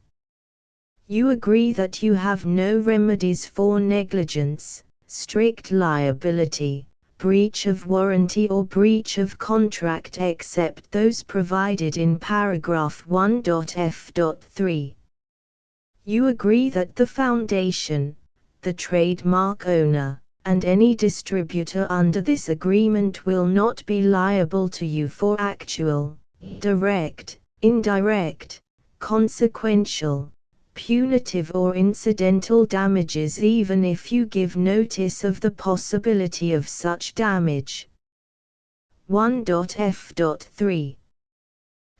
You agree that you have no remedies for negligence, strict liability, breach of warranty or breach of contract except those provided in paragraph 1.f.3. You agree that the Foundation, the trademark owner, and any distributor under this agreement will not be liable to you for actual, direct, indirect, consequential, punitive or incidental damages even if you give notice of the possibility of such damage. 1.f.3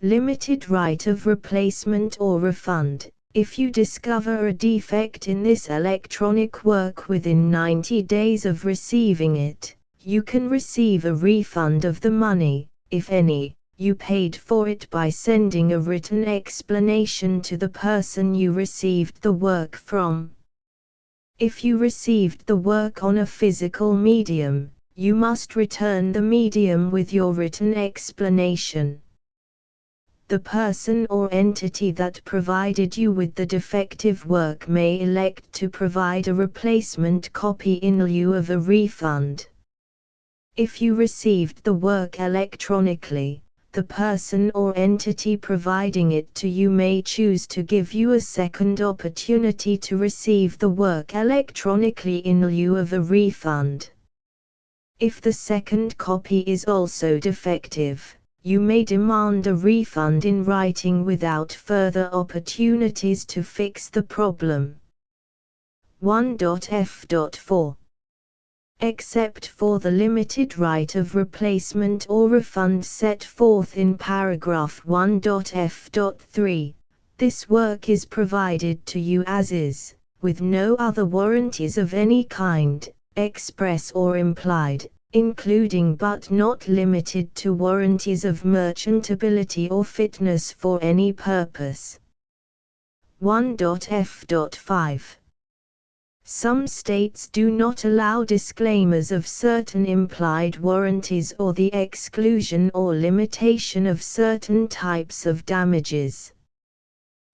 Limited right of replacement or refund. If you discover a defect in this electronic work within 90 days of receiving it, you can receive a refund of the money, if any, you paid for it by sending a written explanation to the person you received the work from. If you received the work on a physical medium, you must return the medium with your written explanation. The person or entity that provided you with the defective work may elect to provide a replacement copy in lieu of a refund. If you received the work electronically, the person or entity providing it to you may choose to give you a second opportunity to receive the work electronically in lieu of a refund. If the second copy is also defective, you may demand a refund in writing without further opportunities to fix the problem. 1.f.4 Except for the limited right of replacement or refund set forth in paragraph 1.f.3, this work is provided to you as is, with no other warranties of any kind, express or implied, including but not limited to warranties of merchantability or fitness for any purpose. 1.f.5 Some states do not allow disclaimers of certain implied warranties or the exclusion or limitation of certain types of damages.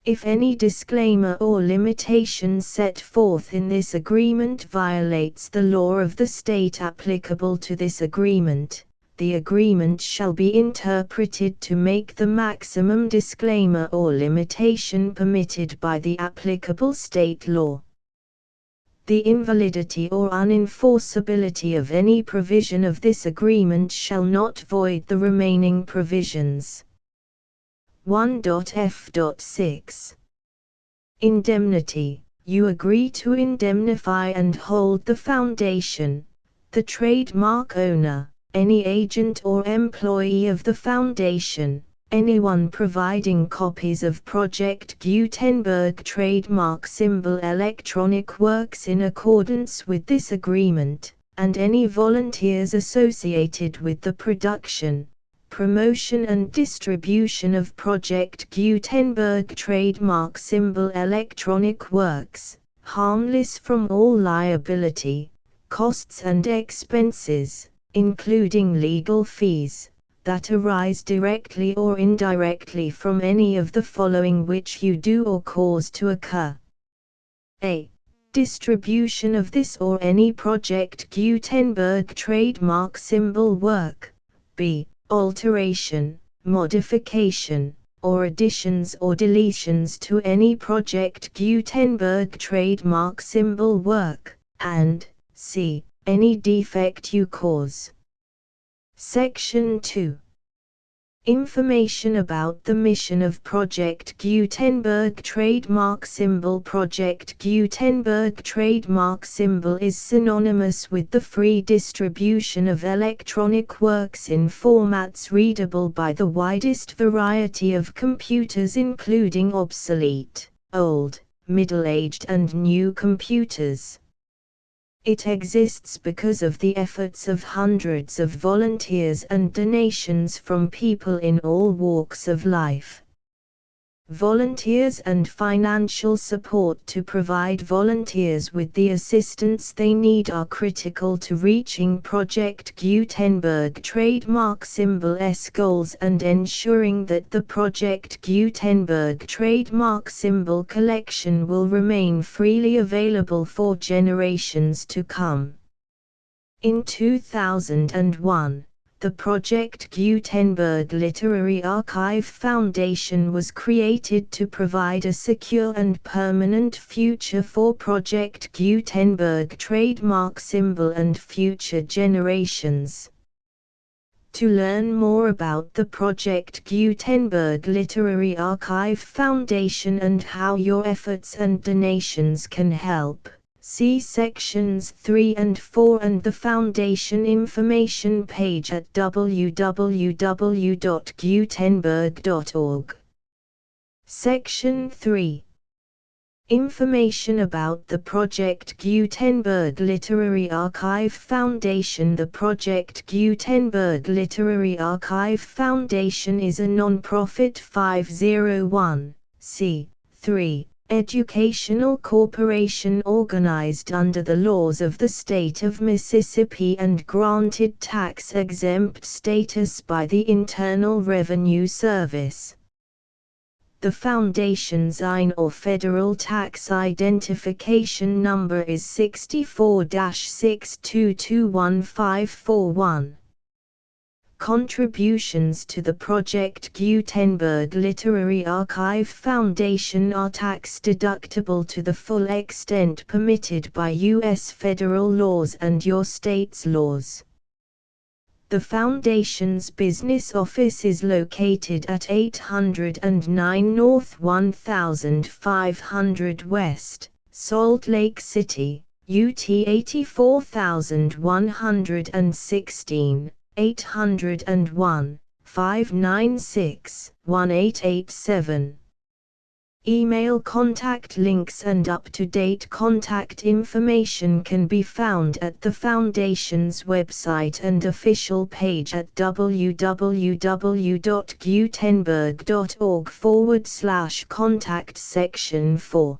If any disclaimer or limitation set forth in this agreement violates the law of the state applicable to this agreement, the agreement shall be interpreted to make the maximum disclaimer or limitation permitted by the applicable state law. The invalidity or unenforceability of any provision of this agreement shall not void the remaining provisions. 1.f.6 Indemnity. You agree to indemnify and hold the foundation, the trademark owner, any agent or employee of the foundation, anyone providing copies of Project Gutenberg trademark symbol electronic works in accordance with this agreement, and any volunteers associated with the production, promotion and distribution of Project Gutenberg trademark symbol electronic works, harmless from all liability, costs and expenses, including legal fees, that arise directly or indirectly from any of the following which you do or cause to occur. A. Distribution of this or any Project Gutenberg trademark symbol work. B. Alteration, modification, or additions or deletions to any Project Gutenberg trademark symbol work, and C. Any defect you cause. Section 2. Information about the mission of Project Gutenberg trademark symbol. Project Gutenberg trademark symbol is synonymous with the free distribution of electronic works in formats readable by the widest variety of computers, including obsolete, old, middle-aged and new computers. It exists because of the efforts of hundreds of volunteers and donations from people in all walks of life. Volunteers and financial support to provide volunteers with the assistance they need are critical to reaching Project Gutenberg trademark symbol's goals and ensuring that the Project Gutenberg trademark symbol collection will remain freely available for generations to come. In 2001, the Project Gutenberg Literary Archive Foundation was created to provide a secure and permanent future for Project Gutenberg trademark symbol and future generations. To learn more about the Project Gutenberg Literary Archive Foundation and how your efforts and donations can help, see sections 3 and 4 and the Foundation information page at www.gutenberg.org. Section 3. Information about the Project Gutenberg Literary Archive Foundation. The Project Gutenberg Literary Archive Foundation is a non-profit 501(c)(3) educational corporation organized under the laws of the state of Mississippi and granted tax-exempt status by the Internal Revenue Service. The Foundation's IN or Federal Tax Identification Number is 64-6221541. Contributions to the Project Gutenberg Literary Archive Foundation are tax-deductible to the full extent permitted by U.S. federal laws and your state's laws. The Foundation's business office is located at 809 North 1500 West, Salt Lake City, UT 84116. 801-596-1887. Email contact links and up-to-date contact information can be found at the Foundation's website and official page at www.gutenberg.org/contact section 4.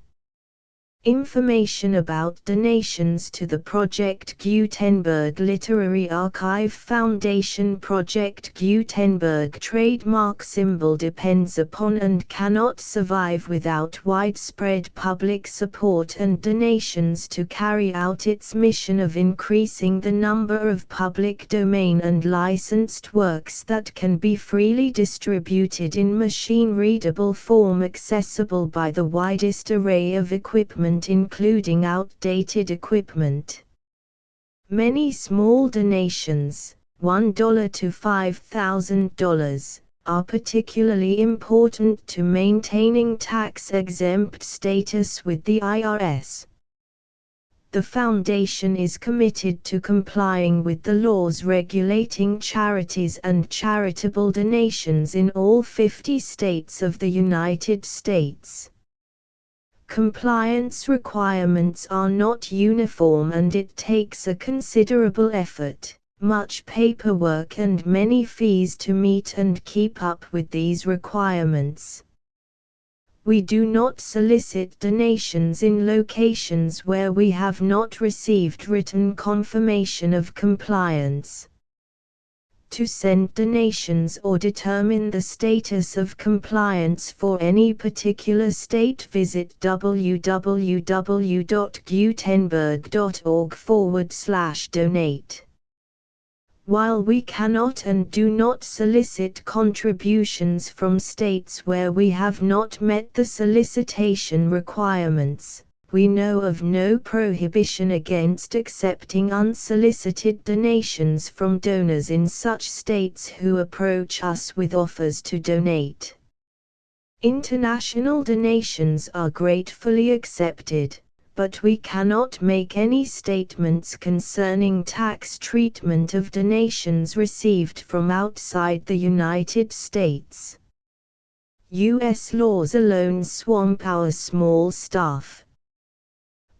Information about donations to the Project Gutenberg Literary Archive Foundation. Project Gutenberg trademark symbol depends upon and cannot survive without widespread public support and donations to carry out its mission of increasing the number of public domain and licensed works that can be freely distributed in machine-readable form accessible by the widest array of equipment including outdated equipment. Many small donations, $1 to $5,000, are particularly important to maintaining tax-exempt status with the IRS. The Foundation is committed to complying with the laws regulating charities and charitable donations in all 50 states of the United States. Compliance requirements are not uniform and it takes a considerable effort, much paperwork and many fees to meet and keep up with these requirements. We do not solicit donations in locations where we have not received written confirmation of compliance. To send donations or determine the status of compliance for any particular state, visit www.gutenberg.org/donate. While we cannot and do not solicit contributions from states where we have not met the solicitation requirements, we know of no prohibition against accepting unsolicited donations from donors in such states who approach us with offers to donate. International donations are gratefully accepted, but we cannot make any statements concerning tax treatment of donations received from outside the United States. U.S. laws alone swamp our small staff.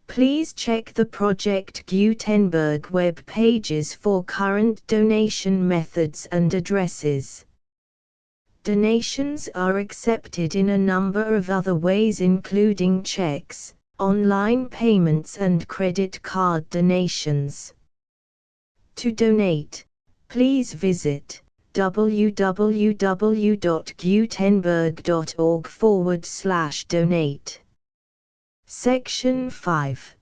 Please check the Project Gutenberg web pages for current donation methods and addresses. Donations are accepted in a number of other ways including checks, online payments and credit card donations. To donate, please visit www.gutenberg.org/donate. Section 5.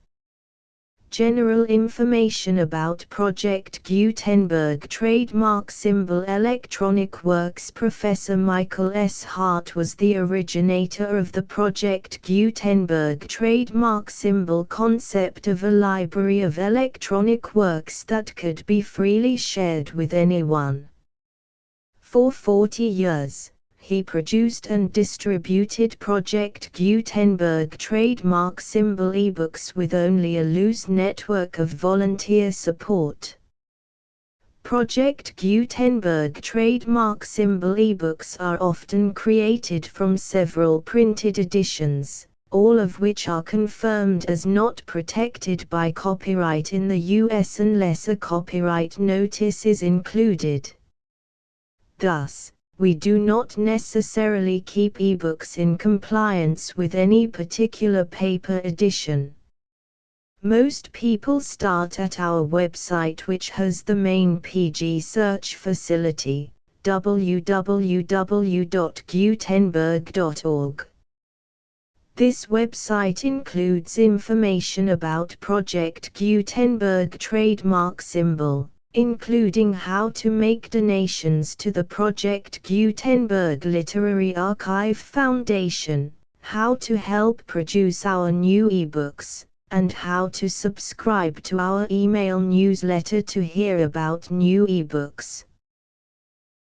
General information about Project Gutenberg trademark symbol electronic works. Professor Michael S. Hart was the originator of the Project Gutenberg trademark symbol concept of a library of electronic works that could be freely shared with anyone. For 40 years, he produced and distributed Project Gutenberg trademark symbol ebooks with only a loose network of volunteer support. Project Gutenberg trademark symbol ebooks are often created from several printed editions, all of which are confirmed as not protected by copyright in the US unless a copyright notice is included. Thus, we do not necessarily keep ebooks in compliance with any particular paper edition. Most people start at our website, which has the main PG search facility, www.gutenberg.org. This website includes information about Project Gutenberg trademark symbol, including how to make donations to the Project Gutenberg Literary Archive Foundation, how to help produce our new ebooks, and how to subscribe to our email newsletter to hear about new ebooks.